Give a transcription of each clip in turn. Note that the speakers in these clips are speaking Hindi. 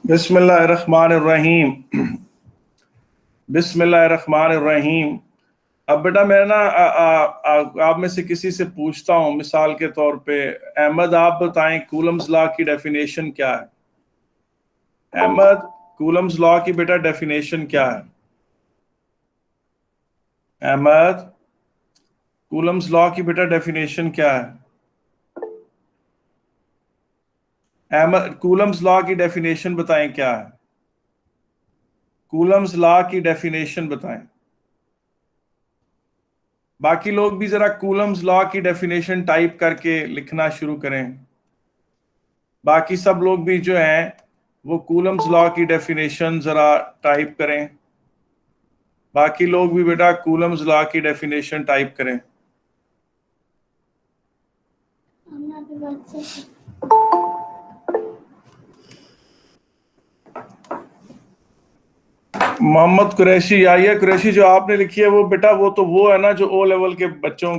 बिस्मिल्लाहिर्रहमानिर्रहीम। बिस्मिल्लाहिर्रहमानिर्रहीम। अब बेटा मैं ना आप में से किसी से पूछता हूँ, मिसाल के तौर पे अहमद, आप बताएं कूलम्स लॉ की डेफिनेशन क्या है। अहमद, कूलम्स लॉ की बेटा डेफिनेशन क्या है। अहमद, कूलम्स लॉ की बेटा डेफिनेशन क्या है। अहमद, कूलम्स लॉ की डेफिनेशन बताएं क्या है। कूलम्स लॉ की डेफिनेशन बताएं। बाकी लोग भी जरा कूलम्स लॉ की डेफिनेशन टाइप करके लिखना शुरू करें। बाकी सब लोग भी जो हैं वो कूलम्स लॉ की डेफिनेशन जरा टाइप करें। बाकी लोग भी बेटा कूलम्स लॉ की डेफिनेशन टाइप करें। मोहम्मद कुरैशी, आइए कुरैशी, जो आपने लिखी है वो बेटा वो है ना जो ओ लेवल के बच्चों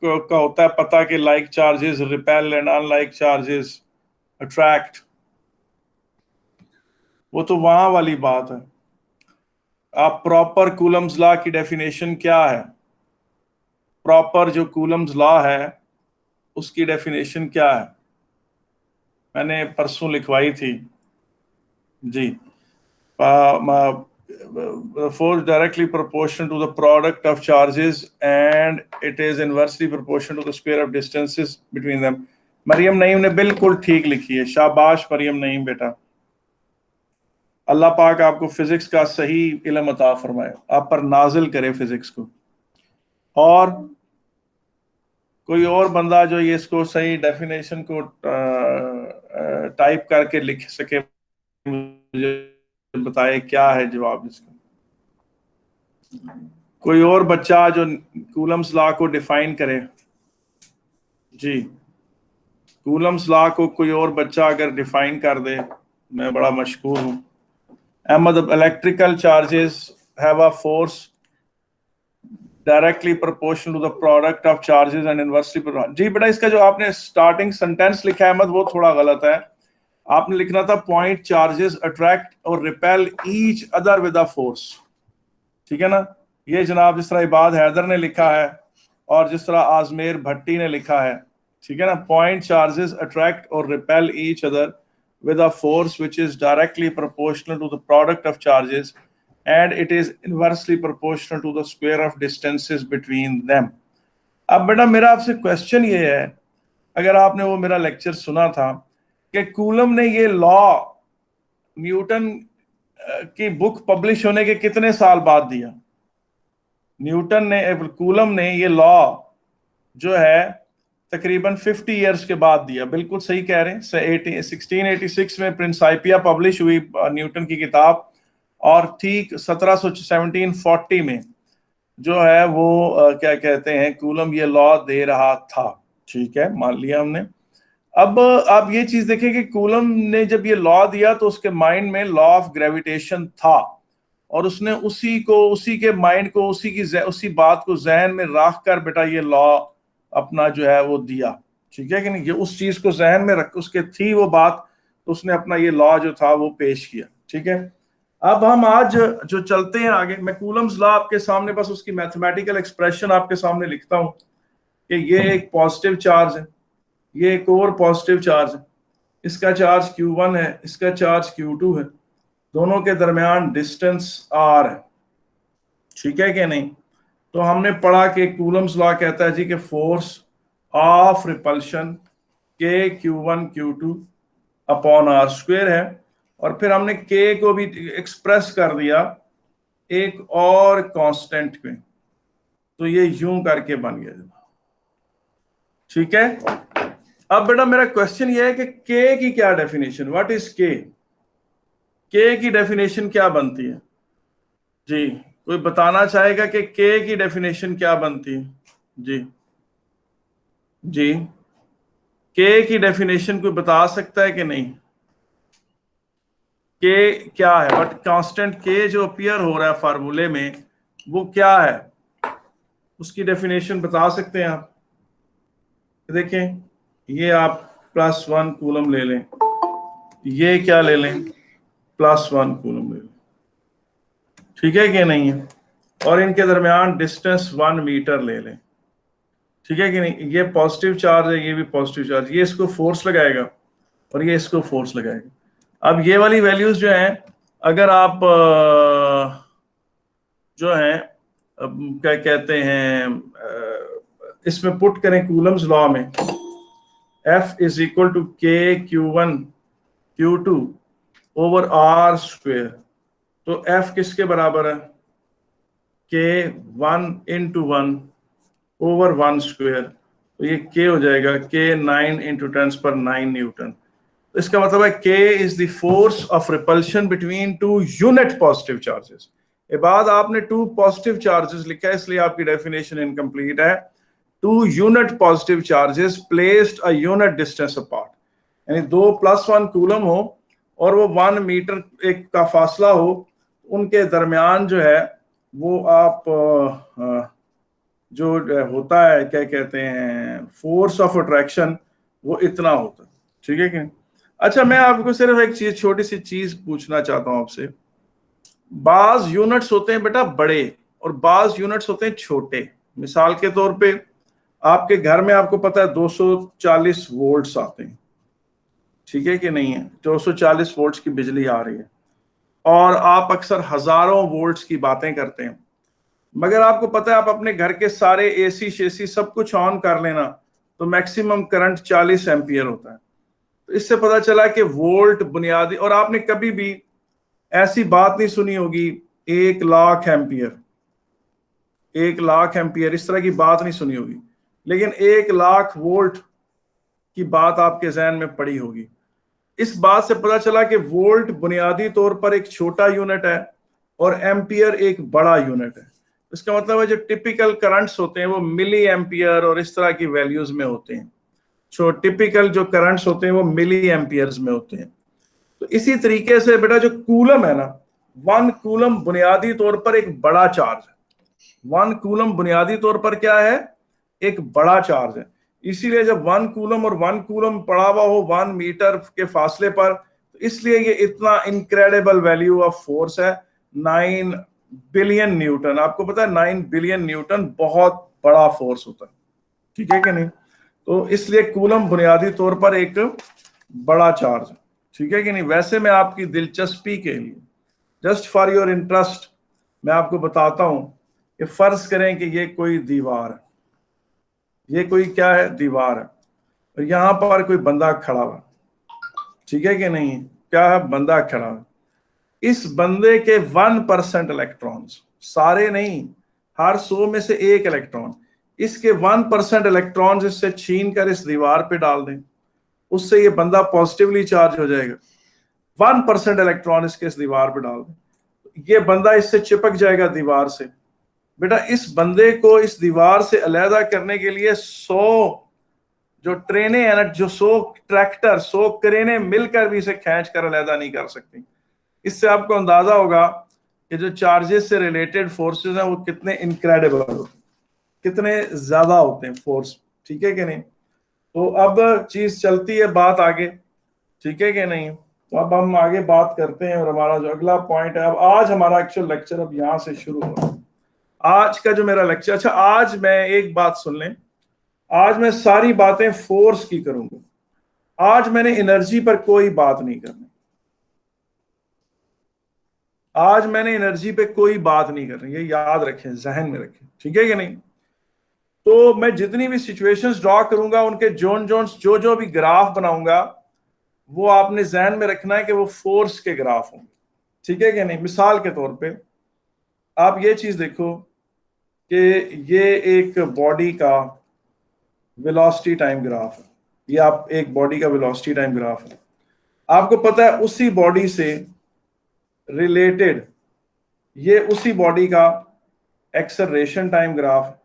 का होता है पता कि like charges repel and unlike charges attract, वो तो वहां वाली बात है। आप प्रॉपर कूलम्स लॉ की डेफिनेशन क्या है, प्रॉपर जो कूलम्स लॉ है उसकी डेफिनेशन क्या है, मैंने परसों लिखवाई थी जी। Force directly proportional to the product of charges and it is inversely proportional to the square of distances between them। Maryam Naeem ने बिल्कुल ठीक लिखी है, शाबाश मरियम नईम बेटा। अल्लाह पाक आपको फिजिक्स का सही इल्म अता फरमाए, आप पर नाजिल करे फिजिक्स को। और कोई और बंदा जो ये इसको सही डेफिनेशन को टाइप करके लिख सके, मुझे बताए क्या है जवाब इसका। कोई और बच्चा जो कूलम्स लॉ को डिफाइन करे जी। कूलम्स लॉ को कोई और बच्चा अगर डिफाइन कर दे, मैं बड़ा मशकूर हूं। Ahmad, electrical charges have a force directly proportional to the product of charges and inversely. जी बेटा, इसका जो आपने स्टार्टिंग सेंटेंस लिखा है अहमद वो थोड़ा गलत है। आपने लिखना था पॉइंट चार्जेस अट्रैक्ट और repel each other with a force, ठीक है ना। ये जनाब जिस तरह इबाद हैदर ने लिखा है और जिस तरह आजमेर भट्टी ने लिखा है, ठीक है ना। पॉइंट चार्जेस अट्रैक्ट और repel each other with a force which is directly proportional to the product of charges and it is inversely proportional to the square of distances between them। अब बेटा मेरा आपसे क्वेश्चन ये है, अगर आपने वो मेरा लेक्चर सुना था कि कूलम ने ये लॉ न्यूटन की बुक पब्लिश होने के कितने साल बाद दिया। न्यूटन ने, कूलम ने ये लॉ जो है तकरीबन 50 इयर्स के बाद दिया। बिल्कुल सही कह रहे हैं। 1686 में प्रिंसाइपिया पब्लिश हुई न्यूटन की किताब, और ठीक 1740 में जो है वो क्या कहते हैं कूलम ये लॉ दे रहा था, ठीक है, मान लिया हमने। अब आप ये चीज देखें कि कूलम ने जब ये लॉ दिया तो उसके माइंड में लॉ ऑफ ग्रेविटेशन था और उसने उसी को, उसी के माइंड को, उसी बात को जहन में रख कर बेटा ये लॉ अपना जो है वो दिया, ठीक है कि नहीं। ये उस चीज को जहन में रख, उसके थी वो बात, तो उसने अपना ये लॉ जो था वो पेश किया, ठीक है। अब हम आज जो चलते हैं आगे, मैं कूलम्स लॉ आपके सामने बस उसकी मैथमेटिकल एक्सप्रेशन आपके सामने लिखता हूं कि ये एक पॉजिटिव चार्ज है, ये एक और पॉजिटिव चार्ज है, इसका चार्ज Q1 है, इसका चार्ज Q2 है, दोनों के दरमियान डिस्टेंस R है, ठीक है कि नहीं। तो हमने पढ़ा कि कूलम्स लॉ कहता है जी कि फोर्स ऑफ रिपल्शन के Q1 Q2 upon R square है, और फिर हमने K को भी एक्सप्रेस कर दिया एक और कांस्टेंट में, तो ये यूं करके बन गया, ठीक है। अब बेटा मेरा क्वेश्चन ये है कि K की क्या definition, what is K, K की डेफिनेशन क्या बनती है जी। कोई बताना चाहेगा कि K की डेफिनेशन क्या बनती है जी। जी, K की डेफिनेशन कोई बता सकता है कि नहीं। K क्या है, बट कांस्टेंट K जो अपीयर हो रहा है फार्मूले में वो क्या है, उसकी डेफिनेशन बता सकते हैं आप। देखें, ये आप +1 कूलम ले लें, ये क्या ले लें, +1 कूलम ले लें, ठीक है कि नहीं है, और इनके दरमियान डिस्टेंस 1 मीटर ले लें, ठीक है कि नहीं। ये पॉजिटिव चार्ज है, ये भी पॉजिटिव चार्ज, ये इसको फोर्स लगाएगा और ये इसको फोर्स लगाएगा। अब ये वाली वैल्यूज जो हैं, अगर आप जो है क्या कहते हैं इसमें पुट करें कूलम्स लॉ में, F is equal to K Q1 Q2 over R square, तो F किसके बराबर है, K 1 × 1 ओवर 1 स्क्वेयर, तो ये K हो जाएगा K 9 × 10⁹ न्यूटन। तो इसका मतलब है K is the force of repulsion between two unit positive charges. ये बाद आपने 2 पॉजिटिव चार्जेस लिखा है, इसलिए आपकी डेफिनेशन इनकम्प्लीट है। 2 unit positive charges placed a unit distance apart, यानी 2 +1 कूलम हो और वो 1 मीटर एक का फासला हो, उनके दरमियान जो है वो आप जो होता है क्या कहते हैं फोर्स ऑफ अट्रैक्शन, वो इतना होता है, ठीक है कि। अच्छा, मैं आपको सिर्फ एक चीज, छोटी सी चीज पूछना चाहता हूं आपसे। बाज यूनिट्स होते हैं बेटा बड़े और बाज यूनिट्स होते हैं छोटे। मिसाल के तौर पे आपके घर में आपको पता है 240 वोल्ट्स आते हैं, ठीक है कि नहीं है, 240 वोल्ट्स की बिजली आ रही है और आप अक्सर हजारों वोल्ट्स की बातें करते हैं, मगर आपको पता है आप अपने घर के सारे एसी शेसी सब कुछ ऑन कर लेना तो मैक्सिमम करंट 40 एम्पियर होता है। तो इससे पता चला कि वोल्ट बुनियादी, और आपने कभी भी ऐसी बात नहीं सुनी होगी 1 लाख एम्पियर, 1 लाख एम्पियर, इस तरह की बात नहीं सुनी होगी, लेकिन 1 लाख वोल्ट की बात आपके जहन में पड़ी होगी। इस बात से पता चला कि वोल्ट बुनियादी तौर पर एक छोटा यूनिट है और एम्पियर एक बड़ा यूनिट है। इसका मतलब है जो टिपिकल करंट्स होते हैं वो मिली एम्पियर और इस तरह की वैल्यूज में होते हैं, जो टिपिकल जो करंट्स होते हैं वो मिली एम्पियर्स में होते हैं। तो इसी तरीके से बेटा जो कूलम है ना, 1 कूलम बुनियादी तौर पर एक बड़ा चार्ज है। 1 कूलम बुनियादी तौर पर क्या है, एक बड़ा चार्ज है। इसीलिए जब 1 कूलम और 1 कूलम पड़ा हुआ हो 1 मीटर के फासले पर, तो इसलिए ये इतना इनक्रेडिबल वैल्यू ऑफ फोर्स है, 9 बिलियन न्यूटन। आपको पता है 9 बिलियन न्यूटन बहुत बड़ा फोर्स होता है, ठीक है कि नहीं। तो इसलिए कूलम बुनियादी तौर पर एक बड़ा चार्ज है, ठीक है कि नहीं। वैसे मैं आपकी दिलचस्पी के लिए, जस्ट फॉर योर इंटरेस्ट, मैं आपको बताता हूं कि फर्ज करें कि ये कोई दीवार है, ये कोई क्या है, दीवार है, और यहां पर कोई बंदा खड़ा हुआ, ठीक है कि नहीं, क्या है, बंदा खड़ा है। इस बंदे के 1% इलेक्ट्रॉन्स, सारे नहीं, हर 100 में से 1 इलेक्ट्रॉन, इसके 1% इलेक्ट्रॉन्स इससे छीन कर इस दीवार पे डाल दें, उससे ये बंदा पॉजिटिवली चार्ज हो जाएगा। 1% इलेक्ट्रॉन इसके इस दीवार पे डाल दें, ये बंदा इससे चिपक जाएगा दीवार से। बेटा इस बंदे को इस दीवार से अलहदा करने के लिए 100 जो ट्रेनें हैं ना, जो 100 ट्रैक्टर, 100 क्रेनें मिलकर भी इसे खींच कर अलहदा नहीं कर सकती। इससे आपको अंदाजा होगा कि जो चार्जेस से रिलेटेड फोर्सेस हैं वो कितने इनक्रेडिबल होते हैं, कितने ज्यादा होते हैं फोर्स, ठीक है कि नहीं। तो अब चीज चलती है बात आगे, ठीक है कि नहीं। तो अब हम आगे बात करते हैं और हमारा जो अगला पॉइंट है, अब आज हमारा एक्चुअल लेक्चर अब यहां से शुरू हो रहा है। आज का जो मेरा लेक्चर, अच्छा आज मैं एक बात सुन लें, आज मैं सारी बातें फोर्स की करूंगा। आज मैंने एनर्जी पर कोई बात नहीं करनी, आज मैंने एनर्जी पे कोई बात नहीं करनी, ये याद रखें, जहन में रखें, ठीक है कि नहीं। तो मैं जितनी भी सिचुएशंस ड्रॉ करूंगा, उनके जोन जोन्स जो भी ग्राफ बनाऊंगा, वो आपने जहन में रखना है कि वो फोर्स के ग्राफ होंगे, ठीक है कि नहीं। मिसाल के तौर पे आप ये चीज देखो कि ये एक बॉडी का वेलोसिटी टाइम ग्राफ है, ये आप एक बॉडी का वेलोसिटी टाइम ग्राफ है। आपको पता है उसी बॉडी से रिलेटेड ये उसी बॉडी का एक्सेलरेशन टाइम ग्राफ है।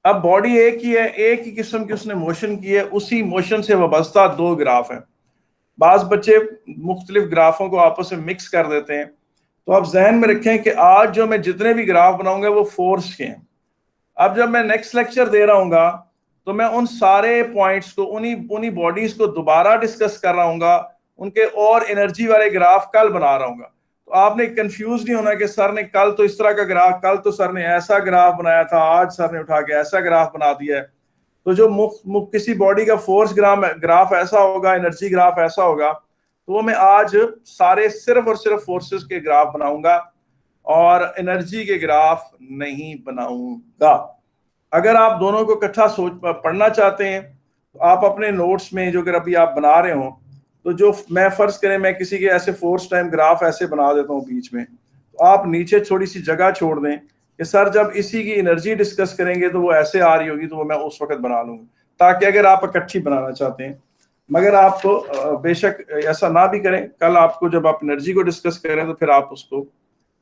अब बॉडी एक ही है, एक ही किस्म की उसने मोशन की है, उसी मोशन से वाबस्ता 2 ग्राफ हैं। बाज बच्चे मुख्तलिफ ग्राफों को आपस में मिक्स कर देते हैं। तो आप जहन में रखें कि आज जो मैं जितने भी ग्राफ बनाऊंगा वो फोर्स के हैं। अब जब मैं नेक्स्ट लेक्चर दे रहा हूँ तो मैं उन सारे पॉइंट्स को, उन्हीं बॉडीज को दोबारा डिस्कस कर रहा हूँ उनके और एनर्जी वाले ग्राफ कल बना रहा हूँ। तो आपने कंफ्यूज नहीं होना कि सर ने कल तो इस तरह का ग्राफ, कल तो सर ने ऐसा ग्राफ बनाया था, आज सर ने उठा के ऐसा ग्राफ बना दिया है। तो जो किसी बॉडी का फोर्स ग्राफ ऐसा होगा, एनर्जी ग्राफ ऐसा होगा, तो वो मैं आज सारे सिर्फ और सिर्फ फोर्सेस के ग्राफ बनाऊंगा और एनर्जी के ग्राफ नहीं बनाऊंगा। अगर आप दोनों को इकट्ठा पढ़ना चाहते हैं तो आप अपने नोट्स में जो अगर अभी आप बना रहे हो, तो जो मैं फर्ज करें मैं किसी के ऐसे फोर्स टाइम ग्राफ ऐसे बना देता हूँ बीच में, तो आप नीचे थोड़ी सी जगह छोड़ दें कि सर जब इसी की एनर्जी डिस्कस करेंगे तो वो ऐसे आ रही होगी, तो वो मैं उस वक्त बना लूंगा, ताकि अगर आप इकट्ठी बनाना चाहते हैं। मगर आप तो बेशक ऐसा ना भी करें, कल आपको जब आप एनर्जी को डिस्कस करें तो फिर आप उसको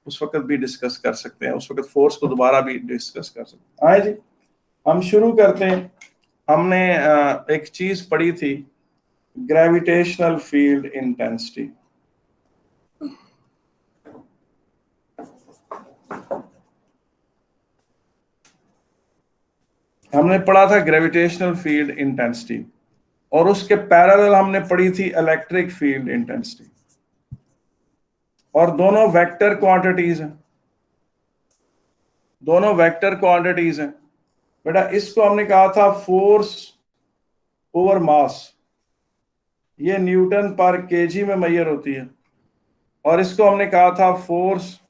उस वक्त भी डिस्कस कर सकते हैं, उस वक्त फोर्स को दोबारा भी डिस्कस कर सकते हैं। आए जी, हम शुरू करते हैं। हमने एक चीज पढ़ी थी, ग्रेविटेशनल फील्ड इंटेंसिटी। हमने पढ़ा था ग्रेविटेशनल फील्ड इंटेंसिटी, और उसके पैरेलल हमने पढ़ी थी इलेक्ट्रिक फील्ड इंटेंसिटी, और दोनों वेक्टर क्वांटिटीज हैं, दोनों वेक्टर क्वांटिटीज हैं। बेटा इसको हमने कहा था फोर्स ओवर मास, ये न्यूटन पर केजी में मेजर होती है, और इसको हमने कहा था फोर्स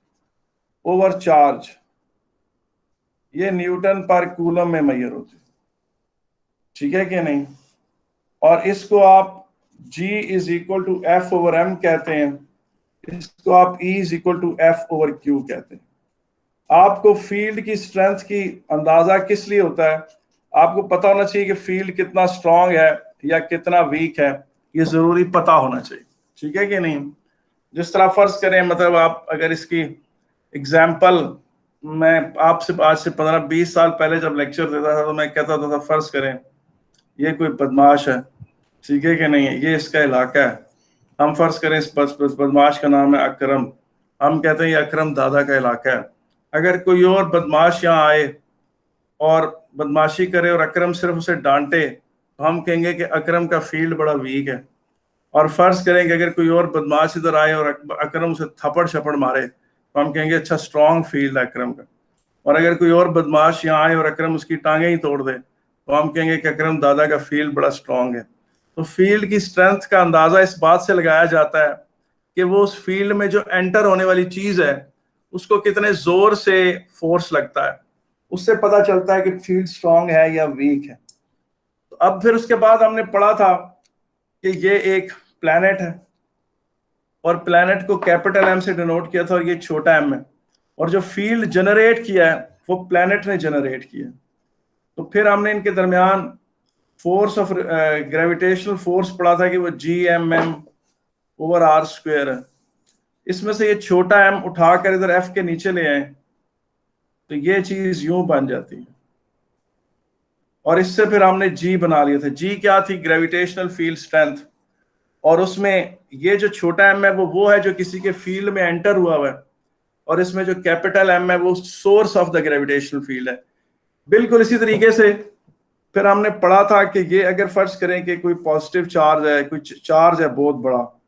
ओवर चार्ज, ये न्यूटन पर कूलम में मेजर होती है। ठीक है कि नहीं? और इसको आप G is equal to F over M कहते हैं, इसको आप E is equal to F over Q कहते हैं। आपको फील्ड की स्ट्रेंथ की अंदाजा किस लिए होता है? आपको पता होना चाहिए कि फील्ड कितना स्ट्रांग है या कितना वीक है, ये जरूरी पता होना चाहिए। ठीक है कि नहीं? जिस तरह फर्ज करें, मतलब आप अगर इसकी एग्जाम्पल, मैं आपसे आज से 15-20 साल पहले जब लेक्चर देता था तो मैं कहता था फर्ज करें ये कोई बदमाश है, ठीक है कि नहीं, ये इसका इलाका है, हम फर्ज करें इस बदमाश का नाम है अकरम, हम कहते हैं ये अकरम दादा का इलाका है। अगर कोई और बदमाश यहाँ आए और बदमाशी करे और अकरम सिर्फ उसे डांटे, तो हम कहेंगे कि अकरम का फील्ड बड़ा वीक है। और फर्ज करेंगे अगर कोई और बदमाश इधर आए और अकरम उसे थप्पड़ छपड़ मारे, तो हम कहेंगे अच्छा स्ट्रॉन्ग फील्ड है अकरम का। और अगर कोई और बदमाश यहाँ आए और अकरम उसकी टांगे ही तोड़ दे, तो हम कहेंगे कि अकरम दादा का फील्ड बड़ा स्ट्रॉन्ग है। तो फील्ड की स्ट्रेंथ का अंदाजा इस बात से लगाया जाता है कि वो उस फील्ड में जो एंटर होने वाली चीज है उसको कितने जोर से फोर्स लगता है, उससे पता चलता है कि फील्ड स्ट्रॉन्ग है या वीक है। तो अब फिर उसके बाद हमने पढ़ा था कि ये एक प्लैनेट है, और प्लैनेट को कैपिटल एम से डिनोट किया था, और ये छोटा एम है, और जो फील्ड जनरेट किया है वो प्लैनेट ने जनरेट किया। तो फिर हमने इनके दरमियान फोर्स ऑफ ग्रेविटेशनल फोर्स पढ़ा था कि वो G(m)m ओवर आर स्क्वायर है। इसमें से ये छोटा एम उठाकर इधर एफ के नीचे ले आए तो ये चीज यूं बन जाती है, और इससे फिर हमने G बना लिया था। G क्या थी? ग्रेविटेशनल फील्ड स्ट्रेंथ, और उसमें ये जो छोटा एम है वो है जो किसी के फील्ड में एंटर हुआ है, और इसमें जो कैपिटल एम है वो source of the gravitational field है। बिल्कुल इसी तरीके से फिर हमने पढ़ा था कि ये अगर फर्ज करें कि कोई पॉजिटिव चार्ज है, कोई चार्ज है बहुत बड़ा,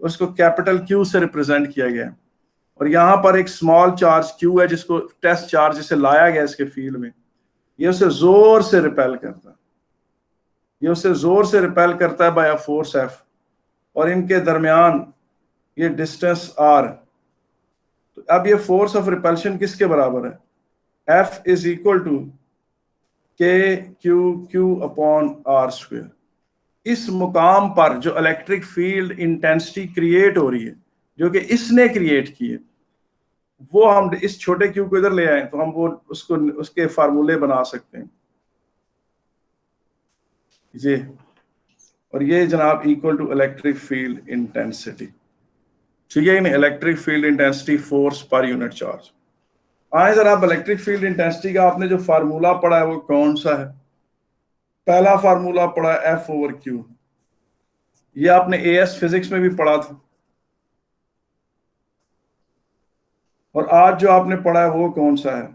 उसको कैपिटल Q से रिप्रेजेंट किया गया है, और यहाँ पर एक स्मॉल चार्ज Q है जिसको टेस्ट चार्ज जिसे लाया गया इसके फील्ड में, ये उसे जोर से रिपेल करता है, ये उसे जोर से रिपेल करता है बाय अ फोर्स F, और इनके दरमियान ये डिस्टेंस R। तो अब ये फोर्स ऑफ रिपल्शन किसके बराबर है? F is equal to KQ/R²। इस मुकाम पर जो इलेक्ट्रिक फील्ड इंटेंसिटी क्रिएट हो रही है, जो कि इसने क्रिएट की है, वो हम इस छोटे क्यू को इधर ले आए तो हम वो उसको उसके फार्मूले बना सकते हैं। ये और ये जनाब equal to electric field intensity. ठीक है नहीं? इलेक्ट्रिक फील्ड इंटेंसिटी फोर्स पर यूनिट चार्ज। आए जरा आप इलेक्ट्रिक फील्ड इंटेंसिटी का आपने जो फार्मूला पढ़ा है वो कौन सा है? पहला फार्मूला पढ़ा है F/Q, ये आपने AS फिजिक्स में भी पढ़ा था, और आज जो आपने पढ़ा है वो कौन सा है?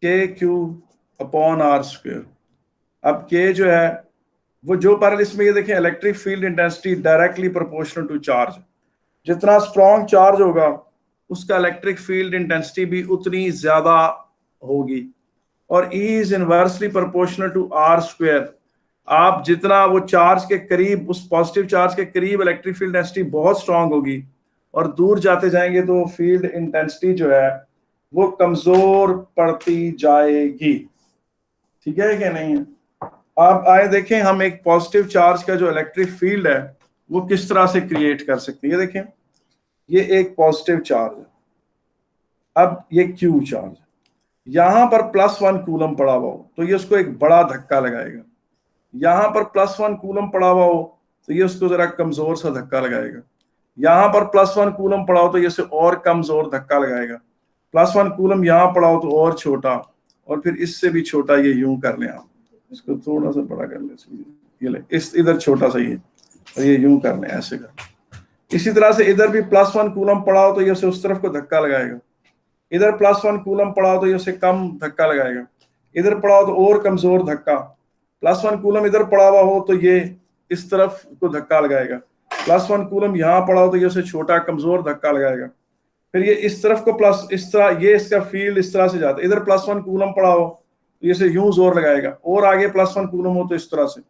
KQ/R²। अब K जो है वो जो पैरेलल, इसमें ये देखें electric field intensity directly proportional to charge, जितना स्ट्रॉन्ग चार्ज होगा उसका इलेक्ट्रिक फील्ड इंटेंसिटी भी उतनी ज्यादा होगी, और E is inversely proportional to R square. आप जितना वो चार्ज के करीब, उस पॉजिटिव चार्ज के करीब इलेक्ट्रिक फील्ड इंटेंसिटी बहुत स्ट्रांग होगी, और दूर जाते जाएंगे तो फील्ड इंटेंसिटी जो है वो कमजोर पड़ती जाएगी। ठीक है कि नहीं है? आप आए देखें, हम एक पॉजिटिव चार्ज का जो इलेक्ट्रिक फील्ड है वो किस तरह से क्रिएट कर सकते हैं। ये देखें, ये एक पॉजिटिव चार्ज है, अब ये क्यू चार्ज है, यहां पर +1 कूलम पड़ा हुआ हो तो ये उसको एक बड़ा धक्का लगाएगा, यहां पर +1 कूलम पड़ा हुआ हो तो ये उसको जरा कमजोर सा धक्का लगाएगा, यहां पर +1 कूलम पड़ा हो तो ये से और कमजोर धक्का लगाएगा, +1 कूलम यहां पड़ा हो तो और छोटा, और फिर इससे भी छोटा, ये यूं कर लें, आप इसको थोड़ा सा बड़ा कर ले, ये ले, इस इधर छोटा सा ये, और ये यूं कर लें, ऐसे कर। इसी तरह से इधर भी +1 कूलम पड़ा हो तो ये उसे उस तरफ को धक्का लगाएगा, इधर +1 कूलम पड़ा हो तो ये उसे कम धक्का लगाएगा, इधर पड़ा हो तो और कमजोर धक्का, +1 कूलम इधर पड़ा हुआ हो तो ये इस तरफ को धक्का लगाएगा, +1 कूलम यहाँ पड़ा हो तो ये उसे छोटा कमजोर धक्का लगाएगा, फिर ये इस तरफ को प्लस, इस तरह ये इसका फील्ड इस तरह से जाता है, इधर +1 कूलम पड़ा हो तो ये से यूं जोर लगाएगा, और आगे +1 कूलम हो तो इस तरह से,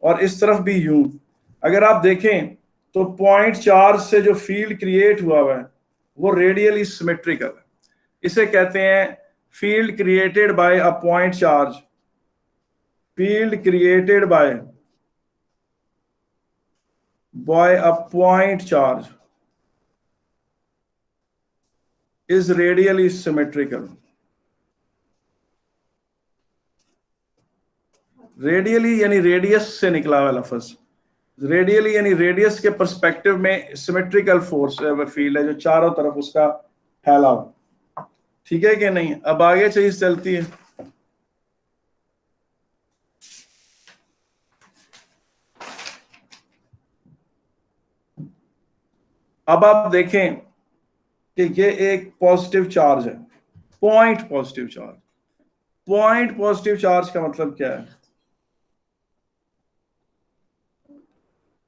और इस तरफ भी यूं। अगर आप देखें तो पॉइंट चार्ज से जो फील्ड क्रिएट हुआ है वो रेडियली सिमेट्रिकल है, इसे कहते हैं field created by a point charge, field created by a point charge is radially symmetrical. Radially यानी रेडियस से निकला हुआ लफ्ज, रेडियली यानी रेडियस के पर्सपेक्टिव में सिमेट्रिकल फोर्स फील्ड है जो चारों तरफ उसका फैला हुआ। ठीक है कि नहीं? अब आगे चीज चलती है, अब आप देखें कि ये एक पॉजिटिव चार्ज है, point positive charge. Point positive charge का मतलब क्या है?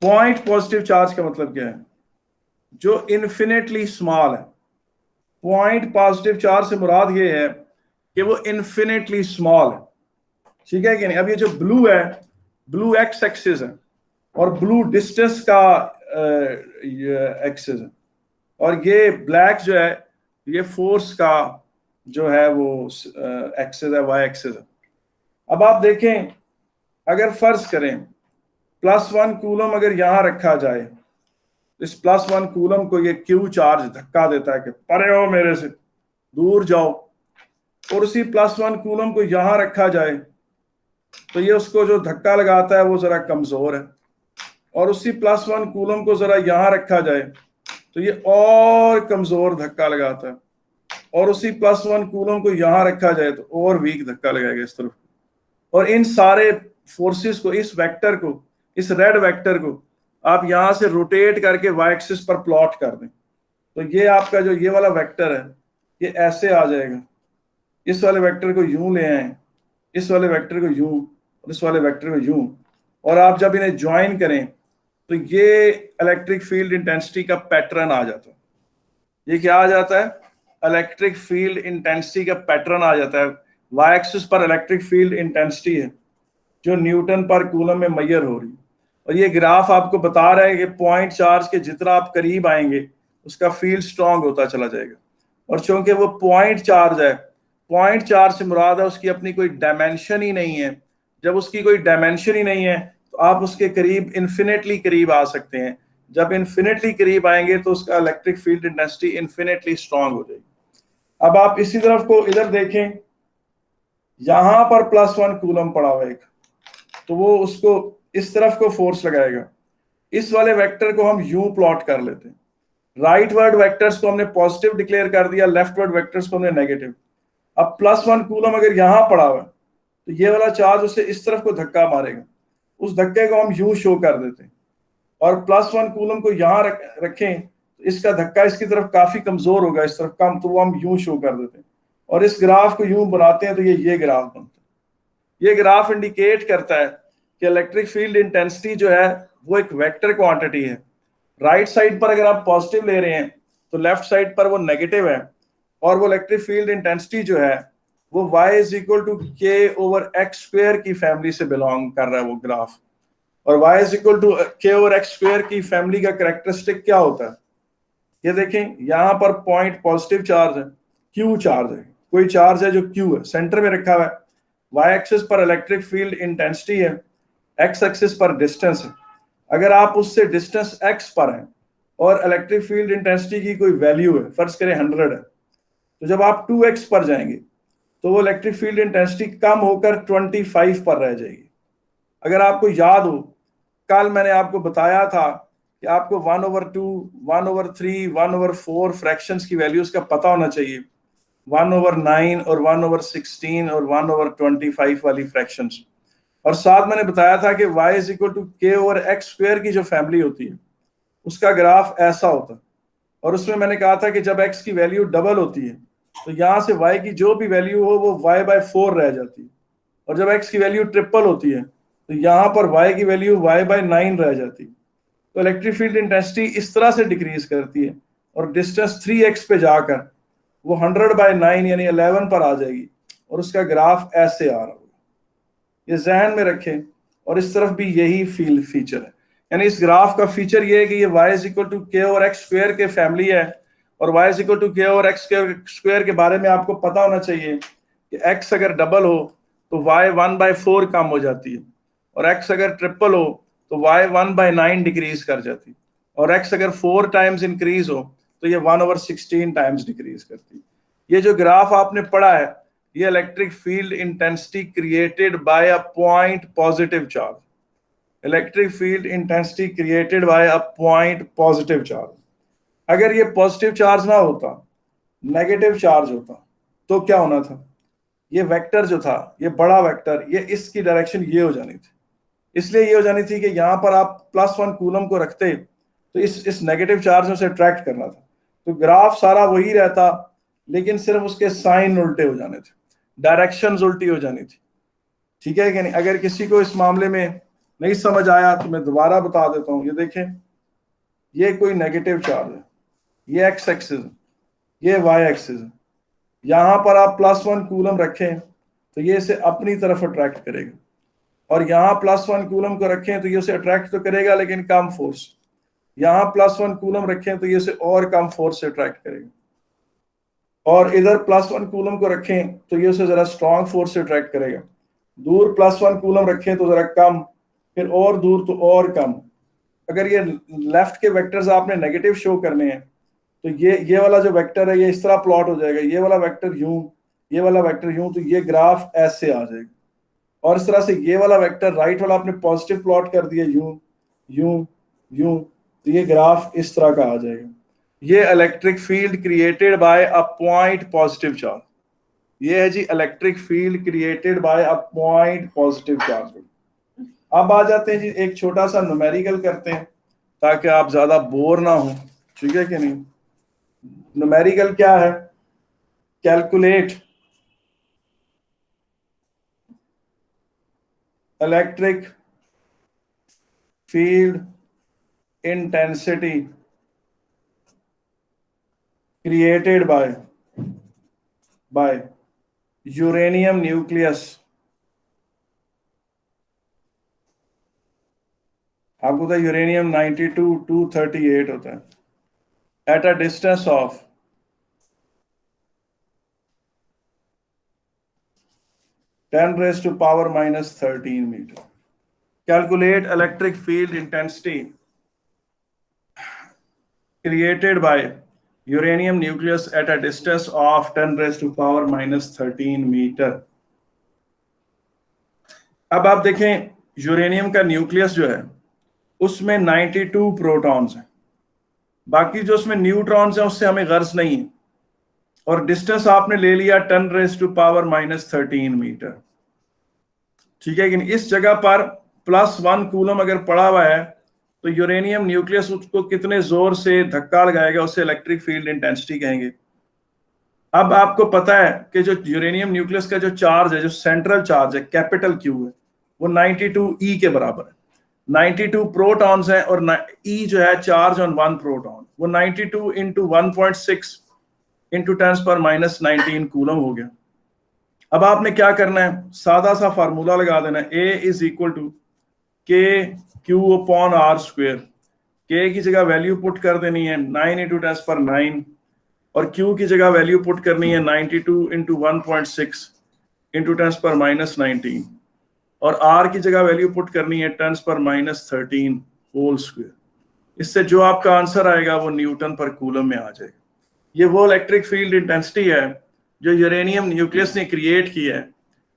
पॉइंट पॉजिटिव चार्ज का मतलब क्या है? जो इन्फिनेटली स्मॉल है। पॉइंट पॉजिटिव चार्ज से मुराद ये है कि वो इन्फिनेटली स्मॉल है। ठीक है कि नहीं? अब ये जो ब्लू है, ब्लू एक्स एक्सिस है, और ब्लू डिस्टेंस का एक्सिस है, और ये ब्लैक जो है ये फोर्स का जो है वो एक्सिस है, वाई एक्सिस है। अब आप देखें, अगर फर्ज करें +1 कूलम अगर यहां रखा जाए, इस +1 कूलम को ये क्यू चार्ज धक्का देता है कि परे हो मेरे से, दूर जाओ, और उसी +1 कूलम को यहां रखा जाए तो ये उसको जो धक्का लगाता है वो जरा कमजोर है, और उसी +1 कूलम को जरा यहां रखा जाए तो ये और कमजोर धक्का लगाता है, और उसी +1 कूलम को यहां रखा जाए तो और वीक धक्का लगाएगा इस तरफ। और इन सारे फोर्सेस को, इस वेक्टर को, इस रेड वेक्टर को आप यहां से रोटेट करके वाई एक्सिस पर प्लॉट कर दें तो ये आपका जो ये वाला वेक्टर है ये ऐसे आ जाएगा। इस वाले वेक्टर को यूं ले आए, इस वाले वेक्टर को यूं, और इस वाले वेक्टर को यूं, और आप जब इन्हें ज्वाइन करें तो ये इलेक्ट्रिक फील्ड इंटेंसिटी का पैटर्न आ जाता है। ये क्या आ जाता है? इलेक्ट्रिक फील्ड इंटेंसिटी का पैटर्न आ जाता है। वाई एक्सिस पर इलेक्ट्रिक फील्ड इंटेंसिटी है जो न्यूटन पर कूलम में मेजर हो रही है, और ये ग्राफ आपको बता रहा है कि पॉइंट चार्ज के जितना आप करीब आएंगे उसका फील्ड स्ट्रांग होता चला जाएगा। और चूंकि वो पॉइंट चार्ज है, पॉइंट चार्ज से मुराद है उसकी अपनी कोई डायमेंशन ही नहीं है। जब उसकी कोई डायमेंशन ही नहीं है तो आप उसके करीब इन्फिनेटली करीब आ सकते हैं। जब इन्फिनेटली करीब आएंगे तो उसका electric field intensity infinitely strong हो जाएगी। अब आप इसी तरफ को इधर देखें, यहां पर +1 कूलम पड़ा हुआ एक, तो वो उसको इस तरफ को फोर्स लगाएगा। इस वाले वेक्टर को हम यूं प्लॉट कर लेते हैं, राइट वर्ड वेक्टर्स को हमने पॉजिटिव डिक्लेयर कर दिया, लेफ्ट वर्ड वेक्टर्स को हमने नेगेटिव। अब +1 कूलम अगर यहां पड़ा हुआ तो ये वाला चार्ज उसे इस तरफ को धक्का मारेगा, उस धक्के को हम यूं शो कर देते हैं, और +1 कूलम को यहां रखें तो इसका धक्का इसकी तरफ काफी कमजोर होगा, इस तरफ कम, तो वो हम यूं शो कर देते हैं, और इस ग्राफ को यूं बनाते हैं तो ये ग्राफ बनता है। ये ग्राफ इंडिकेट करता है कि इलेक्ट्रिक फील्ड इंटेंसिटी जो है वो एक वेक्टर क्वांटिटी है। राइट साइड पर अगर आप पॉजिटिव ले रहे हैं तो लेफ्ट साइड पर वो नेगेटिव है, और वो इलेक्ट्रिक फील्ड इंटेंसिटी जो है वो y इज इक्वल टू के ओवर एक्स स्क्वायर की फैमिली से बिलोंग कर रहा है वो ग्राफ। और y इज इक्वल टू के ओवर एक्स स्क्वायर की फैमिली का कैरेक्टरिस्टिक क्या होता है? ये देखें, यहां पर पॉइंट पॉजिटिव चार्ज है, Q चार्ज है, कोई चार्ज है जो Q है, सेंटर में रखा हुआ है। y एक्सिस पर इलेक्ट्रिक फील्ड इंटेंसिटी है, x एक्सिस पर डिस्टेंस है। अगर आप उससे डिस्टेंस x पर हैं और इलेक्ट्रिक फील्ड इंटेंसिटी की कोई वैल्यू है, फर्ज करें 100 है, तो जब आप 2x पर जाएंगे तो वो इलेक्ट्रिक फील्ड इंटेंसिटी कम होकर 25 पर रह जाएगी। अगर आपको याद हो, कल मैंने आपको बताया था कि आपको 1/2, 1/3, 1/4 फ्रैक्शंस की वैल्यूज का पता होना चाहिए, 1/9 और 1/16 और 1/25 वाली फ्रैक्शंस। और साथ मैंने बताया था कि y इज इक्वल टू के ओवर एक्स स्क्वायर की जो फैमिली होती है उसका ग्राफ ऐसा होता है। और उसमें मैंने कहा था कि जब x की वैल्यू डबल होती है तो यहाँ से y की जो भी वैल्यू हो वो y/4 रह जाती है, और जब x की वैल्यू ट्रिपल होती है तो यहाँ पर y की वैल्यू y/9 रह जाती है। तो इलेक्ट्रिक फील्ड इंटेंसिटी इस तरह से डिक्रीज करती है और डिस्टेंस 3x पे जाकर वो 100/9 यानी 11 पर आ जाएगी, और उसका ग्राफ ऐसे आ रहा होगा। ये जहन में रखें। और इस तरफ भी यही फील्ड फीचर है, यानी इस ग्राफ का फीचर ये है कि ये y इज इक्वल टू के ओवर एक्स स्क्वायर के फैमिली है, और y इज इक्वल टू के ओवर एक्स स्क्वायर के बारे में आपको पता होना चाहिए कि x अगर डबल हो तो y 1/4 कम हो जाती है, और x अगर ट्रिपल हो तो y 1/9 डिक्रीज कर जाती है, और x अगर 4 टाइम्स इंक्रीज हो तो ये 1/16 टाइम्स डिक्रीज करती है। ये जो ग्राफ आपने पढ़ा है ये electric field intensity created by a point positive charge, electric field intensity created by a point positive charge. अगर ये पॉजिटिव चार्ज ना होता, नेगेटिव चार्ज होता, तो क्या होना था? ये वेक्टर जो था, ये बड़ा वेक्टर, ये इसकी डायरेक्शन ये हो जानी थी। इसलिए ये हो जानी थी कि यहां पर आप +1 कूलम को रखते तो इस नेगेटिव चार्ज में से अट्रैक्ट करना था, तो ग्राफ सारा वही रहता, लेकिन सिर्फ उसके साइन उल्टे हो जाने थे, डायरेक्शंस उल्टी हो जानी थी। ठीक है कि नहीं? अगर किसी को इस मामले में नहीं समझ आया तो मैं दोबारा बता देता हूं। ये देखें, ये कोई नेगेटिव चार्ज है, ये x एक्सिस, ये y एक्सिस। यहां पर आप +1 कूलम रखें तो ये इसे अपनी तरफ अट्रैक्ट करेगा, और यहाँ +1 कूलम को रखें तो ये उसे अट्रैक्ट तो करेगा लेकिन कम फोर्स। यहाँ +1 कूलम रखें तो ये उसे और कम फोर्स से अट्रैक्ट करेगा, और इधर +1 कूलम को रखें तो ये उसे जरा स्ट्रॉन्ग फोर्स से अट्रैक्ट करेगा। दूर +1 कूलम रखें तो जरा कम, फिर और दूर तो और कम। अगर ये लेफ्ट के वेक्टर्स आपने नेगेटिव शो करने हैं तो ये वाला जो वेक्टर है ये इस तरह प्लॉट हो जाएगा, ये वाला वेक्टर यूं, ये वाला वेक्टर यूं, तो ये ग्राफ ऐसे आ जाएगा। और इस तरह से ये वाला वेक्टर राइट वाला आपने पॉजिटिव प्लॉट कर दिया, यूं यूं यूं, तो ये ग्राफ इस तरह का आ जाएगा। ये electric field created by a point positive charge, ये है जी electric field created by a point positive charge. अब आ जाते हैं जी, एक छोटा सा न्यूमेरिकल करते हैं ताकि आप ज्यादा बोर ना हो। ठीक है कि नहीं? न्यूमेरिकल क्या है? Calculate electric field intensity created by uranium nucleus, आपको तो यूरेनियम 92-238 होता है, at a distance of 10⁻⁻13 meter. Calculate electric field intensity created by uranium nucleus at a distance of 10⁻⁻13 meter. अब आप देखें, यूरेनियम का न्यूक्लियस जो है उसमें 92 प्रोटॉन्स हैं, बाकी जो उसमें न्यूट्रॉन्स हैं उससे हमें गर्ज नहीं है, और डिस्टेंस आपने ले लिया 10⁻⁻13 मीटर। ठीक है कि नहीं? इस जगह पर +1 कूलम अगर पड़ा हुआ है तो यूरेनियम न्यूक्लियस उसको कितने जोर से धक्का लगाएगा, उसे इलेक्ट्रिक फील्ड इंटेंसिटी कहेंगे। अब आपको पता है कि जो यूरेनियम न्यूक्लियस का जो चार्ज है, जो सेंट्रल चार्ज है, कैपिटल Q है, वो 92 ई के बराबर है। 92 प्रोटॉन्स हैं और ई जो है चार्ज ऑन 1 प्रोटॉन, वो 92 इंटू 1.6 इंटू 10⁻⁻19 कूलम हो गया। अब आपने क्या करना है, सादा सा फार्मूला लगा देना है, A इज इक्वल टू के क्यू अपॉन आर स्क्वेयर। के की जगह वैल्यू पुट कर देनी है 9 इंटू 10⁻9 और क्यू की जगह वैल्यू पुट करनी है 92 इंटू 1.6 इंटू 10⁻⁻19 और आर की जगह वैल्यू पुट करनी है 10⁻13 होल स्क्वायर। इससे जो आपका आंसर आएगा वो न्यूटन पर कूलम में आ जाएगा। ये वो इलेक्ट्रिक फील्ड इंटेंसिटी है जो यूरेनियम न्यूक्लियस ने क्रिएट की है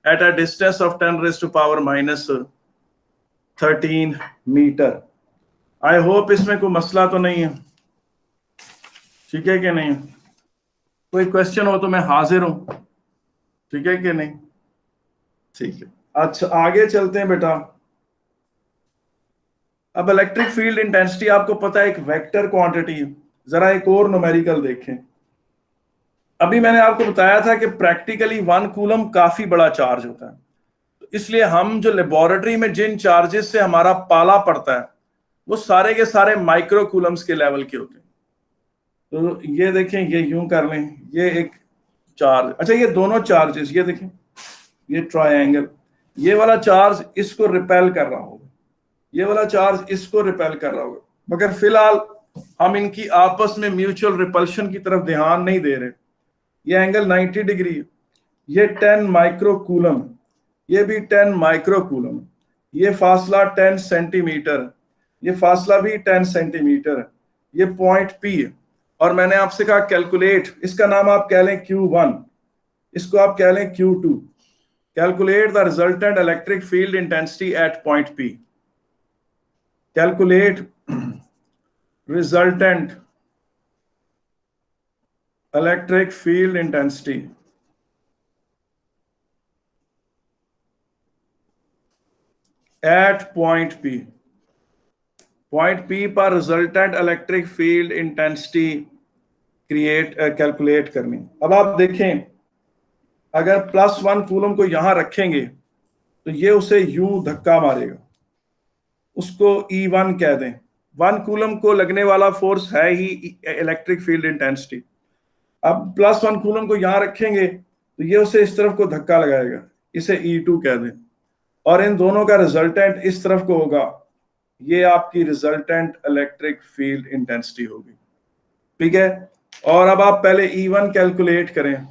at a distance of 10⁻⁻13 metre. I hope इसमें कोई मसला तो नहीं है, ठीक है कि नहीं? कोई क्वेश्चन हो तो मैं हाजिर हूं, ठीक है कि नहीं? ठीक है, अच्छा आगे चलते हैं बेटा। अब इलेक्ट्रिक फील्ड इंटेंसिटी आपको पता है एक वेक्टर क्वांटिटी है। जरा एक और न्यूमेरिकल देखें। अभी मैंने आपको बताया था कि प्रैक्टिकली 1 कूलम काफी बड़ा चार्ज होता है, तो इसलिए हम जो लेबोरेटरी में जिन चार्जेस से हमारा पाला पड़ता है वो सारे के सारे माइक्रो कूलम्स के लेवल के होते हैं। तो ये देखें, ये यूं कर लें, ये एक चार्ज, अच्छा ये दोनों चार्जेस, ये देखें ये ट्रायंगल, ये वाला चार्ज इसको रिपेल कर रहा होगा, ये वाला चार्ज इसको रिपेल कर रहा होगा, मगर फिलहाल हम इनकी आपस में म्यूचुअल रिपल्शन की तरफ ध्यान नहीं दे रहे। ये एंगल 90 डिग्री, ये 10 माइक्रो कूलम, ये भी 10 माइक्रो कूलम, ये फासला 10 सेंटीमीटर, ये फासला भी 10 सेंटीमीटर, ये पॉइंट P है। और मैंने आपसे कहा कैलकुलेट, इसका नाम आप कह लें Q1, इसको आप कह लें Q2। Calculate the resultant electric field intensity eight point P। Calculate resultant electric field intensity eight point P। Point P पर resultant electric field intensity calculate करनी। अब आप देखें, अगर +1 कूलम को यहां रखेंगे तो ये उसे यूं धक्का मारेगा, उसको E1 कह दें। 1 कूलम को लगने वाला फोर्स है ही इलेक्ट्रिक फील्ड इंटेंसिटी। अब +1 कूलम को यहां रखेंगे तो ये उसे इस तरफ को धक्का लगाएगा, इसे E2 कह दें, और इन दोनों का रिजल्टेंट इस तरफ को होगा, ये आपकी रिजल्टेंट इलेक्ट्रिक फील्ड इंटेंसिटी होगी, ठीक है। और अब आप पहले E1 कैलकुलेट करें।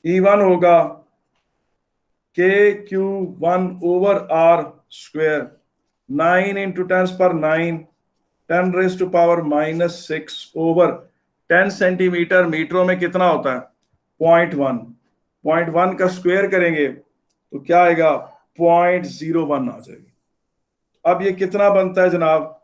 E1 होगा KQ1/R square 9 into 10⁻9 10⁻⁻6 over 10 centimetre. मीटरों में कितना होता है? 0.1। 0.1 का स्क्वायर करेंगे तो क्या आएगा? 0.01 आ जाएगी। अब ये कितना बनता है जनाब?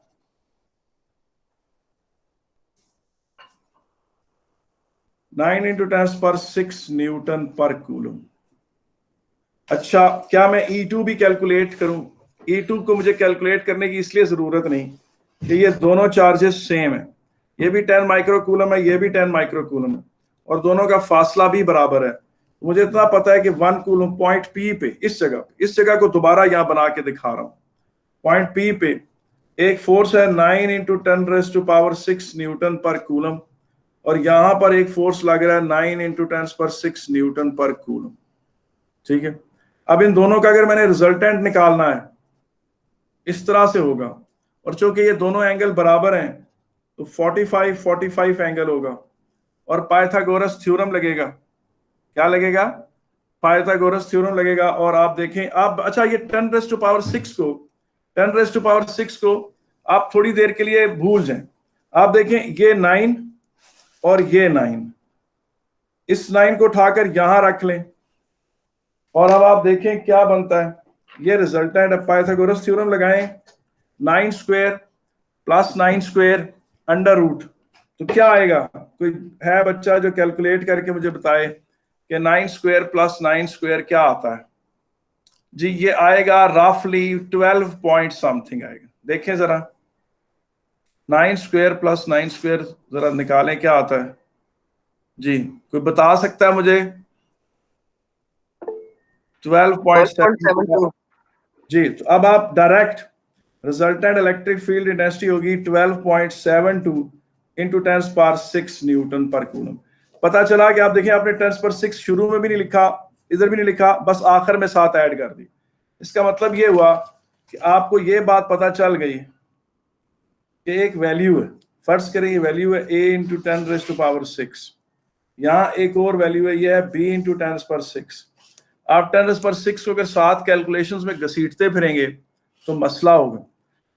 9 इंटू 10⁻6 न्यूटन पर कूलम। अच्छा, क्या मैं E2 भी कैलकुलेट करूं? E2 को मुझे कैलकुलेट करने की इसलिए जरूरत नहीं कि ये दोनों चार्जेस सेम है, ये भी 10 माइक्रो कूलम है, ये भी 10 माइक्रो कूलम है, और दोनों का फासला भी बराबर है। मुझे इतना पता है कि 1 कूलम पॉइंट P पे, इस जगह को दोबारा यहां बना के दिखा रहा हूं। पॉइंट P पे एक फोर्स है 9 इंटू 10⁻6 न्यूटन पर कूलम, और यहां पर एक फोर्स लग रहा है 9 इंटू 10⁻6 न्यूटन पर कूलम, ठीक है। अब इन दोनों का अगर मैंने रिजल्टेंट निकालना है, इस तरह से होगा, और चूंकि ये दोनों एंगल बराबर हैं तो 45 एंगल होगा, और पाइथागोरस थ्योरम लगेगा। क्या लगेगा? पाइथागोरस थ्योरम लगेगा। और आप देखें, अब अच्छा ये 10⁻6 को आप थोड़ी देर के लिए भूल जाएं। आप देखें, ये 9 और ये 9, इस 9 को उठाकर यहां रख लें, और अब आप देखें क्या बनता है। ये रिजल्टेंट है, पाइथागोरस थ्योरम लगाएं, 9 square plus 9 square under root, तो क्या आएगा? कोई है बच्चा जो कैलकुलेट करके मुझे बताए कि 9 स्क्वायर प्लस 9 स्क्वायर क्या आता है? जी ये आएगा रफली 12 पॉइंट समथिंग आएगा। देखें जरा, 9 स्क्वायर प्लस 9 स्क्वायर जरा निकालें, क्या आता है जी? कोई बता सकता है मुझे? 12.72 जी। तो अब आप direct resultant electric field intensity होगी 12.72 इंटू 10⁻6 न्यूटन पर कूलम। पता चला कि आप देखिए आपने 10⁻6 शुरू में भी नहीं लिखा, इधर भी नहीं लिखा, बस आखिर में 7 ऐड कर दी। इसका मतलब ये हुआ कि आपको ये बात पता चल गई कि एक वैल्यू है, फर्ज करें ये वैल्यू है a इंटू 10⁻6, यहाँ एक और वैल्यू है, ये है b इंटू 10⁻6। आप 10⁻6 को अगर 7 कैलकुलेशंस में घसीटते फिरेंगे तो मसला होगा।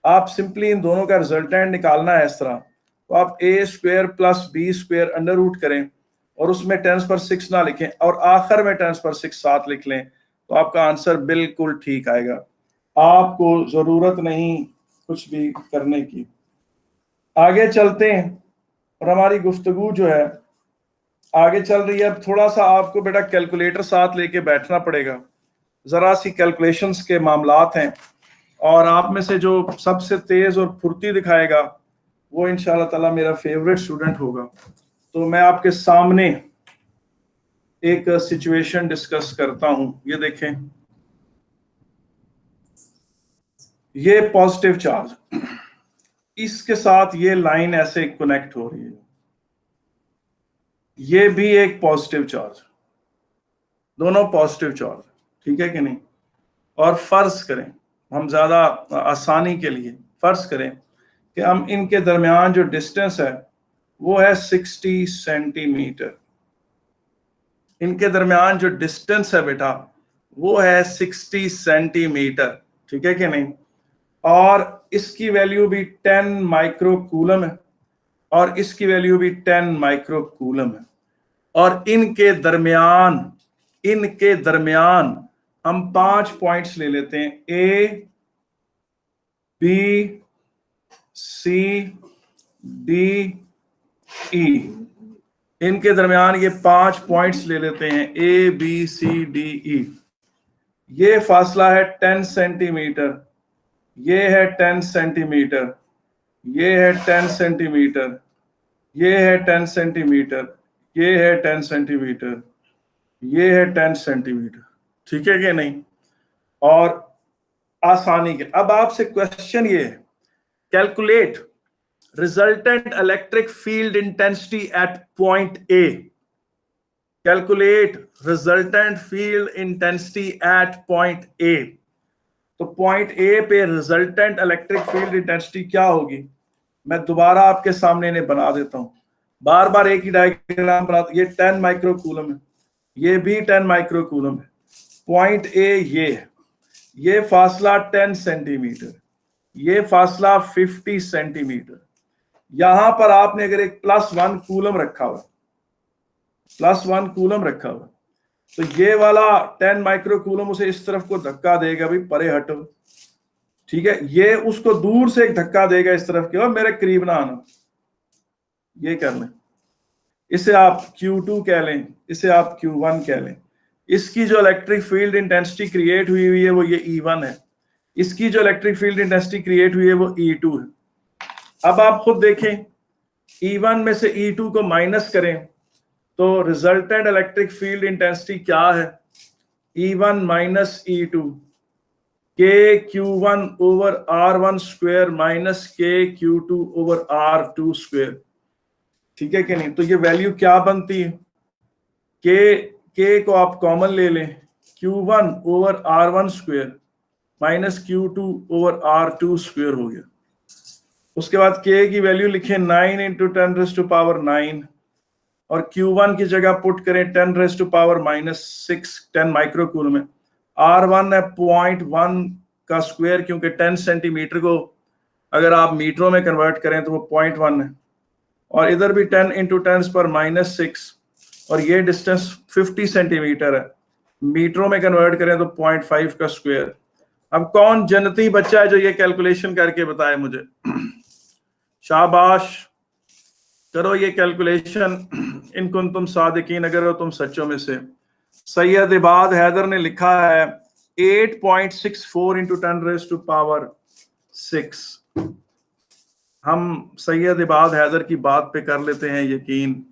आप सिंपली इन दोनों का रिजल्टेंट निकालना है इस तरह, तो आप a square plus b square under root करें और उसमें 10⁻6 ना लिखें और आखिर में 10⁻6 साथ लिख लें, तो आपका आंसर बिल्कुल ठीक आएगा। आपको जरूरत नहीं कुछ भी करने की। आगे चलते हैं और हमारी गुफ्तगू जो है आगे चल रही है। अब थोड़ा सा आपको बेटा कैलकुलेटर साथ लेके बैठना पड़ेगा, जरा सी कैलकुलेशंस के मामलात हैं, और आप में से जो सबसे तेज और फुर्ती दिखाएगा वो इंशाल्लाह ताला मेरा फेवरेट स्टूडेंट होगा। तो मैं आपके सामने एक सिचुएशन डिस्कस करता हूं। ये देखें, ये पॉजिटिव चार्ज, इसके साथ ये लाइन ऐसे कनेक्ट हो रही है, ये भी एक पॉजिटिव चार्ज, दोनों पॉजिटिव चार्ज, ठीक है कि नहीं। और फर्ज करें, हम ज्यादा आसानी के लिए फर्ज करें कि हम इनके दरमियान जो डिस्टेंस है वो है 60 सेंटीमीटर। इनके दरमियान जो डिस्टेंस है बेटा वो है 60 सेंटीमीटर, ठीक है कि नहीं। और इसकी वैल्यू भी 10 माइक्रो कूलम है और इसकी वैल्यू भी 10 माइक्रो कूलम है। और इनके दरमियान हम 5 पॉइंट्स ले लेते हैं, A B C D E. इनके दरमियान ये 5 पॉइंट्स ले लेते हैं, A B C D E. ये फासला है 10 सेंटीमीटर, ये है 10 सेंटीमीटर, ये है 10 सेंटीमीटर, ये है 10 सेंटीमीटर, ये है 10 सेंटीमीटर, ये है 10 सेंटीमीटर, ठीक है कि नहीं। और आसानी के अब आपसे क्वेश्चन ये है, calculate resultant electric field intensity at point A. Calculate resultant field intensity at point A. तो point A पे resultant electric field intensity क्या होगी, मैं दोबारा आपके सामने इन्हें बना देता हूं, बार बार एक ही डायग्राम बनाता। ये 10 माइक्रो कूलम है, ये भी 10 माइक्रो कूलम है। पॉइंट ए ये है, ये फासला 10 सेंटीमीटर, ये फासला 50 सेंटीमीटर। यहां पर आपने अगर एक +1 कूलम रखा हुआ, +1 कूलम रखा हुआ, तो ये वाला 10 माइक्रो कूलम उसे इस तरफ को धक्का देगा, भाई परे हटो, ठीक है। ये उसको दूर से एक धक्का देगा इस तरफ के, और मेरे करीब ना आना, ये कर लें। इसे आप Q2 कह लें, इसे आप Q1 कह लें। इसकी जो इलेक्ट्रिक फील्ड इंटेंसिटी क्रिएट हुई है वो ये E1 है, इसकी जो इलेक्ट्रिक फील्ड इंटेंसिटी क्रिएट हुई है वो E2 है। अब आप खुद देखें, E1 में से E2 को माइनस करें तो रिजल्टेंट इलेक्ट्रिक फील्ड इंटेंसिटी क्या है, E1 minus E2, KQ1 over R1 square minus KQ2 over R2 square, ठीक है कि नहीं। तो ये वैल्यू क्या बनती है, K को आप कॉमन ले लें, Q1 over R1 square minus Q2 over R2 square हो गया। उसके बाद K की वैल्यू लिखें 9 इंटू 10⁻9 और Q1 की जगह पुट करें 10⁻⁻6 10 माइक्रो कूलम में। R1 है 0.1 का स्क्वायर, क्योंकि 10 सेंटीमीटर को अगर आप मीटरों में कन्वर्ट करें तो वो 0.1 है, और इधर भी 10 इंटू 10⁻6 और ये डिस्टेंस 50 सेंटीमीटर है, मीटरों में कन्वर्ट करें तो 0.5 का स्क्वायर। अब कौन जन्नती बच्चा है जो ये कैलकुलेशन करके बताए मुझे, शाबाश, करो ये कैलकुलेशन। इन कुन तुम सादिकीन, अगर हो तुम सच्चों में से। सैयद इबाद हैदर ने लिखा है 8.64 इंटू 10⁻6। हम सैयद इबाद हैदर की बात पे कर लेते हैं यकीन,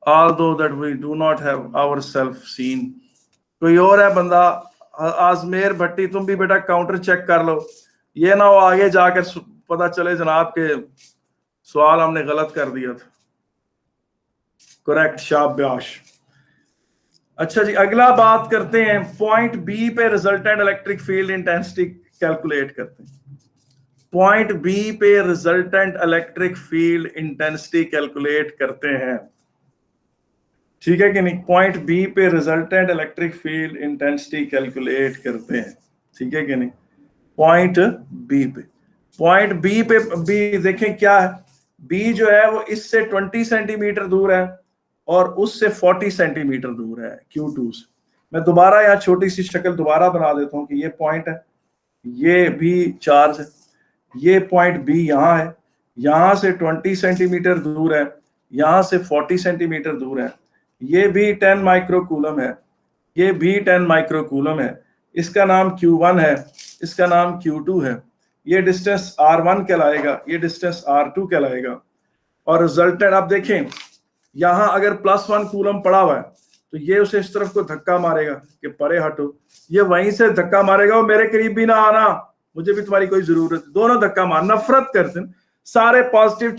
although that we do not have ourselves seen। कोई और है बंदा आजमेर भट्टी, तुम भी बेटा काउंटर चेक कर लो, ये ना हो आगे जाकर पता चले जनाब के सवाल हमने गलत कर दिया था। करेक्ट, शाबाश। अच्छा जी, अगला बात करते हैं पॉइंट बी पे resultant electric field intensity calculate करते हैं। पॉइंट बी पे resultant electric field intensity calculate करते हैं, ठीक है कि नहीं। पॉइंट बी पे resultant electric field intensity calculate करते हैं, ठीक है कि नहीं। पॉइंट बी पे, पॉइंट बी पे बी देखें क्या है, बी जो है वो इससे 20 सेंटीमीटर दूर है और उससे 40 सेंटीमीटर दूर है Q2 से। मैं दोबारा यहाँ छोटी सी शक्ल दोबारा बना देता हूँ कि ये पॉइंट है, ये भी चार्ज है, ये पॉइंट बी यहाँ है, यहाँ से 20 सेंटीमीटर दूर है, यहाँ से 40 सेंटीमीटर दूर है, ये भी 10 माइक्रोकूलम है, ये भी 10 माइक्रोकूलम है, इसका नाम Q1 है, इसका नाम Q2 है, ये डिस्टेंस R1 कहलाएगा, ये डिस्टेंस R2 कहलाएगा। और रिजल्टेंट आप देखें, यहां अगर +1 कूलम पड़ा हुआ है तो ये उसे इस तरफ को धक्का मारेगा कि परे हटो, ये वहीं से धक्का मारेगा, वो मेरे करीब भी ना आना, मुझे भी तुम्हारी कोई जरूरत, दोनों धक्का मार, नफरत करते हैं सारे पॉजिटिव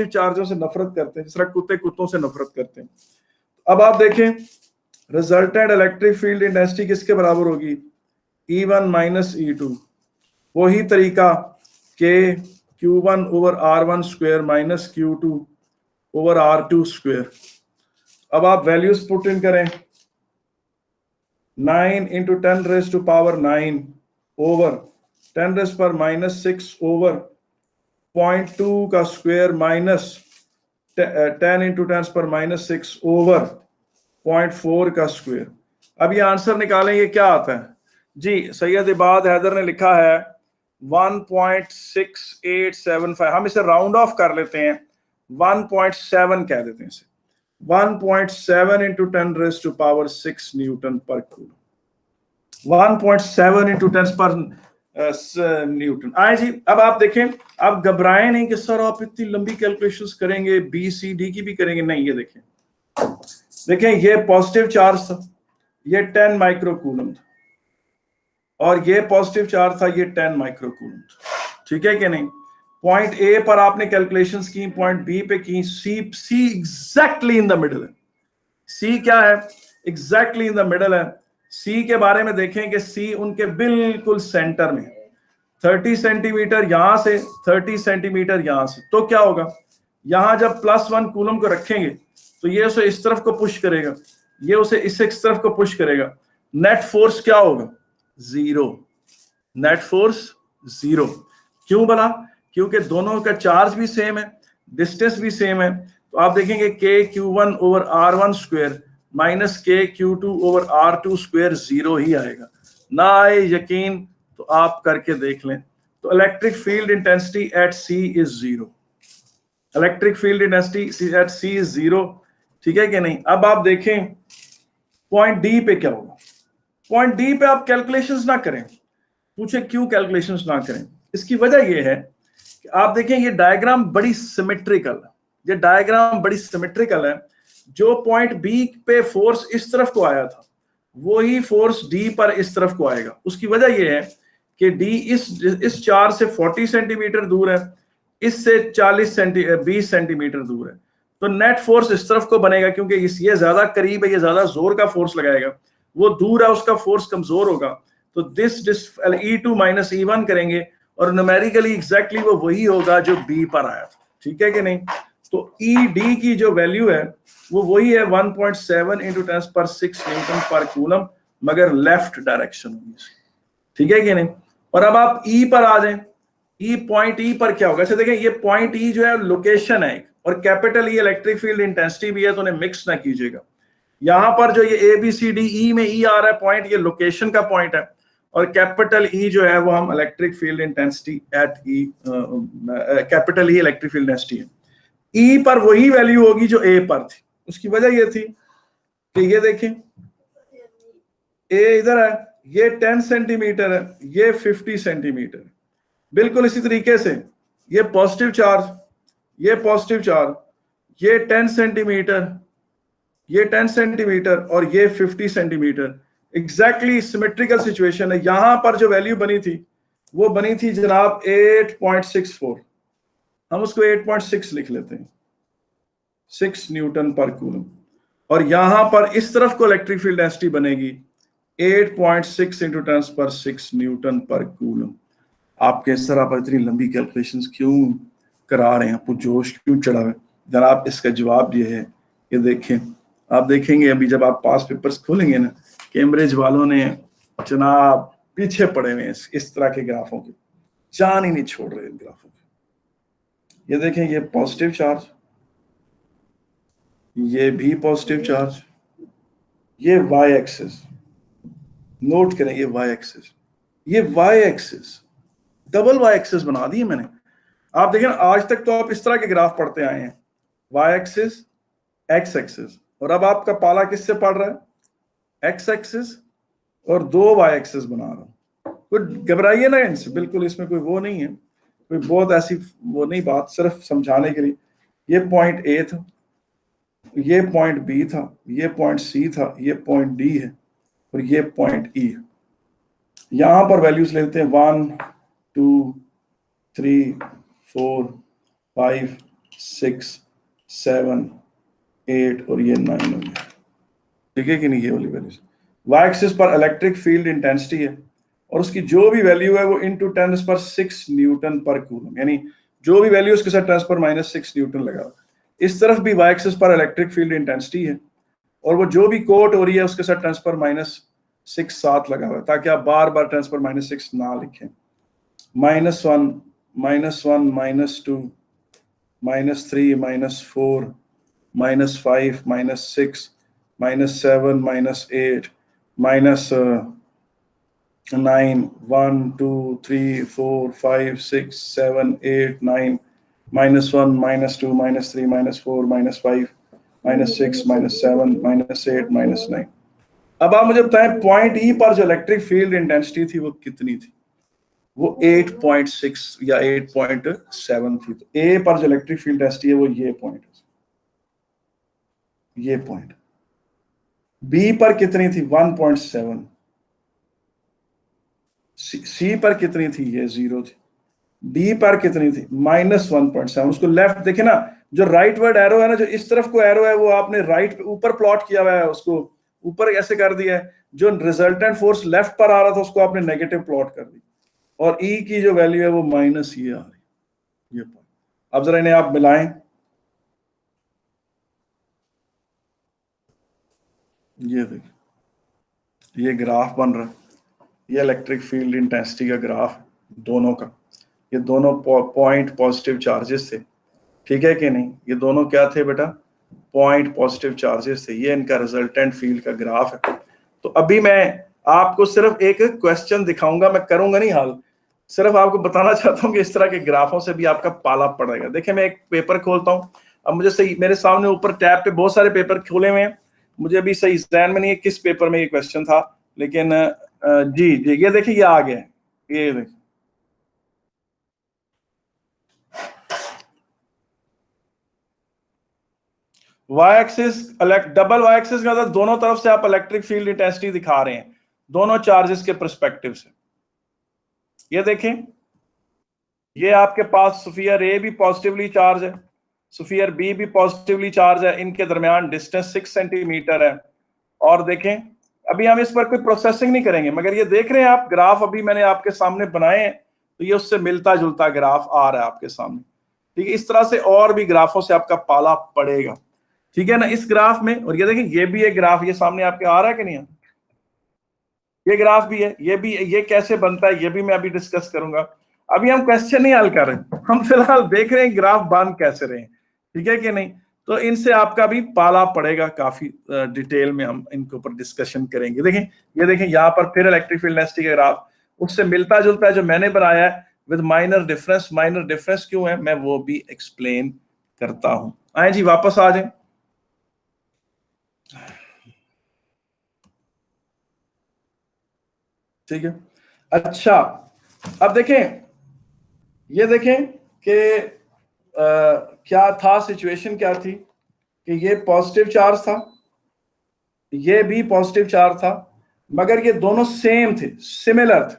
चार्जों से नफरत करते हैं, जिस तरह कुत्ते कुत्तों से नफरत करते हैं। अब आप देखें रिजल्टेंट इलेक्ट्रिक फील्ड इंटेंसिटी किसके बराबर होगी, E1 माइनस E2, वही तरीका के Q1 over R1 square minus Q2 over R2 square. अब आप वैल्यूज पुट इन करें, 9 into 10 raise to power 9 over 10 raise पर माइनस 6 ओवर 0.2 का स्क्वायर माइनस 10 इंटू 10 पर माइनस 6 ओवर 0.4 का स्क्वायर। अब ये आंसर निकालें, ये क्या आता है जी। सैयद इबाद हैदर ने लिखा है 1.6875, हम इसे राउंड ऑफ कर लेते हैं, 1.7 कह देते हैं इसे, 1.7 into 10 raise to power 6 newton पर कूलम, 1.7 इंटू 10 पर न्यूटन। आए जी, अब आप देखें, आप घबराएं नहीं कि सर आप इतनी लंबी कैलकुलेशंस करेंगे, बी सी डी की भी करेंगे, नहीं, ये देखें ये पॉजिटिव चार्ज था, ये 10 माइक्रोकूलम था, और ये पॉजिटिव चार्ज था, ये 10 माइक्रोकूलम था, ठीक है कि नहीं। पॉइंट ए पर आपने कैलकुलेशंस की, पॉइंट बी पे की, सी एग्जैक्टली इन द मिडल है, सी क्या है, एग्जैक्टली इन द मिडल है। सी के बारे में देखें कि सी उनके बिल्कुल सेंटर में, 30 सेंटीमीटर यहां से, 30 सेंटीमीटर यहां से, तो क्या होगा, यहां जब +1 कूलम को रखेंगे तो ये उसे इस तरफ को पुश करेगा, ये उसे इस तरफ को पुश करेगा, नेट फोर्स क्या होगा, 0, नेट फोर्स 0। क्यों बोला, क्योंकि दोनों का चार्ज भी सेम है, डिस्टेंस भी सेम है, तो आप देखेंगे KQ1 over R1 square minus KQ2 over R2 square 0 ही आएगा। ना आए यकीन तो आप करके देख लें। तो electric field intensity eight C is 0, electric field intensity eight C is 0, ठीक है कि नहीं। अब आप देखें पॉइंट डी पे क्या होगा, पॉइंट डी पे आप कैलकुलेशंस ना करें, पूछे क्यों कैलकुलेशंस ना करें, इसकी वजह यह है कि आप देखें ये डायग्राम बड़ी सिमेट्रिकल है, ये डायग्राम बड़ी सिमेट्रिकल है। जो पॉइंट बी पे फोर्स इस तरफ को आया था वही फोर्स डी पर इस तरफ को आएगा। उसकी वजह यह है कि डी इस चार्ज से 40 सेंटीमीटर दूर है, इससे 20 सेंटीमीटर दूर है, तो नेट फोर्स इस तरफ को बनेगा, क्योंकि ये ज्यादा करीब है, ये ज्यादा जोर का फोर्स लगाएगा, वो दूर है उसका फोर्स कमजोर होगा। तो दिस E2 माइनस E1 करेंगे और न्यूमेरिकली एग्जैक्टली वो वही होगा जो बी पर आया था, ठीक है कि नहीं। तो ED की जो वैल्यू है वो वही है 1.7 इंटू 10 पर 6 न्यूटन पर कूलम, मगर लेफ्ट डायरेक्शन होगी, ठीक है कि नहीं। और अब आप E पर आ जाएं, पॉइंट E पर क्या होगा। अच्छा देखें, ये पॉइंट E जो है लोकेशन है एक, और capital E electric field intensity भी है, तो उन्हें मिक्स ना कीजिएगा। यहां पर जो ये ABCD में E आ रहा है पॉइंट, ये लोकेशन का पॉइंट है, और कैपिटल E जो है वो हम electric field intensity eight E, capital E electric field intensity है। E पर वही वैल्यू होगी जो A पर थी। उसकी वजह ये थी कि ये देखें A इधर है, ये 10 सेंटीमीटर है, ये 50 सेंटीमीटर, बिल्कुल इसी तरीके से ये पॉजिटिव चार्ज, ये पॉजिटिव चार्ज, ये 10 सेंटीमीटर, ये 10 सेंटीमीटर और ये 50 सेंटीमीटर, एग्जैक्टली सिमेट्रिकल सिचुएशन है। यहां पर जो वैल्यू बनी थी वो बनी थी जनाब 8.64, हम उसको 8.6 लिख लेते हैं, 6 न्यूटन पर कूलम। और यहां पर इस तरफ को इलेक्ट्रिक फील्ड डेंसिटी बनेगी 8.6 इंटू 10⁶ न्यूटन पर कूलम। आपके इस तरह पर इतनी लंबी कैलकुलेशंस क्यों करा रहे हैं, आपको जोश क्यों चढ़ा है जनाब? इसका जवाब ये है, ये देखें, आप देखेंगे अभी जब आप पास पेपर्स खोलेंगे ना, कैम्ब्रिज वालों ने जनाब पीछे पड़े हुए हैं इस तरह के ग्राफों के, जान ही नहीं छोड़ रहे इन ग्राफों के। ये देखें, ये पॉजिटिव चार्ज, ये भी पॉजिटिव चार्ज, ये वाई एक्सिस, नोट करें ये वाई एक्सिस, ये y axis, double y axis बना दी है मैंने। आप देखें आज तक तो आप इस तरह के ग्राफ पढ़ते आए हैं, वाई एक्सिस, एक्स एक्सिस, और अब आपका पाला किससे पड़ रहा है? एक्स एक्सिस और 2 वाई एक्सिस बना रहा हूं। कोई घबराइए ना इनसे, बिल्कुल इसमें कोई वो नहीं है, कोई बहुत ऐसी वो नहीं बात, सिर्फ समझाने के लिए। ये पॉइंट ए था, ये पॉइंट बी था, ये पॉइंट सी था, ये पॉइंट डी है और ये पॉइंट ई है। यहां पर वैल्यूज लेते हैं 1 2 3 4 5 6 7 8 और ये 9 हो गया, ठीक है कि नहीं? ये वाली वैल्यूज वाई एक्सिस पर इलेक्ट्रिक फील्ड इंटेंसिटी है और उसकी जो भी वैल्यू है वो इंटू 10⁶ न्यूटन पर कूलम, यानी जो भी वैल्यू उसके साथ 10⁻⁶ न्यूटन लगा। इस तरफ भी वाई एक्सिस पर इलेक्ट्रिक फील्ड इंटेंसिटी है और वो जो भी कोट हो रही है उसके साथ 10⁻⁶ साथ लगा हुआ है, ताकि आप बार बार 10⁻⁶ ना लिखें। -1 -1 -2 -3 -4 -5 -6 -7 -8 -9 1 2 3 4 5 6 7 8 9 -1 -2 -3 -4 -5 -6 -7 -8 -9। अब आप मुझे बताएं पॉइंट ई पर जो इलेक्ट्रिक फील्ड इंटेंसिटी थी वो कितनी थी? वो 8.6 या 8.7 थी। तो ए पर जो इलेक्ट्रिक फील्ड इंटेंसिटी है वो ये पॉइंट, ये पॉइंट। बी पर कितनी थी? 1.7। सी पर कितनी थी? ये 0 थी। डी पर कितनी थी? -1.7। उसको लेफ्ट देखे ना, जो राइट वर्ड एरो है ना, जो इस तरफ को एरो है वो आपने राइट ऊपर प्लॉट किया हुआ है, उसको ऊपर ऐसे कर दिया है। जो रिजल्टेंट फोर्स लेफ्ट पर आ रहा था उसको आपने नेगेटिव प्लॉट कर दी, और ई की जो वैल्यू है वो माइनस ये आ रही, ये पॉइंट। अब जरा इन्हें आप मिलाएं, ये देखिए ये ग्राफ बन रहा है, ये इलेक्ट्रिक फील्ड इंटेंसिटी का ग्राफ दोनों का। ये दोनों पॉइंट पॉजिटिव चार्जेस थे, ठीक है कि नहीं? ये दोनों क्या थे बेटा? पॉइंट पॉजिटिव चार्जेस थे। ये इनका रिजल्टेंट फील्ड का ग्राफ है। तो अभी मैं आपको सिर्फ एक क्वेश्चन दिखाऊंगा, मैं करूंगा नहीं हाल, सिर्फ आपको बताना चाहता हूं कि इस तरह के ग्राफों से भी आपका पाला पड़ेगा। देखिए मैं एक पेपर खोलता हूं, अब मुझे सही, मेरे सामने ऊपर टैब पे बहुत सारे पेपर खोले हुए हैं, मुझे अभी सही ध्यान में नहीं है किस पेपर में ये क्वेश्चन था, लेकिन जी जी ये देखिए ये आ गया, ये देखिए y axis, double y axis का मतलब दोनों तरफ से आप इलेक्ट्रिक फील्ड इंटेंसिटी दिखा रहे हैं दोनों चार्जेस के पर्सपेक्टिव से। ये देखें, ये आपके पास स्फीयर ए भी पॉजिटिवली चार्ज है, स्फीयर बी भी पॉजिटिवली चार्ज है, इनके दरमियान डिस्टेंस 6 सेंटीमीटर है। और देखें अभी हम इस पर कोई प्रोसेसिंग नहीं करेंगे, मगर ये देख रहे हैं आप ग्राफ अभी मैंने आपके सामने बनाए हैं, तो ये उससे मिलता जुलता ग्राफ आ रहा है आपके सामने, ठीक है? इस तरह से और भी ग्राफों से आपका पाला पड़ेगा, ठीक है ना? इस ग्राफ में, और ये देखिए ये भी एक ग्राफ ये सामने आपके आ रहा है कि नहीं? ये ग्राफ भी है, ये भी, ये कैसे बनता है ये भी मैं अभी डिस्कस करूंगा। अभी हम क्वेश्चन नहीं हल कर रहे, हम फिलहाल देख रहे हैं ग्राफ बन कैसे रहे, ठीक है कि नहीं? तो इनसे आपका भी पाला पड़ेगा, काफी डिटेल में हम इनके ऊपर डिस्कशन करेंगे। देखें, ये देखें यहाँ पर फिर इलेक्ट्रिक फील्ड डेंसिटी का ग्राफ उससे मिलता जुलता है जो मैंने बनाया है, with minor difference. Minor difference क्यों है मैं वो भी एक्सप्लेन करता हूं। आए जी वापस आ जाए, ठीक है? अच्छा अब देखें, ये देखें कि क्या था, सिचुएशन क्या थी कि ये पॉजिटिव चार्ज था, ये भी पॉजिटिव चार्ज था, मगर ये दोनों सेम थे, सिमिलर थे।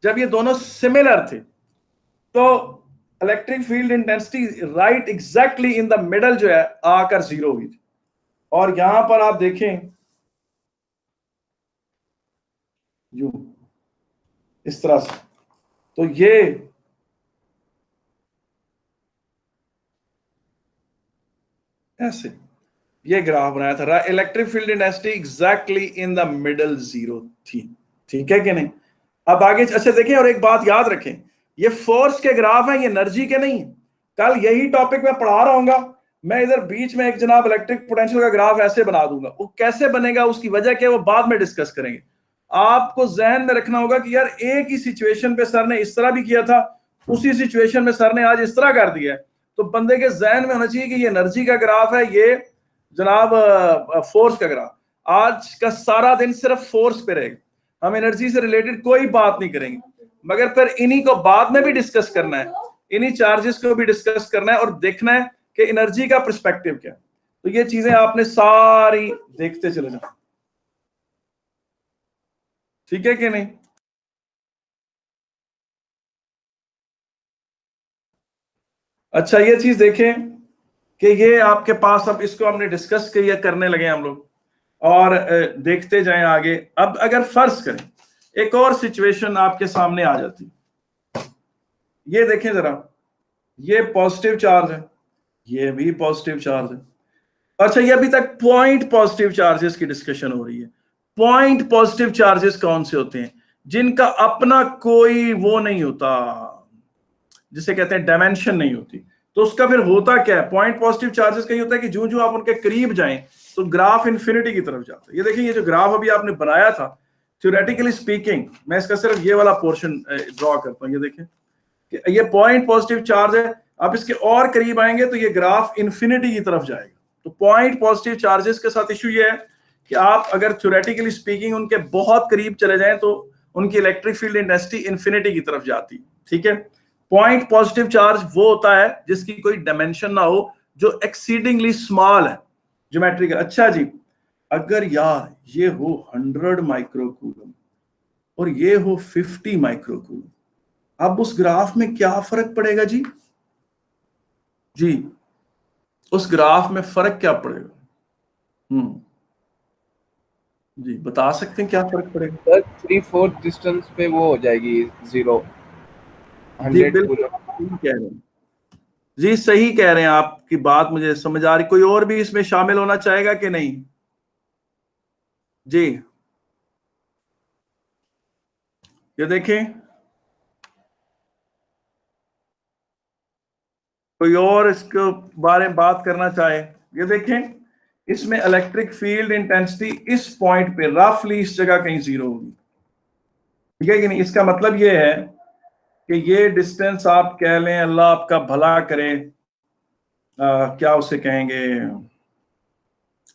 जब ये दोनों सिमिलर थे तो electric field intensity right exactly in the middle जो है आकर जीरो हुई थी। और यहां पर आप देखें यू इस तरह से, तो ये ऐसे ये ग्राफ बनाया था, electric field intensity exactly in the middle zero थी। ठीक है कि नहीं? अब आगे अच्छा देखें, और एक बात याद रखें, ये फोर्स के ग्राफ हैं, ये एनर्जी के नहीं। कल यही टॉपिक मैं पढ़ा रहा हूँ, मैं इधर बीच में एक जनाब इलेक्ट्रिक पोटेंशियल का ग्राफ ऐसे बना दूंगा, वो कैसे बनेगा, उसकी वजह क्या है, वो बाद में डिस्कस करेंगे। आपको जहन में रखना होगा कि यार एक ही सिचुएशन पे सर ने इस तरह भी किया था, उसी सिचुएशन में सर ने आज इस तरह कर दिया है। तो बंदे के जहन में होना चाहिए कि ये एनर्जी का ग्राफ है, ये जनाब फोर्स का ग्राफ। आज का सारा दिन सिर्फ फोर्स पे रहेगा, हम एनर्जी से रिलेटेड कोई बात नहीं करेंगे, मगर फिर इन्हीं को बाद में भी डिस्कस करना है, इन्हीं चार्जेस को भी डिस्कस करना है और देखना है कि एनर्जी का पर्सपेक्टिव क्या है। तो ये चीजें आपने सारी देखते चले जाओ, ठीक है कि नहीं? अच्छा ये चीज देखें कि ये आपके पास, अब इसको हमने डिस्कस किया, करने लगे हम लोग, और देखते जाएं आगे। अब अगर फर्ज करें एक और सिचुएशन आपके सामने आ जाती, ये देखें जरा, ये पॉजिटिव चार्ज है, ये भी पॉजिटिव चार्ज है। अच्छा ये अभी तक पॉइंट पॉजिटिव चार्जेस की डिस्कशन हो रही है। पॉइंट पॉजिटिव चार्जेस कौन से होते हैं? जिनका अपना कोई वो नहीं होता, जिसे कहते हैं डायमेंशन नहीं होती। तो उसका फिर होता क्या है? पॉइंट पॉजिटिव चार्जेस का ये होता है कि जो जो आप उनके करीब जाएं तो ग्राफ इन्फिनिटी की तरफ जाता है। ये देखिए, ये जो ग्राफ अभी आपने बनाया था, थ्योरेटिकली स्पीकिंग, मैं इसका सिर्फ ये वाला पोर्शन ड्रॉ करता हूं। ये देखें कि ये पॉइंट पॉजिटिव चार्ज है, आप इसके और करीब आएंगे तो ये ग्राफ इन्फिनिटी की तरफ जाएगा। तो पॉइंट पॉजिटिव चार्जेस के साथ इशू ये है कि आप अगर थ्योरेटिकली स्पीकिंग उनके बहुत करीब चले जाएं तो उनकी इलेक्ट्रिक फील्ड इंटेंसिटी इन्फिनिटी की तरफ जाती है। ठीक है, पॉइंट पॉजिटिव चार्ज वो होता है जिसकी कोई डायमेंशन ना हो, जो एक्सीडिंगली स्मॉल है ज्योमेट्रिकल। अच्छा जी, अगर यार ये हो 100 माइक्रोकूलम और ये हो 50 माइक्रोकूलम, अब उस ग्राफ में क्या फर्क पड़ेगा जी? जी उस ग्राफ में फर्क क्या पड़ेगा? जी बता सकते हैं क्या फर्क पड़ेगा? सर 3/4 डिस्टेंस पे वो हो जाएगी जीरो। जी 100 बिल्कुल सही कह रहे हैं, जी सही कह रहे हैं, आपकी बात मुझे समझ आ रही। कोई और भी इसमें शामिल होना चाहेगा कि नहीं? जी ये देखें, कोई और इसके बारे में बात करना चाहे? ये देखें, इसमें इलेक्ट्रिक फील्ड इंटेंसिटी इस पॉइंट पे रफली इस जगह कहीं जीरो होगी, ठीक है कि नहीं? इसका मतलब ये है कि ये डिस्टेंस आप कह लें, अल्लाह आपका भला करे, क्या उसे कहेंगे,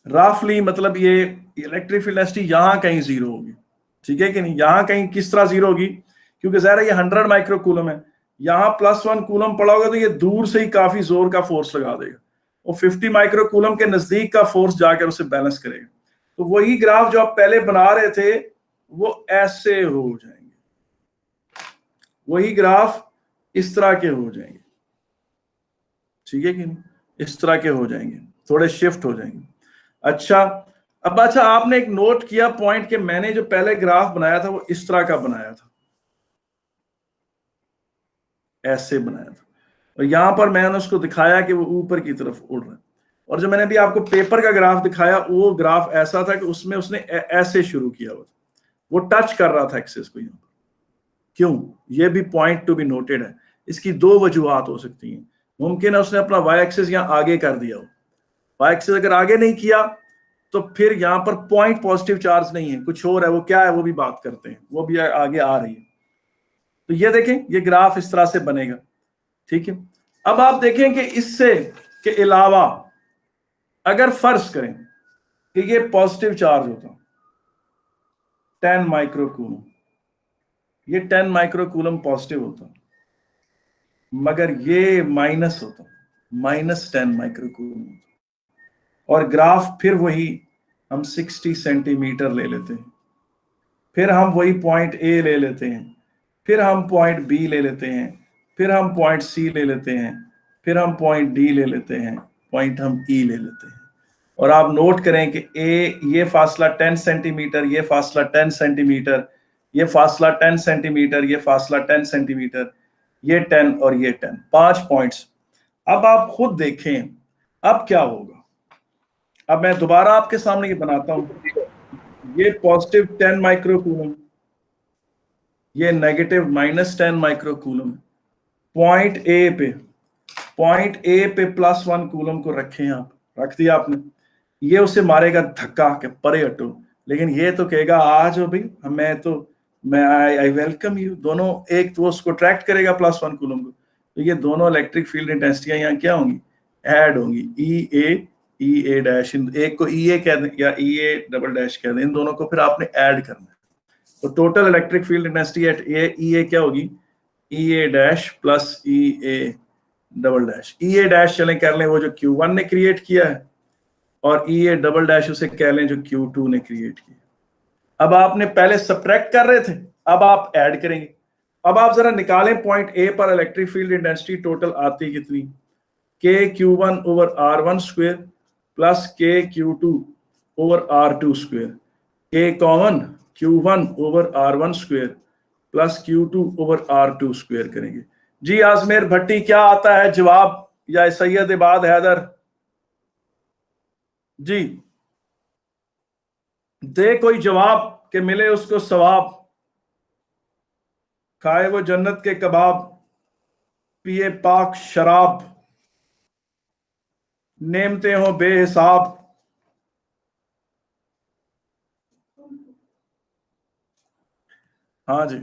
रफली मतलब ये इलेक्ट्रिक फील्ड इंटेंसिटी यहां कहीं जीरो होगी, ठीक है कि नहीं? यहां कहीं किस तरह जीरो होगी? क्योंकि ज़ाहिर है ये 100 माइक्रो कूलम है, यहां +1 कूलम पड़ा होगा तो ये दूर से ही काफी जोर का फोर्स लगा देगा, और 50 माइक्रो कूलम के नजदीक का फोर्स जाकर उसे बैलेंस करेगा। तो वही ग्राफ जो आप पहले बना रहे थे वो ऐसे हो जाएंगे, वही ग्राफ इस तरह के हो जाएंगे, ठीक है कि नहीं? इस तरह के हो जाएंगे, थोड़े शिफ्ट हो जाएंगे। अच्छा अब अच्छा, आपने एक नोट किया पॉइंट के मैंने जो पहले ग्राफ बनाया था वो इस तरह का बनाया था, ऐसे बनाया था, और यहां पर मैंने उसको दिखाया कि वो ऊपर की तरफ उड़ रहा है। और जो मैंने अभी आपको पेपर का ग्राफ दिखाया वो ग्राफ ऐसा था कि उसमें उसने ऐसे शुरू किया हुआ था, वो टच कर रहा था एक्सिस को। यहाँ क्यों? ये भी पॉइंट टू बी नोटेड है। इसकी दो वजूहत हो सकती हैं। मुमकिन है उसने अपना वाई एक्सिस यहाँ आगे कर दिया हो, वाई एक्सिस अगर आगे नहीं किया तो फिर यहाँ पर पॉइंट पॉजिटिव चार्ज नहीं है, कुछ और है। वो क्या है वो भी बात करते हैं, वो भी आगे आ रही है। तो ये देखें, ये ग्राफ इस तरह से बनेगा, ठीक है? अब आप देखें कि इससे के अलावा अगर फर्ज करें कि ये पॉजिटिव चार्ज होता 10 माइक्रोकूलम, ये 10 माइक्रोकूलम पॉजिटिव होता, मगर ये माइनस होता, -10 माइक्रोकूलम, और ग्राफ फिर वही हम 60 सेंटीमीटर ले लेते हैं, फिर हम वही पॉइंट ए ले लेते हैं, फिर हम पॉइंट बी ले लेते हैं, फिर हम पॉइंट सी ले लेते हैं, फिर हम पॉइंट डी ले लेते हैं, पॉइंट हम ई ले लेते हैं। और आप नोट करें कि ए, ये फासला 10 सेंटीमीटर, ये फासला 10 सेंटीमीटर, ये फासला 10 सेंटीमीटर, ये फासला 10 सेंटीमीटर, ये 10 और ये 10, 5 पॉइंट्स। अब आप खुद देखें अब क्या होगा। अब मैं दोबारा आपके सामने ये बनाता हूं, ये पॉजिटिव 10 माइक्रोकूलम, ये नेगेटिव -10 माइक्रोकूलम। पॉइंट ए पे +1 कूलम को रखें, आप रख दिया आपने, ये उसे मारेगा धक्का के परे हटो, लेकिन ये तो कहेगा आ जाओ भाई, मैं आई वेलकम यू। दोनों, एक तो उसको अट्रैक्ट करेगा +1 कूलम को, तो ये दोनों इलेक्ट्रिक फील्ड इंटेंसिटियां यहाँ क्या होंगी, ऐड होंगी, ई ए डैश, एक को ई ए कह दें या ई ए डबल डैश कह दें, इन दोनों को फिर आपने ऐड करना है। तो total electric field intensity at E A क्या होगी, E A dash plus E A double dash. E A dash चलें कर लें वो जो Q1 ने क्रिएट किया है, और ई ए डबल डैश उसे कह लें जो Q2 ने क्रिएट किया। अब आपने पहले सब्ट्रैक्ट कर रहे थे, अब आप ऐड करेंगे। अब आप जरा निकालें पॉइंट ए पर इलेक्ट्रिक फील्ड इंटेंसिटी टोटल आती कितनी, KQ1 over R1 square plus KQ2 over R2 square, K common, Q1 over R1 square plus Q2 over R2 square करेंगे। जी आजमेर भट्टी, क्या आता है जवाब, या सैयद इबाद हैदर जी दे कोई जवाब के मिले उसको सवाब, खाए वो जन्नत के कबाब, पिए पाक शराब, नेमते हो बेहिसाब। हाँ जी,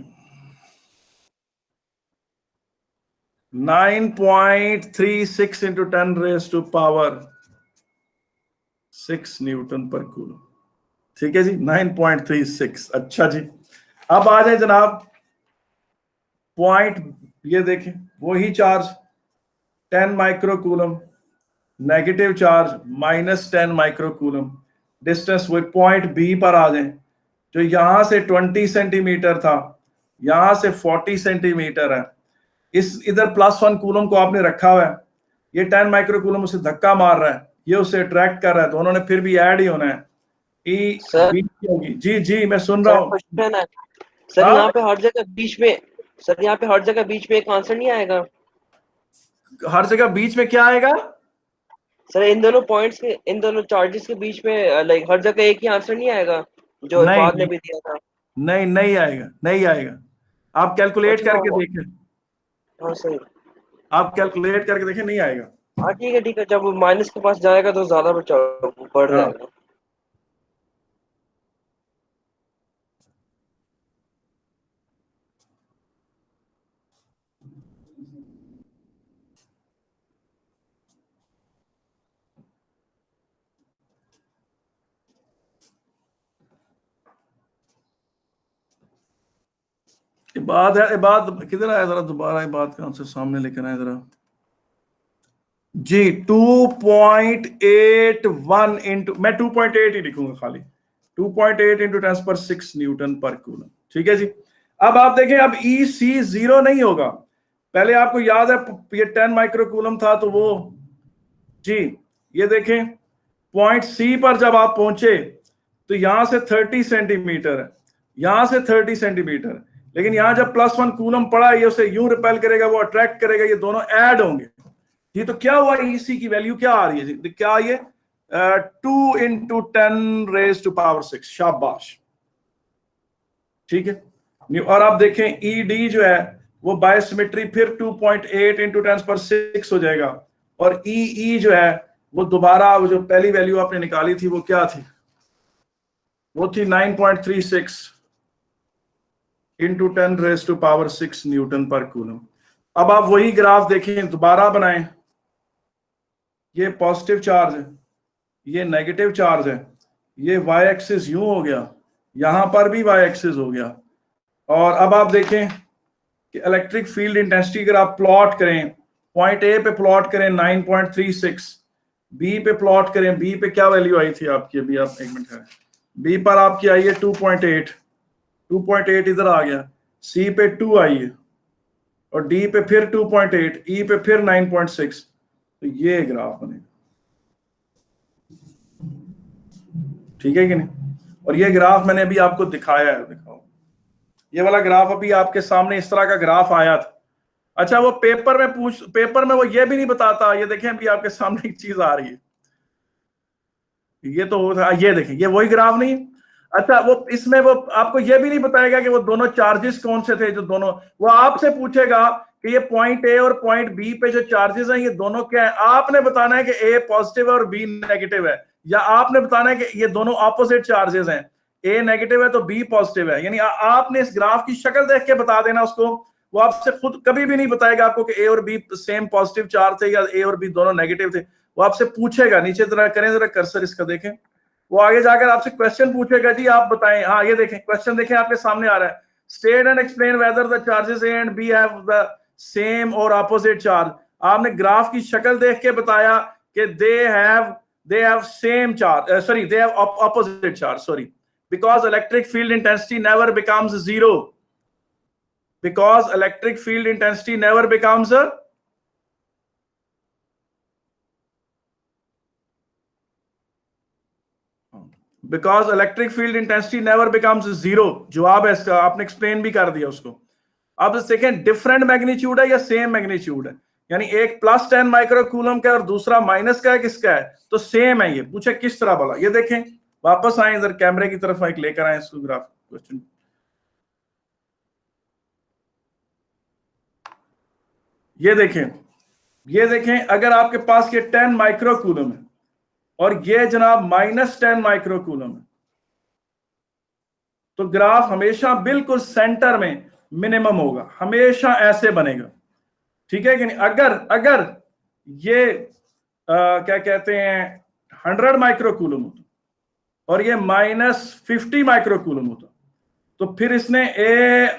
9.36 into 10 raise to power 6 newton पर कूलम। ठीक है जी, 9.36। अच्छा जी, अब आ जाए जनाब पॉइंट, ये देखें वही charge 10 microcoulomb, negative charge -10 microcoulomb, distance वही पॉइंट बी पर आ जाए, जो यहां से 20 सेंटीमीटर था, यहां से 40 सेंटीमीटर है। इस इधर +1 कूलम को आपने रखा हुआ है, ये 10 माइक्रोकूलम उसे धक्का मार रहा है, ये उसे अट्रैक्ट कर रहा है, तो उन्होंने फिर भी ऐड ही होना है। ई बी होगी। जी जी मैं सुन रहा हूँ सर। यहाँ पे हर जगह बीच में, सर यहाँ पे हर जगह बीच में एक आंसर नहीं आएगा? हर जगह बीच में क्या आएगा सर? इन दोनों पॉइंट्स के, इन दोनों चार्जेस के बीच में लाइक हर जगह एक ही आंसर नहीं आएगा जो नहीं, बाद में भी दिया था? नहीं आएगा, नहीं आएगा। आप कैलकुलेट अच्छा, करके देखें, हाँ सही, आप कैलकुलेट करके देखें, नहीं आएगा। हाँ ठीक है, जब माइनस के पास जाएगा तो ज्यादा बढ़ हाँ। जाएगा। इबाद है, इबाद किधर आया, जरा दोबारा इबाद कहाँ से सामने लेकर आए जरा। जी 2.81 इंटू, मैं 2.8 ही लिखूंगा खाली, 2.8 इंटू 10⁶ न्यूटन पर कूलम। ठीक है जी, अब आप देखें, अब EC 0 नहीं होगा। पहले आपको याद है ये 10 माइक्रोकूलम था, तो वो जी ये देखें पॉइंट C पर जब आप पहुंचे तो यहां से 30 सेंटीमीटर है, यहां से 30 सेंटीमीटर, लेकिन यहां जब +1 कूलम पड़ा, ये उसे यूं रिपेल करेगा, वो अट्रैक्ट करेगा, ये दोनों ऐड होंगे। ये तो क्या हुआ, EC की वैल्यू क्या आ रही है जी, क्या ये 2 इंटू 10 रेज टू पावर 6। शाबाश, ठीक है। और आप देखें ED जो है वो बाय सिमेट्री फिर 2.8 इंटू 10⁶ हो जाएगा, और EE जो है वो दोबारा, वो जो पहली वैल्यू आपने निकाली थी वो क्या थी, वो थी 9.36 into 10 raise to power 6 newton पर कूलम। अब आप वही ग्राफ देखें, दोबारा बनाएं, ये पॉजिटिव चार्ज है, ये नेगेटिव चार्ज है, ये वाई एक्सिस यूं हो गया, यहां पर भी वाई एक्सिस हो गया। और अब आप देखें कि इलेक्ट्रिक फील्ड इंटेंसिटी अगर आप प्लॉट करें, पॉइंट ए पे प्लॉट करें 9.36, बी पे प्लॉट करें, बी पे क्या वैल्यू आई थी आपकी, अभी आप एक मिनट करें, बी पर आपकी आई है 2.8, 2.8 इधर आ गया, सी पे 2 आई है और डी पे फिर 2.8, ई पे फिर 9.6, तो ये ग्राफ बनेगा, ठीक है कि नहीं। और ये ग्राफ मैंने अभी आपको दिखाया है, दिखाओ ये वाला ग्राफ अभी आपके सामने इस तरह का ग्राफ आया था। अच्छा वो पेपर में वो ये भी नहीं बताता, ये देखें अभी आपके सामने एक चीज आ रही है, ये तो ये देखें ये वही ग्राफ नहीं। अच्छा वो इसमें वो आपको ये भी नहीं बताएगा कि वो दोनों चार्जेस कौन से थे, जो दोनों वो आपसे पूछेगा कि ये पॉइंट ए और पॉइंट बी पे जो चार्जेस हैं ये दोनों क्या है, आपने बताना है कि ए पॉजिटिव है और बी नेगेटिव है, या आपने बताना है कि ये दोनों ऑपोजिट चार्जेस हैं, ए नेगेटिव है तो बी पॉजिटिव है। यानी आपने इस ग्राफ की शक्ल देख के बता देना उसको, वो आपसे खुद कभी भी नहीं बताएगा आपको कि ए और बी सेम पॉजिटिव चार्ज थे या ए और बी दोनों नेगेटिव थे। वो आपसे पूछेगा, नीचे जरा करें, जरा कर्सर इसका देखें, वो आगे जाकर आपसे क्वेश्चन पूछेगा, जी आप बताएं। हाँ ये देखें क्वेश्चन देखें आपके सामने आ रहा है, state and explain whether the charges A and B have the same और ऑपोजिट चार्ज। आपने ग्राफ की शक्ल देख के बताया कि they have same charge, sorry they have opposite charge, sorry, because electric field intensity never becomes zero, because electric field intensity never becomes a because electric field intensity never becomes zero। जवाब है इसका, आपने एक्सप्लेन भी कर दिया उसको। अब देखें डिफरेंट मैग्नीट्यूड है या सेम मैग्नीट्यूड है, यानी एक +10 माइक्रोकूलम का और दूसरा माइनस का है, किसका है, तो सेम है। ये पूछे किस तरह बोला, ये देखें, वापस आए इधर कैमरे की तरफ, एक लेकर आए इसको ग्राफ क्वेश्चन। ये देखें अगर आपके पास ये 10 माइक्रोकूलम है और ये जनाब -10 माइक्रोकूलम है, तो ग्राफ हमेशा बिल्कुल सेंटर में मिनिमम होगा, हमेशा ऐसे बनेगा, ठीक है कि नहीं। अगर ये क्या कहते हैं 100 माइक्रोकूलम होता और ये -50 माइक्रोकूलम होता, तो फिर इसने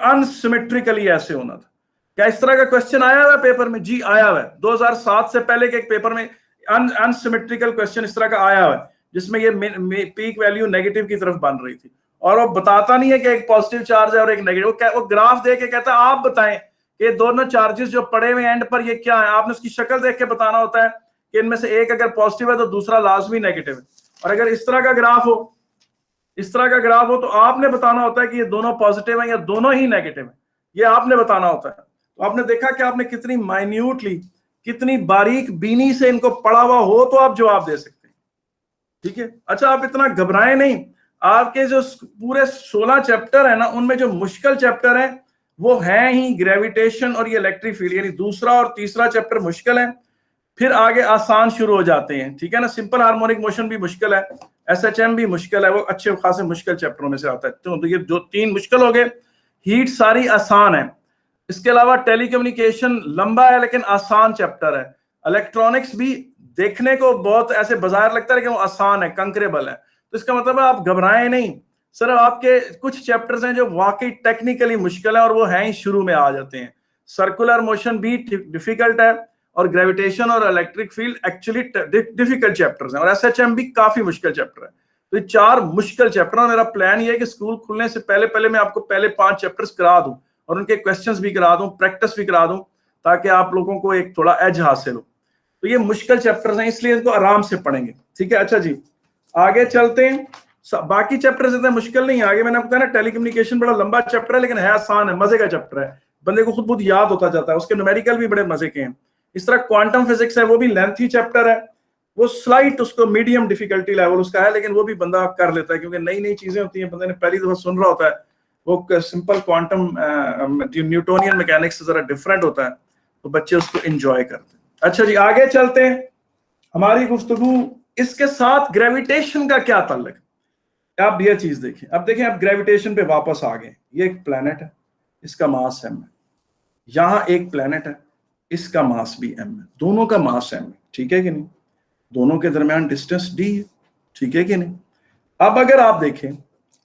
अनसिमेट्रिकली ऐसे होना था। क्या इस तरह का क्वेश्चन आया हुआ पेपर में? जी आया हुआ है, 2007 से पहले के एक पेपर में अनसिमेट्रिकल क्वेश्चन इस तरह का आया हुआ है, जिसमें ये पीक वैल्यू नेगेटिव की तरफ बन रही थी, और वो बताता नहीं है कि एक पॉजिटिव चार्ज है और एक नेगेटिव, वो ग्राफ देख के कहता है आप बताएं कि दोनों चार्जेस जो पड़े हुए एंड पर ये क्या है। आपने उसकी शक्ल देख के बताना होता है कि इनमें से एक अगर पॉजिटिव है तो दूसरा लाजमी नेगेटिव है। और अगर इस तरह का ग्राफ हो, तो आपने बताना होता है कि ये दोनों पॉजिटिव है या दोनों ही नेगेटिव है, ये आपने बताना होता है। तो आपने देखा कि आपने कितनी माइन्यूटली, कितनी बारीक बीनी से इनको पढ़ा हुआ हो तो आप जवाब दे सकते हैं, ठीक है। अच्छा आप इतना घबराएं नहीं, आपके जो पूरे 16 चैप्टर है ना, उनमें जो मुश्किल चैप्टर है वो है ही ग्रेविटेशन और ये इलेक्ट्रिक फील्ड, यानी दूसरा और तीसरा चैप्टर मुश्किल है, फिर आगे आसान शुरू हो जाते हैं, ठीक है ना। सिंपल हार्मोनिक मोशन भी मुश्किल है, SHM भी मुश्किल है, वो अच्छे खासे मुश्किल चैप्टरों में से आता है। तो ये जो 3 मुश्किल हो गए, हीट सारी आसान है। इसके अलावा टेलीकम्युनिकेशन लंबा है लेकिन आसान चैप्टर है। इलेक्ट्रॉनिक्स भी देखने को बहुत ऐसे बाजार लगता है लेकिन वो आसान है, कंकरेबल है। तो इसका मतलब है आप घबराएं नहीं, सिर्फ आपके कुछ चैप्टर्स हैं जो वाकई टेक्निकली मुश्किल है और वो हैं ही शुरू में आ जाते हैं। सर्कुलर मोशन भी डिफिकल्ट है और ग्रेविटेशन और electric field actually difficult chapters हैं, और SHM भी काफी मुश्किल चैप्टर है। तो ये 4 मुश्किल चैप्टर है। मेरा प्लान ये है कि स्कूल खुलने से पहले मैं आपको पहले 5 चैप्टर्स करा दूं और उनके क्वेश्चंस भी करा दूं, प्रैक्टिस भी करा दूं, ताकि आप लोगों को एक थोड़ा एज हासिल हो। तो ये मुश्किल चैप्टर्स हैं, इसलिए इनको आराम से पढ़ेंगे, ठीक है। अच्छा जी आगे चलते हैं, बाकी चैप्टर्स इतने मुश्किल नहीं है। आगे मैंने आपको कहा ना टेलीकम्युनिकेशन बड़ा लंबा चैप्टर है लेकिन है आसान है, मजे का चैप्टर है, बंदे को खुद बहुत याद होता जाता है, उसके न्यूमेरिकल भी बड़े मजे के हैं। इस तरह क्वांटम फिजिक्स है, वो भी लेंथी चैप्टर है, वो स्लाइट उसको मीडियम डिफिकल्टी लेवल उसका है, लेकिन वो भी बंदा कर लेता है क्योंकि नई नई चीजें होती हैं, बंदे ने पहली दफा सुन रहा होता है। वो सिंपल क्वांटम न्यूटोनियन मैकेनिक्स से जरा डिफरेंट होता है, तो बच्चे उसको एंजॉय करते हैं। अच्छा जी आगे चलते हैं, हमारी गुफ्तगू इसके साथ ग्रेविटेशन का क्या ताल्लुक है, आप ये चीज देखें। अब देखें, आप ग्रेविटेशन पे वापस आ गए। ये एक प्लेनेट है, इसका मास m है, यहां एक प्लेनेट है, इसका मास भी m है, दोनों का मास m है, ठीक है कि नहीं। दोनों के दरमियान डिस्टेंस d है, ठीक है कि नहीं। अब अगर आप देखें,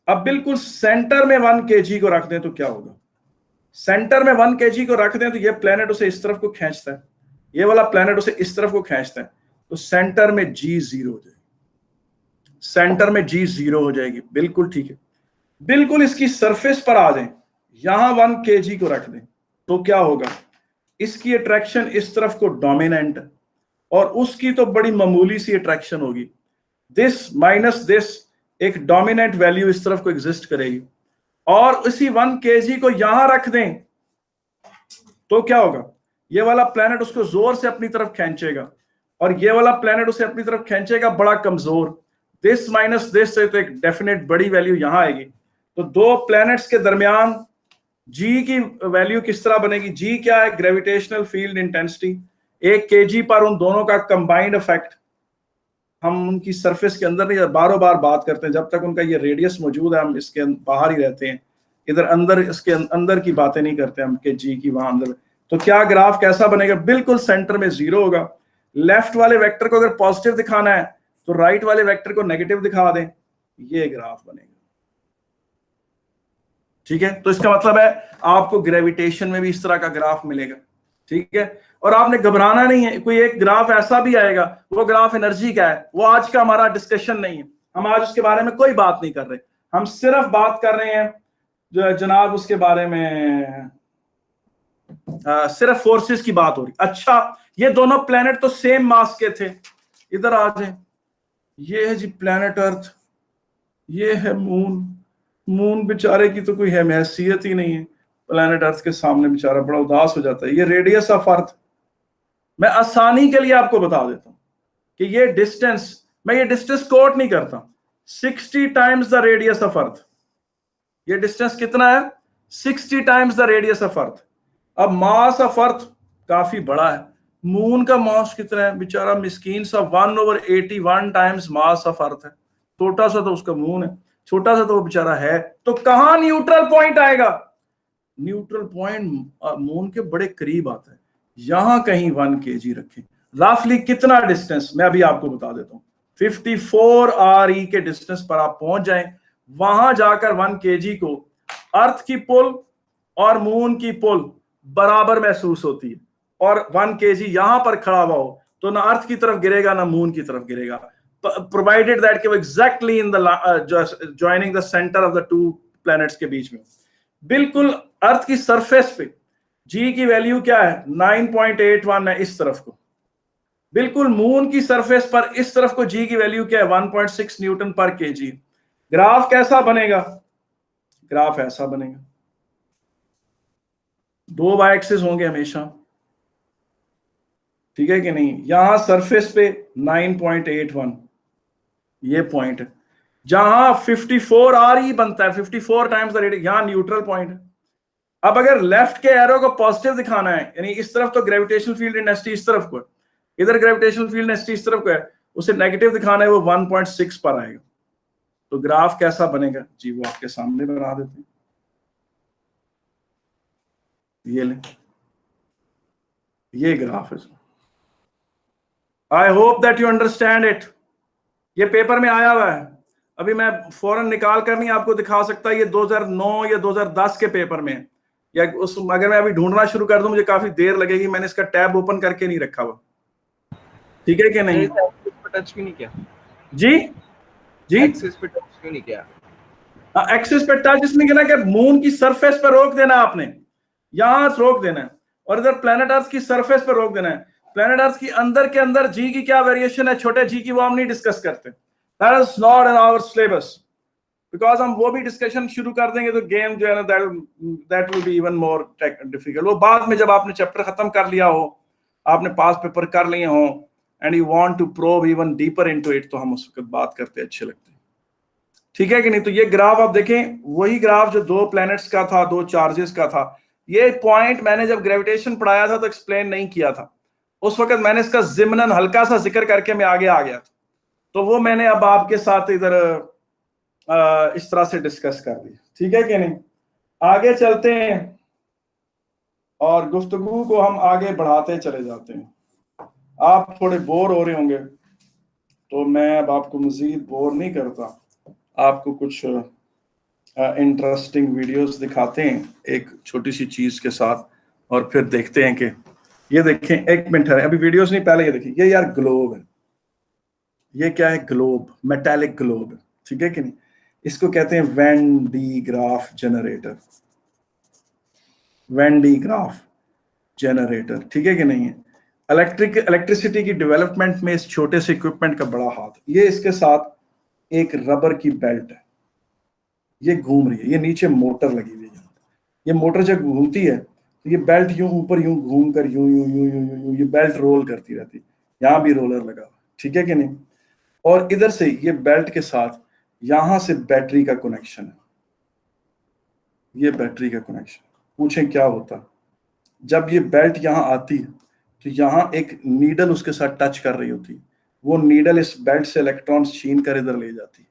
अब बिल्कुल सेंटर में 1 kg को रख दें तो क्या होगा। सेंटर में 1 kg को रख दें तो ये प्लेनेट उसे इस तरफ को खींचता है, ये वाला प्लेनेट उसे इस तरफ को खींचता है, तो सेंटर में g 0 हो जाएगी, सेंटर में g 0 हो जाएगी, बिल्कुल ठीक है। बिल्कुल इसकी सरफेस पर आ जाएं, यहां 1 kg को रख दें, तो क्या होगा, इसकी अट्रैक्शन इस तरफ को डोमिनेंट और उसकी तो बड़ी मामूली सी अट्रैक्शन होगी, दिस माइनस दिस, एक डोमिनेंट वैल्यू इस तरफ को एग्जिस्ट करेगी, और उसी 1 kg को यहां रख दें तो क्या होगा, ये वाला प्लेनेट उसको जोर से अपनी तरफ खींचेगा और ये वाला प्लेनेट उसे अपनी तरफ खींचेगा बड़ा कमजोर, दिस माइनस दिस से तो एक डेफिनेट बड़ी वैल्यू यहां आएगी। तो दो प्लैनेट्स के दरमियान जी की वैल्यू किस तरह बनेगी, जी क्या है, ग्रेविटेशनल फील्ड इंटेंसिटी, 1 kg पर उन दोनों का कंबाइंड इफेक्ट। हम उनकी सरफेस के अंदर नहीं, बारों बार बात करते हैं, जब तक उनका ये रेडियस मौजूद है हम इसके बाहर ही रहते हैं, इधर अंदर इसके अंदर की बातें नहीं करते हम कि जी की वहां अंदर। तो क्या ग्राफ कैसा बनेगा, बिल्कुल सेंटर में 0 होगा, लेफ्ट वाले वेक्टर को अगर पॉजिटिव दिखाना है तो राइट वाले वेक्टर को नेगेटिव दिखा दें, ये ग्राफ बनेगा। ठीक है, तो इसका मतलब है आपको ग्रेविटेशन में भी इस तरह का ग्राफ मिलेगा। ठीक है, और आपने घबराना नहीं है, कोई एक ग्राफ ऐसा भी आएगा, वो ग्राफ एनर्जी का है, वो आज का हमारा डिस्कशन नहीं है, हम आज उसके बारे में कोई बात नहीं कर रहे, हम सिर्फ बात कर रहे हैं जो जनाब उसके बारे में सिर्फ फोर्सेस की बात हो रही। अच्छा, ये दोनों प्लेनेट तो सेम मास के थे, इधर आ जाए, ये है जी प्लेनेट अर्थ, ये है मून, मून बेचारे की तो कोई हैसियत ही नहीं है, प्लेनेट अर्थ के सामने बेचारा बड़ा उदास हो जाता है। ये रेडियस ऑफ अर्थ, मैं आसानी के लिए आपको बता देता हूं कि ये डिस्टेंस, मैं ये डिस्टेंस कोट नहीं करता, 60 times the radius of earth. ये डिस्टेंस कितना है, 60 times the radius of earth. अब मास ऑफ अर्थ काफी बड़ा है, मून का मास कितना है, बेचारा मिस्कीन सा 1/81 टाइम्स मास ऑफ अर्थ है, छोटा सा तो उसका मून है, छोटा सा तो वो बेचारा है। तो कहां न्यूट्रल पॉइंट आएगा, न्यूट्रल पॉइंट मून के बड़े करीब आता है, यहां कहीं 1 kg रखें। रफली कितना डिस्टेंस, मैं अभी आपको बता देता हूं, 54 RE के डिस्टेंस पर आप पहुंच जाएं, वहां जाकर 1 kg को अर्थ की पुल और मून की पुल बराबर महसूस होती है, और 1 kg यहां पर खड़ा हुआ हो तो ना अर्थ की तरफ गिरेगा ना मून की तरफ गिरेगा, प्रोवाइडेड दैट कि exactly in the joining the centre of the two planets के बीच में, बिल्कुल अर्थ की सरफेस पे जी की वैल्यू क्या है, 9.81 है इस तरफ को, बिल्कुल मून की सरफेस पर इस तरफ को जी की वैल्यू क्या है, 1.6 न्यूटन पर kg। ग्राफ कैसा बनेगा, ग्राफ ऐसा बनेगा, 2 वाई एक्सिस होंगे हमेशा, ठीक है कि नहीं, यहां सरफेस पे 9.81 ये पॉइंट है, जहां 54 RE बनता है, 54 टाइम्स द रेडियस, यहां न्यूट्रल पॉइंट है। अब अगर लेफ्ट के एरो को पॉजिटिव दिखाना है, यानी इस तरफ तो ग्रेविटेशनल फील्ड इंटेंसिटी इस तरफ को, इधर ग्रेविटेशनल फील्ड इंटेंसिटी इस तरफ को है, उसे नेगेटिव दिखाना है, वो 1.6 पर आएगा। तो ग्राफ कैसा बनेगा जी, वो आपके सामने बना देते हैं, ये ले, ये ग्राफ है। I hope that you understand it. ये पेपर में आया हुआ है, अभी मैं फौरन निकाल कर नहीं आपको दिखा सकता, ये 2009 या 2010 के पेपर में, या उस अगर मैं अभी ढूंढना शुरू कर दूं मुझे काफी देर लगेगी, मैंने इसका टैब ओपन करके नहीं रखा हुआ, ठीक है कि नहीं। टच क्यों नहीं किया जी जी, एक्सिस पे टच क्यों नहीं किया, एक्सिस पे टच इसलिए किया कि मून की सरफेस पर रोक देना आपने, यहां रोक देना है, और इधर प्लेनेट अर्थ की सरफेस पर रोक देना है। प्लेनेट अर्थ की अंदर के अंदर जी की क्या वेरिएशन है, छोटे जी की, वो हम नहीं डिस्कस करते, that is not in our syllabus, because हम वो भी डिस्कशन शुरू कर देंगे तो गेम जो है ना that will be even more difficult. वो बाद में जब आपने चैप्टर खत्म कर लिया हो, आपने पास पेपर कर लिए हो and you want to probe even deeper into it, तो हम उस वक्त बात करते अच्छे लगते हैं, ठीक है कि नहीं। तो ये ग्राफ आप देखें, वही ग्राफ जो 2 प्लैनेट्स का था, 2 चार्जेस का था। ये पॉइंट मैंने जब ग्रेविटेशन पढ़ाया था तो एक्सप्लेन नहीं किया था, उस वक्त मैंने इसका जिम्नन हल्का सा जिक्र करके मैं आगे आ गया था, तो वो मैंने अब आपके साथ इधर इस तरह से डिस्कस कर दिया, ठीक है कि नहीं। आगे चलते हैं और गुफ्तगू को हम आगे बढ़ाते चले जाते हैं। आप थोड़े बोर हो रहे होंगे, तो मैं अब आपको मजीद बोर नहीं करता, आपको कुछ इंटरेस्टिंग वीडियोस दिखाते हैं एक छोटी सी चीज के साथ, और फिर देखते हैं कि ये देखें, एक मिनट है अभी वीडियोस नहीं, पहले ये देखिए, ये यार ग्लोब है, ये क्या है, ग्लोब, मेटालिक ग्लोब है, ठीक है कि नहीं। इसको कहते हैं when de Graaff generator, when de Graaff generator, ठीक है कि नहीं है। इलेक्ट्रिसिटी की डेवलपमेंट में इस छोटे से इक्विपमेंट का बड़ा हाथ। ये इसके साथ एक रबर की बेल्ट है, ये घूम रही है, ये नीचे मोटर लगी हुई है। ये मोटर जब घूमती है तो ये बेल्ट यूं ऊपर यूं घूम कर यूं यूं यूं यूं यूं यूं ये बेल्ट रोल करती रहती है। यहाँ भी रोलर लगा हुआ, ठीक है कि नहीं। और इधर से ये बेल्ट के साथ यहां से बैटरी का कनेक्शन है, ये बैटरी का कनेक्शन। पूछें क्या होता जब ये बेल्ट यहाँ आती है तो यहाँ एक नीडल उसके साथ टच कर रही होती है, वो नीडल इस बेल्ट से इलेक्ट्रॉन्स छीन कर इधर ले जाती है,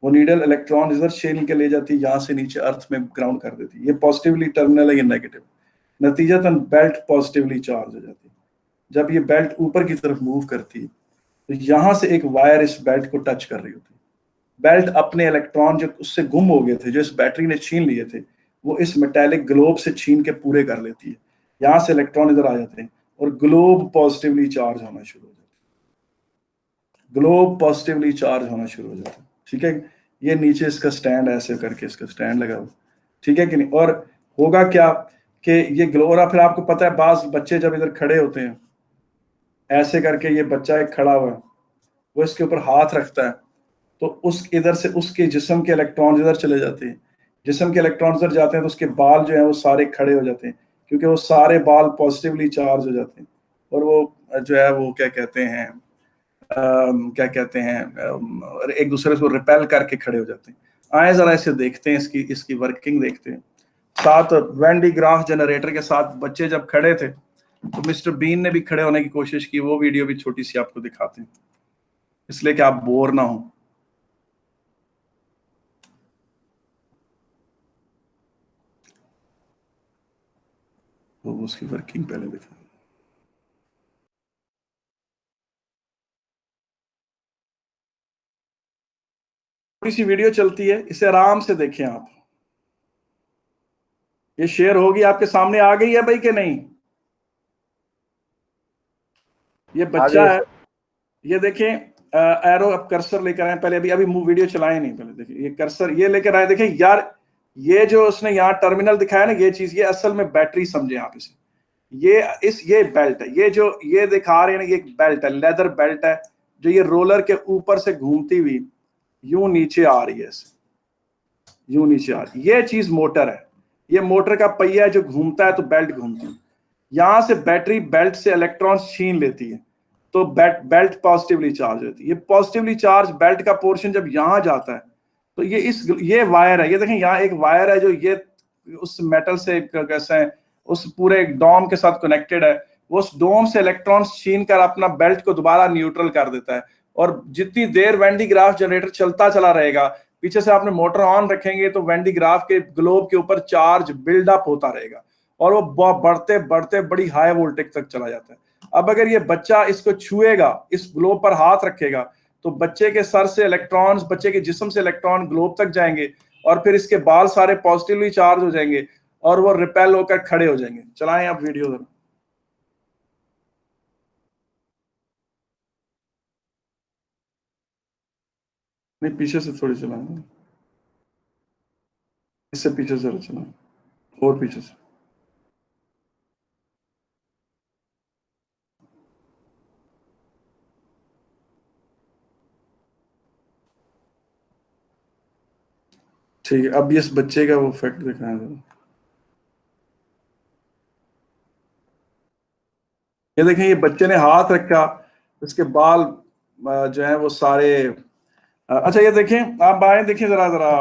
वो नीडल इलेक्ट्रॉन इधर छीन के ले जाती है, यहाँ से नीचे अर्थ में ग्राउंड कर देती है। ये पॉजिटिवली टर्मिनल है, ये नेगेटिव, नतीजतन बेल्ट पॉजिटिवली चार्ज हो जाती है। जब ये बेल्ट ऊपर की तरफ मूव करती है तो यहाँ से एक वायर इस बेल्ट को टच कर रही होती है। बेल्ट अपने इलेक्ट्रॉन जो उससे गुम हो गए थे, जो इस बैटरी ने छीन लिए थे, वो इस मेटेलिक ग्लोब से छीन के पूरे कर लेती है। यहाँ से इलेक्ट्रॉन इधर आ जाते हैं और ग्लोब पॉजिटिवली चार्ज होना शुरू हो जाता है, ग्लोब पॉजिटिवली चार्ज होना शुरू हो जाता है, ठीक है। ये नीचे इसका स्टैंड ऐसे करके इसका स्टैंड लगा हुआ, ठीक है कि नहीं। और होगा क्या कि ये ग्लोरा, फिर आपको पता है बाज बच्चे जब इधर खड़े होते हैं ऐसे करके, ये बच्चा एक खड़ा हुआ है, वो इसके ऊपर हाथ रखता है तो उस इधर से उसके जिस्म के इलेक्ट्रॉन इधर चले जाते हैं, जिस्म के इलेक्ट्रॉन इधर जाते हैं तो उसके बाल जो है वो सारे खड़े हो जाते हैं, क्योंकि वो सारे बाल पॉजिटिवली चार्ज हो जाते हैं। और वो जो है वो क्या कहते हैं एक दूसरे को रिपेल करके खड़े हो जाते हैं। आए जरा इसे देखते हैं, इसकी वर्किंग देखते हैं। साथ वेन डी ग्राफ जनरेटर के साथ बच्चे जब खड़े थे तो मिस्टर बीन ने भी खड़े होने की कोशिश की, वो वीडियो भी छोटी सी आपको दिखाते हैं इसलिए कि आप बोर ना हो। तो उसकी वर्किंग पहले दिखा। थोड़ी सी वीडियो चलती है, इसे आराम से देखें आप। ये शेयर होगी, आपके सामने आ गई है भाई कि नहीं। ये बच्चा है, ये देखें एरो, अब कर्सर लेकर आए पहले, अभी अभी वीडियो चलाए नहीं, पहले देखिए ये कर्सर ये लेकर आए। देखें यार, ये जो उसने यहाँ टर्मिनल दिखाया ना, ये चीज, ये असल में बैटरी समझे आप इसे। ये बेल्ट है, ये जो ये दिखा रहे हैं ना, ये एक बेल्ट है, लेदर बेल्ट है, जो ये रोलर के ऊपर से घूमती हुई यूं नीचे आ रही है, यूं नीचे आ रही है। ये चीज मोटर है, ये मोटर का पहिया जो घूमता है तो बेल्ट घूमती है। यहां से बैटरी बेल्ट से इलेक्ट्रॉन्स छीन लेती है तो बेल्ट पॉजिटिवली चार्ज होती है। ये पॉजिटिवली चार्ज बेल्ट का पोर्शन जब यहां जाता है तो ये वायर है, ये देखें यहाँ एक वायर है जो ये उस मेटल से कैसे उस पूरे डोम के साथ कनेक्टेड है। वो उस डोम से इलेक्ट्रॉन्स छीन कर अपना बेल्ट को दोबारा न्यूट्रल कर देता है। और जितनी there when de Graaff generator चलता चला रहेगा, पीछे से आपने मोटर ऑन रखेंगे तो वेन डी ग्राफ के ग्लोब के ऊपर चार्ज बिल्डअप होता रहेगा और वो बढ़ते बढ़ते बड़ी हाई वोल्टेज तक चला जाता है। अब अगर ये बच्चा इसको छुएगा, इस ग्लोब पर हाथ रखेगा, तो बच्चे के सर से इलेक्ट्रॉन्स, बच्चे के जिस्म से इलेक्ट्रॉन ग्लोब तक जाएंगे और फिर इसके बाल सारे पॉजिटिवली चार्ज हो जाएंगे और वो रिपेल होकर खड़े हो जाएंगे। चलाएं आप वीडियो जरा। नहीं, पीछे से थोड़ी चलाएं, इससे पीछे से चलाएं, और पीछे से। ठीक है, अब इस बच्चे का वो फैक्ट दिखाएं जरा। ये देखें, ये बच्चे ने हाथ रखा, इसके बाल जो है वो सारे अच्छा ये देखें, आप बाएं देखें जरा जरा,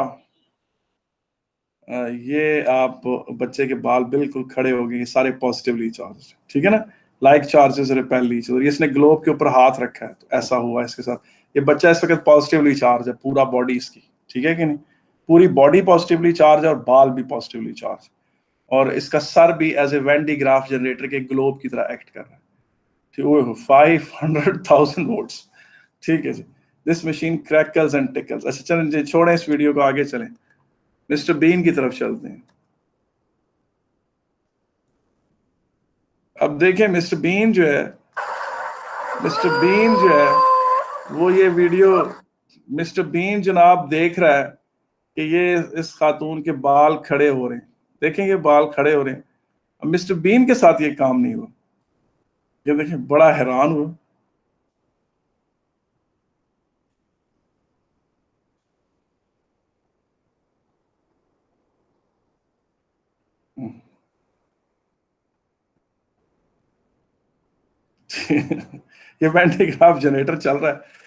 ये आप बच्चे के बाल बिल्कुल खड़े हो गए, सारे पॉजिटिवली चार्ज, ठीक है ना, like charges repel each other. इसने ग्लोब के ऊपर हाथ रखा है तो ऐसा हुआ इसके साथ। ये बच्चा इस वक्त पॉजिटिवली चार्ज है, पूरा बॉडी इसकी, ठीक है कि नहीं, पूरी बॉडी पॉजिटिवली चार्ज है और बाल भी पॉजिटिवली चार्ज, और इसका सर भी as a Van de Graaff generator के ग्लोब की तरह एक्ट कर रहा है। ठीक, 500,000 वोल्ट्स, ठीक है जी। This machine crackles and tickles. अच्छा चलें, छोड़ें इस वीडियो को, आगे चलें, मिस्टर बीन की तरफ चलते हैं। अब देखें मिस्टर बीन जो है, वो ये वीडियो मिस्टर बीन जनाब देख रहा है कि ये इस खातून के बाल खड़े हो रहे हैं, देखेंगे बाल खड़े हो रहे हैं। अब मिस्टर बीन के साथ ये काम नहीं हुआ, ये देखें, बड़ा हैरान हुआ। ये वेंटिग्राफ जनरेटर चल रहा है।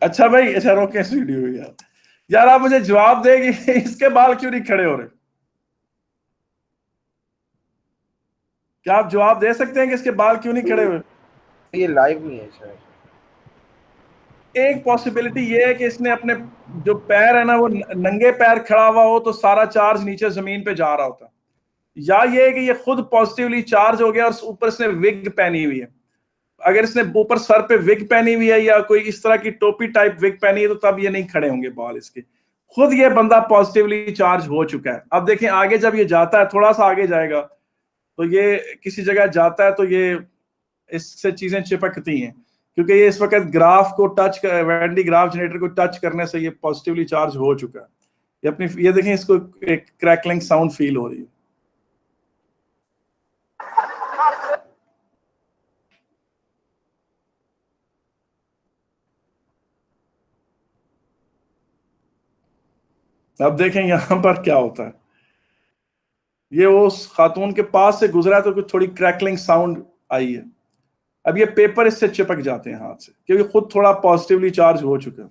अच्छा भाई, अच्छा रोके इस वीडियो को यार। यार आप मुझे जवाब दे कि इसके बाल क्यों नहीं खड़े हो रहे? क्या आप जवाब दे सकते हैं कि इसके बाल क्यों नहीं खड़े हुए? ये लाइव नहीं है शायद। एक पॉसिबिलिटी ये है कि इसने अपने जो पैर है ना वो नंगे पैर खड़ा हुआ हो तो सारा चार्ज नीचे जमीन पे जा रहा होता, या ये है कि ये खुद पॉजिटिवली चार्ज हो गया और ऊपर इसने विग पहनी हुई है। अगर इसने ऊपर सर पे विग पहनी हुई है या कोई इस तरह की टोपी टाइप विग पहनी है तो तब ये नहीं खड़े होंगे बाल इसके। खुद ये बंदा पॉजिटिवली चार्ज हो चुका है। अब देखें आगे जब ये जाता है, थोड़ा सा आगे जाएगा तो ये किसी जगह जाता है तो ये इससे चीजें चिपकती हैं, क्योंकि ये इस वक्त ग्राफ को टच कर, वेंडी ग्राफ जनरेटर को टच करने से ये पॉजिटिवली चार्ज हो चुका है। ये अपनी, ये देखें, इसको एक क्रैकलिंग साउंड फील हो रही है। अब देखें यहां पर क्या होता है। ये उस खातून के पास से गुजरा तो कुछ थोड़ी क्रैकलिंग साउंड आई है। अब ये पेपर इससे चिपक जाते हैं हाथ से, क्योंकि खुद थोड़ा पॉजिटिवली चार्ज हो चुका है।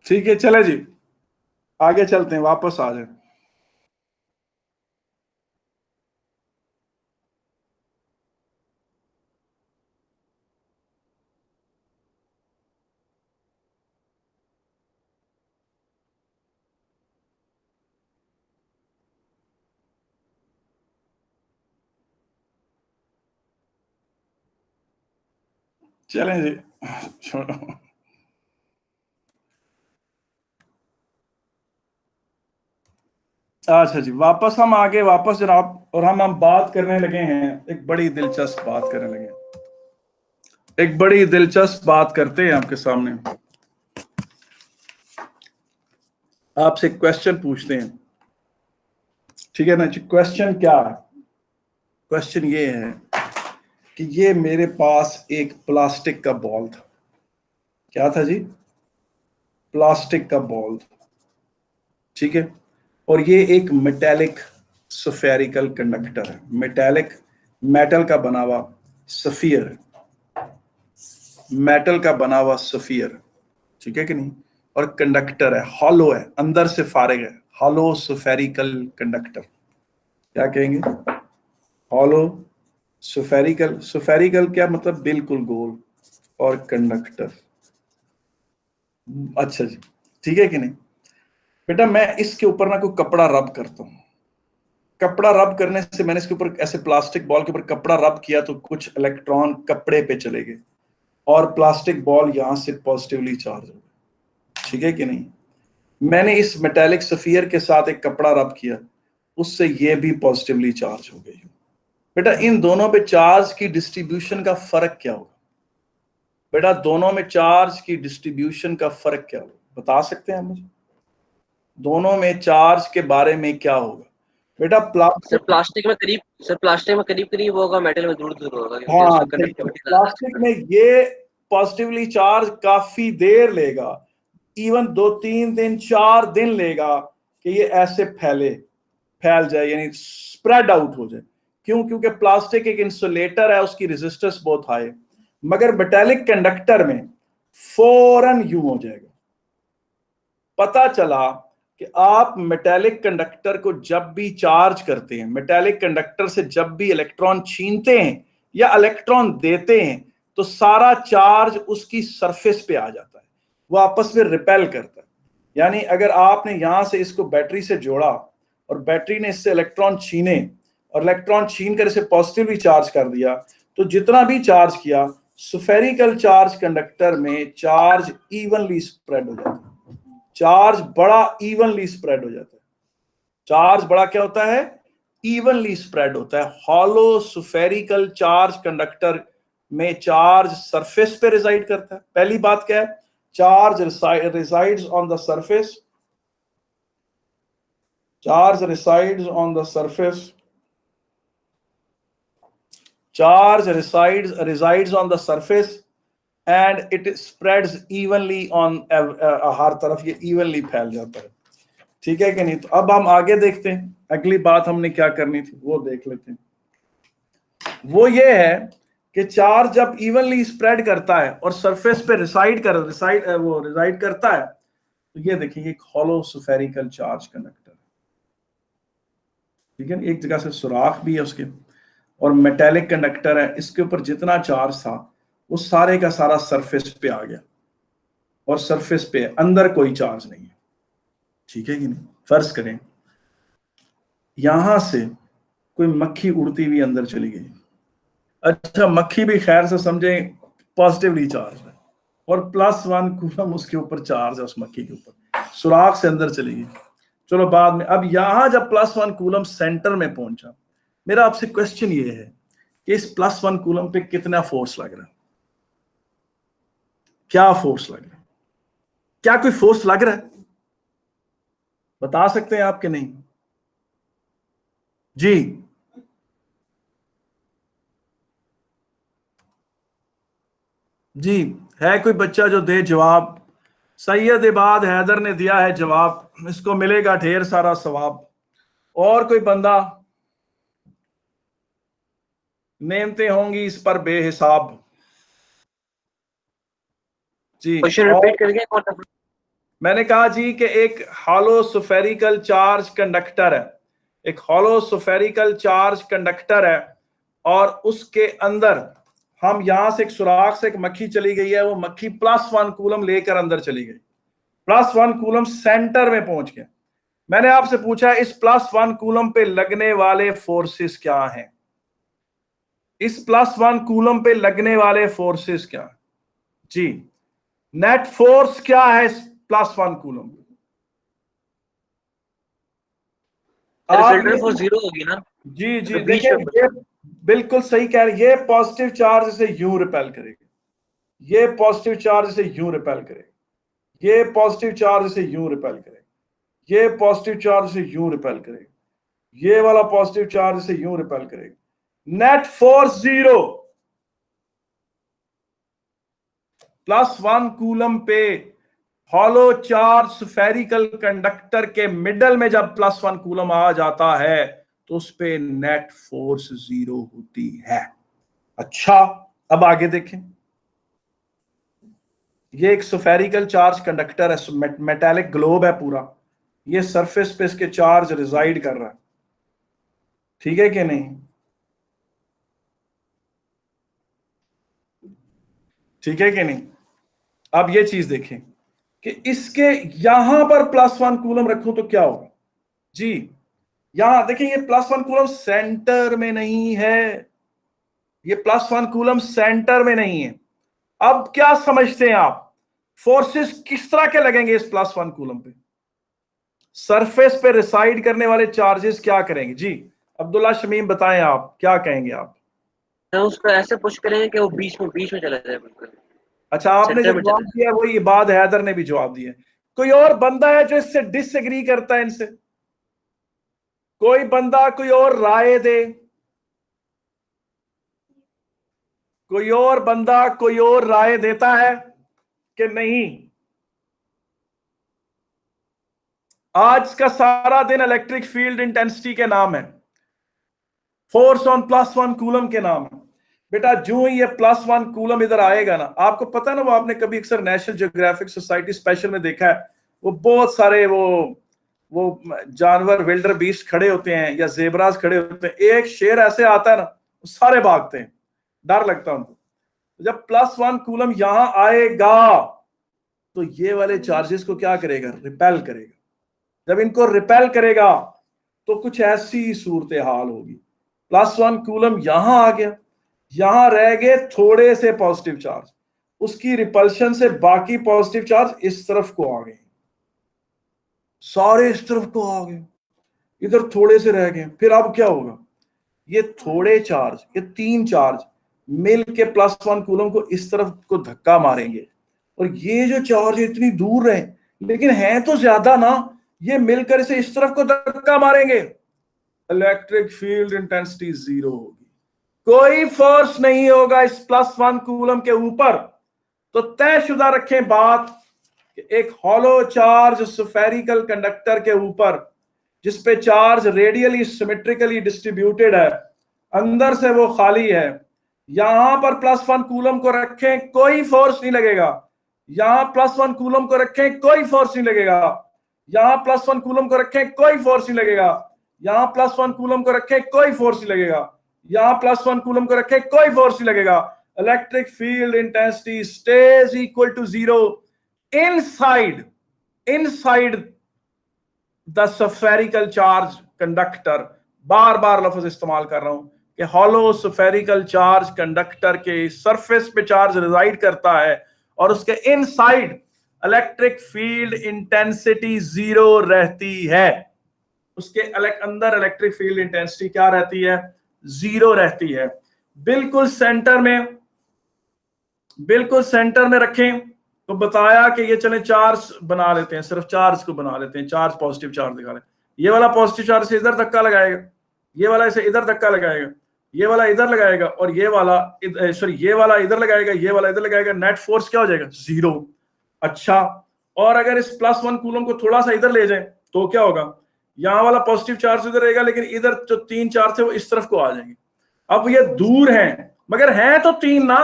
ठीक है, चले जी, आगे चलते हैं, वापस आ जाए। चलें जी, छोड़ो। अच्छा जी, वापस हम आगे, वापस जनाब, और हम बात करने लगे हैं, एक बड़ी दिलचस्प बात करने लगे हैं। एक बड़ी दिलचस्प बात करते हैं आपके सामने। आपसे क्वेश्चन पूछते हैं, ठीक है ना जी? क्वेश्चन क्या है? क्वेश्चन ये है कि ये मेरे पास एक प्लास्टिक का बॉल था। क्या था जी? प्लास्टिक का बॉल था, ठीक है। और ये एक मेटेलिक स्फेरिकल कंडक्टर है। मेटेलिक, मेटल का बना हुआ सफियर है, मेटल का बना हुआ सफियर, ठीक है कि नहीं? और कंडक्टर है, हॉलो है, अंदर से फारिग है, हॉलो स्फेरिकल कंडक्टर। क्या कहेंगे? Hollow spherical. स्फेरिकल क्या मतलब? बिल्कुल गोल। और कंडक्टर, अच्छा जी, ठीक है कि नहीं? बेटा मैं इसके ऊपर ना कोई कपड़ा रब करता हूं। कपड़ा रब करने से, मैंने इसके ऊपर ऐसे प्लास्टिक बॉल के ऊपर कपड़ा रब किया तो कुछ इलेक्ट्रॉन कपड़े पे चले गए और प्लास्टिक बॉल यहां से पॉजिटिवली चार्ज हो गया, ठीक है कि नहीं? मैंने इस मेटेलिक सफियर के साथ एक कपड़ा रब किया, उससे ये भी पॉजिटिवली चार्ज हो गई। बेटा इन दोनों पे चार्ज की डिस्ट्रीब्यूशन का फर्क क्या होगा? बेटा दोनों में चार्ज की डिस्ट्रीब्यूशन का फर्क क्या होगा, बता सकते हैं मुझे? दोनों में चार्ज के बारे में क्या होगा? बेटा सर प्लास्टिक में करीब, सर प्लास्टिक में करीब करीब होगा, मेटल में दूर दूर होगा, क्योंकि हाँ, उसकी कंडक्टिविटी प्लास्टिक में ये पॉजिटिवली चार्ज काफी देर लेगा, इवन 2-3 दिन 4 दिन लेगा कि ये ऐसे फैल जाए, यानी स्प्रेड आउट हो जाए। क्यों? क्योंकि प्लास्टिक एक इंसुलेटर है, उसकी रेजिस्टेंस बहुत हाई है। मगर मेटालिक कंडक्टर में फौरन यूं हो जाएगा, पता चला कि आप मेटेलिक कंडक्टर को जब भी चार्ज करते हैं, मेटेलिक कंडक्टर से जब भी इलेक्ट्रॉन छीनते हैं या इलेक्ट्रॉन देते हैं, तो सारा चार्ज उसकी सरफेस पे आ जाता है, वो आपस में रिपेल करता है। यानी अगर आपने यहां से इसको बैटरी से जोड़ा और बैटरी ने इससे इलेक्ट्रॉन छीने और इलेक्ट्रॉन छीन कर इसे पॉजिटिवली चार्ज कर दिया, तो जितना भी चार्ज किया, स्फेरिकल चार्ज कंडक्टर में चार्ज इवनली स्प्रेड हो जाता है, चार्ज बड़ा इवनली स्प्रेड हो जाता है। चार्ज बड़ा क्या होता है? इवनली स्प्रेड होता है। हॉलो स्फेरिकल चार्ज कंडक्टर में चार्ज सरफेस पे रिजाइड करता है। पहली बात क्या है? Charge resides on the surface. Charge resides on the surface. Charge resides on the surface and it spreads evenly on हर तरफ ये evenly फैल जाता है। ठीक है कि नहीं? तो अब हम आगे देखते हैं, अगली बात हमने क्या करनी थी वो देख लेते हैं। वो ये है कि चार्ज जब इवनली स्प्रेड करता है और सरफेस पे रिसाइड करता है, तो ये देखिए एक हॉलो स्फेरिकल चार्ज कंडक्टर, ठीक है। एक जगह से सुराख भी है उसके और मेटेलिक कंडक्टर है, इसके ऊपर जितना चार्ज था वो सारे का सारा सरफेस पे आ गया और सरफेस पे अंदर कोई चार्ज नहीं है, ठीक है कि नहीं। फर्ज करें यहां से कोई मक्खी उड़ती हुई अंदर चली गई, अच्छा मक्खी भी खैर से समझे पॉजिटिवली चार्ज है और +1 कूलम उसके ऊपर चार्ज है, उस मक्खी के ऊपर सुराख से अंदर चली गई। चलो बाद में, अब यहां जब +1 कूलम सेंटर में पहुंचा, मेरा आपसे क्वेश्चन ये है कि इस +1 कूलम पे कितना फोर्स लग रहा है? क्या फोर्स लग रहा है? क्या कोई फोर्स लग रहा है? बता सकते हैं आप कि नहीं? जी जी, है कोई बच्चा जो दे जवाब? सैयद इबाद हैदर ने दिया है जवाब, इसको मिलेगा ढेर सारा सवाब। और कोई बंदा? नेमतें होंगी इस पर बेहिसाब। जी, क्वेश्चन रिपीट करके कौन सा? मैंने कहा जी कि एक हॉलो स्फेरिकल चार्ज कंडक्टर है, एक हॉलो स्फेरिकल चार्ज कंडक्टर है और उसके अंदर हम यहां से एक सुराख से एक मक्खी चली गई है, वो मक्खी +1 कूलम लेकर अंदर चली गई, +1 कूलम सेंटर में पहुंच गया। मैंने आपसे पूछा इस +1 कूलम पे लगने वाले फोर्सेस क्या हैं? इस +1 कूलम पे लगने वाले फोर्सेस क्या है? जी, नेट फोर्स क्या है इस +1 कूलम पे? रिजल्टेंट फोर्स 0 होगी ना? जी जी, तो बीच देखिए में ये बिल्कुल सही कह रहे, ये पॉजिटिव चार्ज से यूं रिपेल करेगा, ये पॉजिटिव चार्ज से यूं रिपेल करेगा, ये पॉजिटिव चार्ज से यूं रिपेल करेगा, ये पॉजिटिव चार्ज से यूं रिपेल करेगा, ये वाला पॉजिटिव चार्ज से यूं रिपेल करेगा। Net force 0। +1 कूलम पे हॉलो चार्ज स्फेरिकल कंडक्टर के मिडल में जब +1 कूलम आ जाता है तो उस पे नेट फोर्स 0 होती है। अच्छा, अब आगे देखें, ये एक स्फेरिकल चार्ज कंडक्टर है, मेटालिक ग्लोब है पूरा, ये सरफेस पे इसके चार्ज रिजाइड कर रहा है, ठीक है कि नहीं? ठीक है कि नहीं? अब ये चीज देखें कि इसके यहां पर +1 कूलम रखूं तो क्या होगा? जी, यहां देखिए ये +1 कूलम सेंटर में नहीं है, ये +1 कूलम सेंटर में नहीं है। अब क्या समझते हैं आप, फोर्सेस किस तरह के लगेंगे इस +1 कूलम पे? सरफेस पे रिसाइड करने वाले चार्जेस क्या करेंगे? जी अब्दुल्ला शमीम बताएं, आप क्या कहेंगे? आप तो उसको ऐसे पुश करेंगे कि वो बीच में चला जाए बिल्कुल। अच्छा, आपने जो सेंटर में जवाब चला दिया वही इबाद हैदर ने भी जवाब दिया। कोई और बंदा है जो इससे डिसएग्री करता है इनसे? कोई बंदा कोई और राय दे, कोई और बंदा कोई और राय देता है कि नहीं? आज का सारा दिन इलेक्ट्रिक फील्ड इंटेंसिटी के नाम है, फोर्स ऑन +1 कूलम के नाम है। बेटा जो ही ये +1 कूलम इधर आएगा ना, आपको पता है ना, वो आपने कभी अक्सर नेशनल ज्योग्राफिक सोसाइटी स्पेशल में देखा है, वो बहुत सारे वो जानवर विल्डर बीस्ट खड़े होते हैं या जेबराज खड़े होते हैं, एक शेर ऐसे आता है ना, सारे भागते हैं, डर लगता है उनको। जब +1 कूलम यहां आएगा तो ये वाले चार्जेस को क्या करेगा, रिपेल करेगा। जब इनको रिपेल करेगा तो कुछ ऐसी सूरत हाल होगी, +1 कूलम यहां आ गया, यहां रह गए थोड़े से पॉजिटिव चार्ज, उसकी रिपल्शन से बाकी पॉजिटिव चार्ज इस तरफ को आ गए, सारे इस तरफ को आ गए, इधर थोड़े से रह गए। फिर अब क्या होगा, ये थोड़े चार्ज, ये 3 चार्ज मिल के +1 कूलम को इस तरफ को धक्का मारेंगे, और ये जो चार्ज इतनी दूर रहे लेकिन है तो ज्यादा ना, ये मिलकर इसे इस तरफ को धक्का मारेंगे, इलेक्ट्रिक फील्ड इंटेंसिटी 0 होगी, कोई फोर्स नहीं होगा इस +1 कूलम के ऊपर। तो तयशुदा रखें बात कि एक हॉलो चार्ज स्फेरिकल कंडक्टर के ऊपर जिसपे चार्ज रेडियली सिमेट्रिकली डिस्ट्रीब्यूटेड है, अंदर से वो खाली है, यहां पर +1 कूलम को रखें कोई फोर्स नहीं लगेगा, यहां +1 कूलम को रखें कोई फोर्स नहीं लगेगा, यहां +1 कूलम को रखें कोई फोर्स नहीं लगेगा, यहां +1 कूलम को रखें कोई फोर्स नहीं लगेगा, यहां +1 कूलम को रखें कोई फोर्स नहीं लगेगा। Electric field intensity stays equal to 0 inside the spherical charge conductor. बार बार लफ्ज इस्तेमाल कर रहा हूं कि हॉलो स्फेरिकल चार्ज कंडक्टर के सरफेस पे चार्ज रिजाइड करता है और उसके इनसाइड इलेक्ट्रिक फील्ड इंटेंसिटी 0 रहती है, उसके अंदर इलेक्ट्रिक फील्ड इंटेंसिटी क्या रहती है, 0 रहती है। बिल्कुल सेंटर में रखें तो बताया कि ये चले चार्ज बना लेते हैं, सिर्फ चार्ज को बना लेते हैं, चार्ज पॉजिटिव चार्ज दिखा लें, ये वाला पॉजिटिव चार्ज से इधर धक्का लगाएगा, ये वाला इसे इधर धक्का लगाएगा, ये वाला इधर लगाएगा, और ये वाला ये वाला इधर लगाएगा, ये वाला इधर लगाएगा, नेट फोर्स क्या हो जाएगा, 0। अच्छा, और अगर इस +1 कूलम को थोड़ा सा इधर ले जाए तो क्या होगा, यहां वाला पॉजिटिव चार्ज इधर रहेगा, लेकिन इधर जो 3 चार्ज थे वो इस तरफ को आ जाएंगे। अब ये दूर हैं मगर हैं तो 3 ना,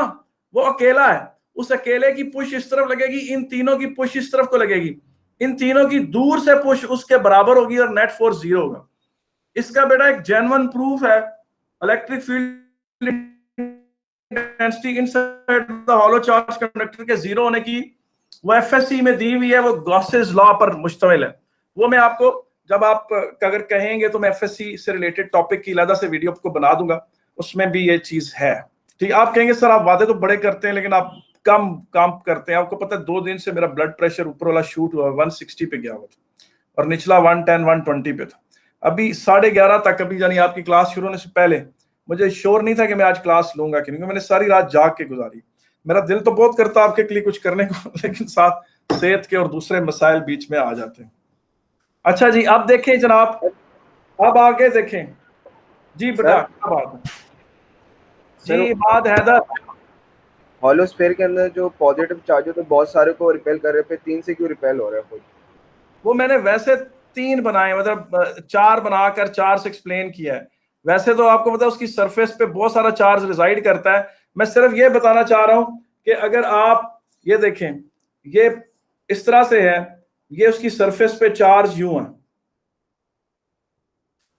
वो अकेला है, उस अकेले की पुश इस तरफ लगेगी, इन तीनों की पुश इस तरफ को लगेगी, इन तीनों की दूर से पुश उसके बराबर होगी और नेट फोर्स 0 होगा। इसका बेटा एक जेन्युइन प्रूफ है electric field intensity inside the hollow charge conductor के 0 होने की, वो एफएससी में दी हुई है, वो गॉसेस लॉ पर मुश्तमिल है। वो मैं आपको जब आप अगर कहेंगे तो मैं एफएससी से रिलेटेड टॉपिक की अलग से वीडियो आपको बना दूंगा, उसमें भी ये चीज है। ठीक, आप कहेंगे सर आप वादे तो बड़े करते हैं लेकिन आप कम काम करते हैं। आपको पता है 2 दिन से मेरा ब्लड प्रेशर ऊपर वाला शूट हुआ, 160 पे गया हुआ था और निचला 110 120 पे था। अभी 11:30 तक, अभी यानी आपकी क्लास शुरू होने से पहले मुझे श्योर नहीं था कि मैं आज क्लास लूंगा कि नहीं, क्योंकि मैंने सारी रात जाग के गुजारी। मेरा दिल तो बहुत करता आपके लिए कुछ करने को, लेकिन साथ सेहत के और दूसरे मसाइल बीच में आ जाते हैं। अच्छा जी, अब देखें जनाब, अब आगे देखें जी बेटा, क्या बात है जी, बात हैदर। हॉलो स्फीयर के अंदर जो पॉजिटिव चार्ज है तो बहुत सारे को रिपेल कर रहे हैं, 3 से क्यों रिपेल हो रहा है? वो मैंने वैसे 3 बनाए, मतलब 4 बनाकर 4 से एक्सप्लेन किया है। वैसे तो आपको पता है उसकी सरफेस पे बहुत सारा चार्ज रिजाइड करता है। मैं सिर्फ ये बताना चाह रहा हूं कि अगर आप ये देखें, ये इस तरह से है, ये उसकी सरफेस पे चार्ज यूं है,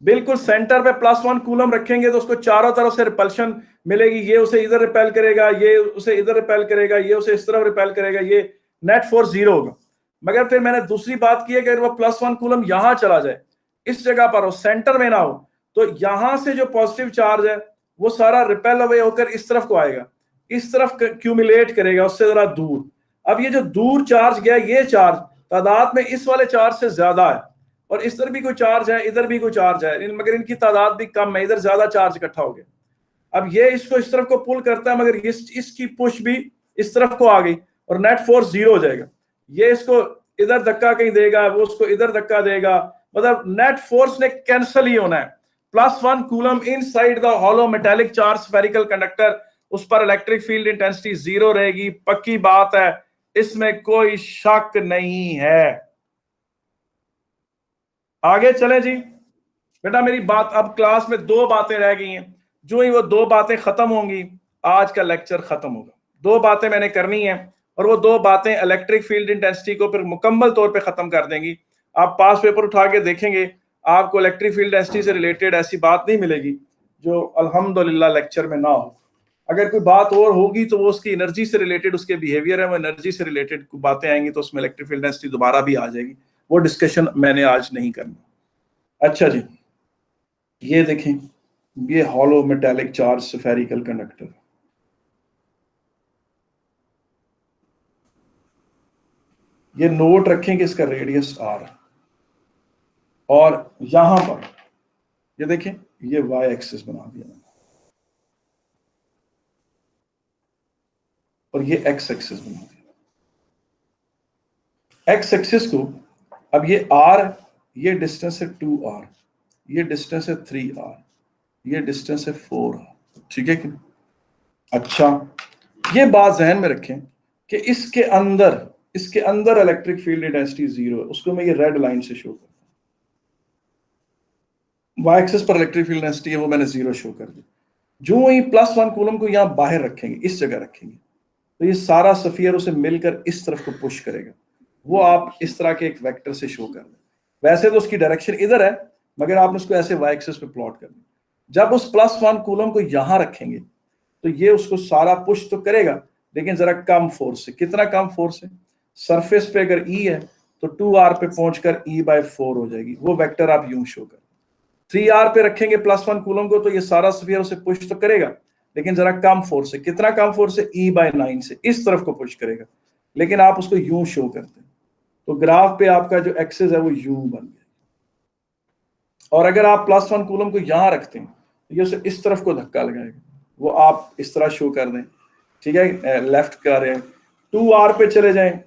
बिल्कुल सेंटर पे +1 कूलम रखेंगे तो उसको चारों तरफ से रिपल्शन मिलेगी, ये उसे इधर रिपेल करेगा, ये उसे इधर रिपेल करेगा, ये उसे इस तरफ रिपेल करेगा, ये नेट फोर्स 0 होगा। मगर फिर मैंने दूसरी बात की है कि अगर वो +1 कूलम यहां चला जाए, इस जगह पर हो, सेंटर में ना हो, तो यहां से जो पॉजिटिव चार्ज है वो सारा रिपेल अवे होकर इस तरफ को आएगा, इस तरफ क्यूमुलेट करेगा उससे जरा दूर। अब ये जो दूर चार्ज गया, ये चार्ज तादाद में इस वाले चार्ज से ज्यादा है, और इस तरफ भी कोई चार्ज है, इधर भी कोई चार्ज है, मगर इनकी तादाद भी कम है, इधर ज्यादा चार्ज इकट्ठा हो गया। अब ये इसको इस तरफ को पुल करता है, मगर इसकी पुश भी इस तरफ को आ गई और नेट फोर्स 0 हो जाएगा। ये इसको इधर धक्का कहीं देगा, वो उसको इधर धक्का देगा, मतलब नेट फोर्स ने कैंसिल ही होना है। +1 coulomb inside the hollow metallic charge spherical conductor, उस पर इलेक्ट्रिक फील्ड इंटेंसिटी 0 रहेगी, पक्की बात है, इसमें कोई शक नहीं है। आगे चलें जी बेटा, मेरी बात, अब क्लास में 2 बातें रह गई हैं, जो ही वो 2 बातें खत्म होंगी आज का लेक्चर खत्म होगा। 2 बातें मैंने करनी है, और वो दो बातें इलेक्ट्रिक फील्ड इंटेंसिटी को फिर मुकम्मल तौर पे खत्म कर देंगी। आप पास पेपर उठा के देखेंगे, आपको इलेक्ट्रिक फील्ड इंटेंसिटी से रिलेटेड ऐसी बात नहीं मिलेगी जो अल्हम्दुलिल्लाह लेक्चर में ना हो। अगर कोई बात और होगी तो वो उसकी एनर्जी से रिलेटेड, उसके बिहेवियर है, वो एनर्जी से रिलेटेड बातें आएंगी तो उसमें इलेक्ट्रिक फील्ड इंटेंसिटी दोबारा भी आ जाएगी। वो डिस्कशन मैंने आज नहीं करना। अच्छा जी, ये देखें, ये hollow metallic charge spherical conductor, ये नोट रखेंगे इसका रेडियस आर, और यहां पर ये देखें ये वाई एक्सिस बना दिया मैंने, और ये एक्स एक्सिस बना दिया। एक्स एक्सिस को अब ये आर, ये डिस्टेंस है 2r, ये डिस्टेंस है 3r, ये डिस्टेंस है 4r, ठीक है कि? अच्छा, ये बात जहन में रखें कि इसके अंदर इलेक्ट्रिक फील्ड इंटेंसिटी 0 है। उसको मैं ये रेड लाइन से शो करता हूं। वाई एक्सिस पर इलेक्ट्रिक फील्ड इंटेंसिटी है, वो मैंने 0 शो कर दी। जो ही +1 कूलम को यहां बाहर रखेंगे, इस जगह रखेंगे, तो ये सारा सफियर उसे मिलकर इस तरफ को पुश करेगा। वो आप इस तरह के एक वेक्टर से शो कर दें। वैसे तो उसकी डायरेक्शन इधर है, मगर आपने उसको ऐसे वाई एक्सिस पे प्लॉट कर दिया। जब उस +1 कूलम को यहां रखेंगे तो ये उसको सारा पुश तो करेगा, लेकिन जरा कम फोर्स से। कितना कम फोर्स है? सरफेस पे अगर E है तो 2r पे पहुंचकर E/4 हो जाएगी। वो वेक्टर आप यूं शो कर। 3r पे रखेंगे +1 कूलम को तो ये सारा स्फीयर उसे पुश तो करेगा, लेकिन जरा कम फोर्स से। कितना कम फोर्स है? E/9 से इस तरफ को पुश करेगा, लेकिन आप उसको यूं शो करते हैं तो ग्राफ पे आपका जो एक्सिस है वो यूं बन गया। और अगर आप +1 कूलम को यहां रखते हैं तो ये उसे इस तरफ को धक्का लगाएगा। वो आप इस तरह शो कर दें, ठीक है, लेफ्ट कर रहे हैं। 2r पे चले जाएं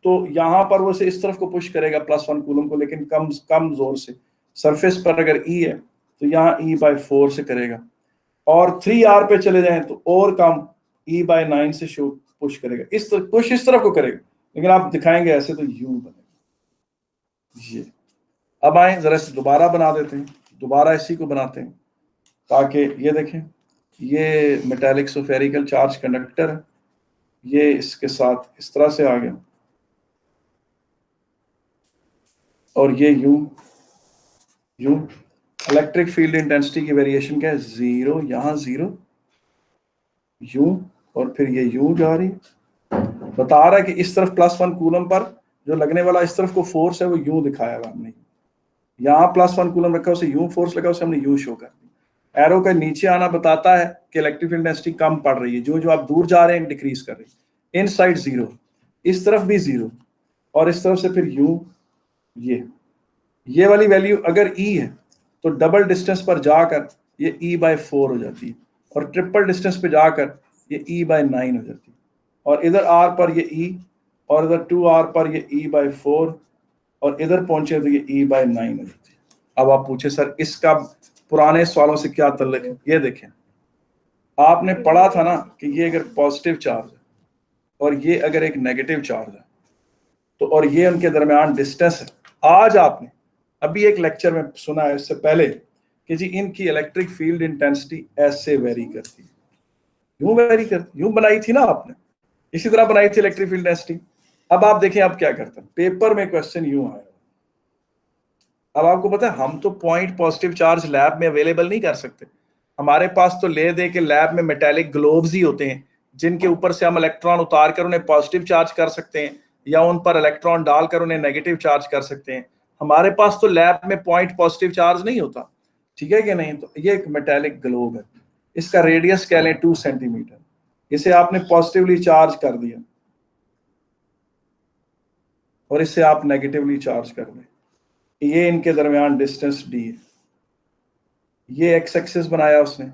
तो यहां पर वो उसे इस तरफ को पुश करेगा +1 कूलम को, लेकिन कम जोर से। सरफेस पर अगर E है तो यहाँ E/4 से करेगा, और 3r पे चले जाएं तो और कम E/9 से शो पुश करेगा। इस तरफ पुश इस तरफ को करेगा, लेकिन आप दिखाएंगे ऐसे तो यूं बनेगा ये। अब आए जरा इसे दोबारा बना देते हैं, दोबारा इसी को बनाते हैं ताकि ये देखें, ये मेटालिक स्फेरिकल चार्ज कंडक्टर है, ये इसके साथ इस तरह से आ गया, और ये यूं इलेक्ट्रिक फील्ड इंटेंसिटी की वेरिएशन क्या है? 0, यहाँ 0, यूं, और फिर ये यूं जा रही। बता रहा है कि इस तरफ +1 कूलम पर जो लगने वाला इस तरफ को फोर्स है वो यूं दिखाया हुआ हमने। यहाँ +1 कूलम रखा, उसे यूं फोर्स लगा, उसे हमने यूं शो कर दी। एरो का नीचे आना बताता है कि इलेक्ट्रिक फील्ड इंटेंसिटी कम पड़ रही है। जो आप दूर जा रहे हैं डिक्रीज कर रही है। इन साइड 0, इस तरफ भी 0, और इस तरफ से फिर यूं। ये वाली वैल्यू अगर E है तो डबल डिस्टेंस पर जाकर ये E/4 हो जाती है, और ट्रिपल डिस्टेंस पे जाकर ये E/9 हो जाती है, और इधर R पर ये E, और इधर 2r पर ये E/4, और इधर पहुंचे तो ये E/9 हो जाती है। अब आप पूछे सर इसका पुराने सवालों से क्या ताल्लुक है? ये देखें, आपने पढ़ा था ना कि ये अगर पॉजिटिव चार्ज है और ये अगर एक नेगेटिव चार्ज है तो, और ये उनके दरमियान डिस्टेंस है। आज आपने अभी एक लेक्चर में सुना है इससे पहले कि जी इनकी इलेक्ट्रिक फील्ड इंटेंसिटी ऐसे वेरी करती है, यूं वेरी करती, यूं बनाई थी ना आपने, इसी तरह बनाई थी इलेक्ट्रिक फील्ड इंटेंसिटी। अब आप देखें आप क्या करते हैं, पेपर में क्वेश्चन यूं आया। अब आपको पता है हम तो पॉइंट पॉजिटिव चार्ज लैब में अवेलेबल नहीं कर सकते। हमारे पास तो ले दे के लैब में मेटालिक ग्लोब्स ही होते हैं जिनके ऊपर से हम इलेक्ट्रॉन उतार कर उन्हें पॉजिटिव चार्ज कर सकते हैं, या उन पर इलेक्ट्रॉन डालकर उन्हें नेगेटिव चार्ज कर सकते हैं। हमारे पास तो लैब में पॉइंट पॉजिटिव चार्ज नहीं होता, ठीक है कि नहीं? तो ये एक मेटालिक ग्लोब है, इसका रेडियस कह लें 2 सेंटीमीटर। इसे आपने पॉजिटिवली चार्ज कर दिया और इसे आप नेगेटिवली चार्ज कर दें। ये इनके दरमियान डिस्टेंस D है। ये एक्स एक्सिस बनाया उसने,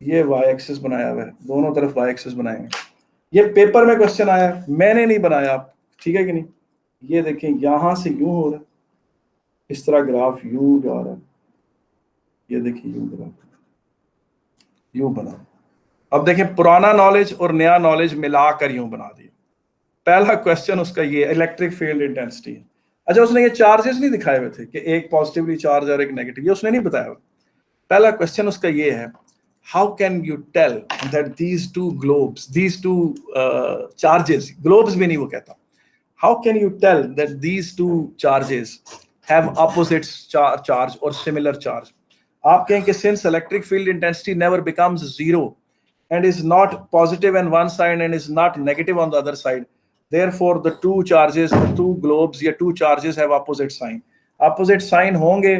ये वाई एक्सिस बनाया हुआ है, दोनों तरफ वाई एक्सिस बनाएंगे। ये पेपर में क्वेश्चन आया, मैंने नहीं बनाया, ठीक है कि नहीं? ये देखें यहां से यूं हो रहा है, इस तरह ग्राफ यूं जा रहा है, ये देखिए यूं ग्राफ यूं बना। अब देखें पुराना नॉलेज और नया नॉलेज मिलाकर यूं बना दिया। पहला क्वेश्चन उसका ये इलेक्ट्रिक फील्ड इंटेंसिटी है। अच्छा, उसने ये चार्जेस नहीं दिखाए हुए थे कि एक पॉजिटिवली चार्ज और एक नेगेटिव, ये उसने नहीं बताया हुआ। पहला क्वेश्चन उसका ये है how can you tell that these two globes, these two charges, globes भी नहीं वो कहता, how can you tell that these two charges have opposite charge or similar charge? आप कहें कि since electric field intensity never becomes zero and is not positive on one side and is not negative on the other side, therefore the two charges, the two globes या two charges have opposite sign. Opposite sign होंगे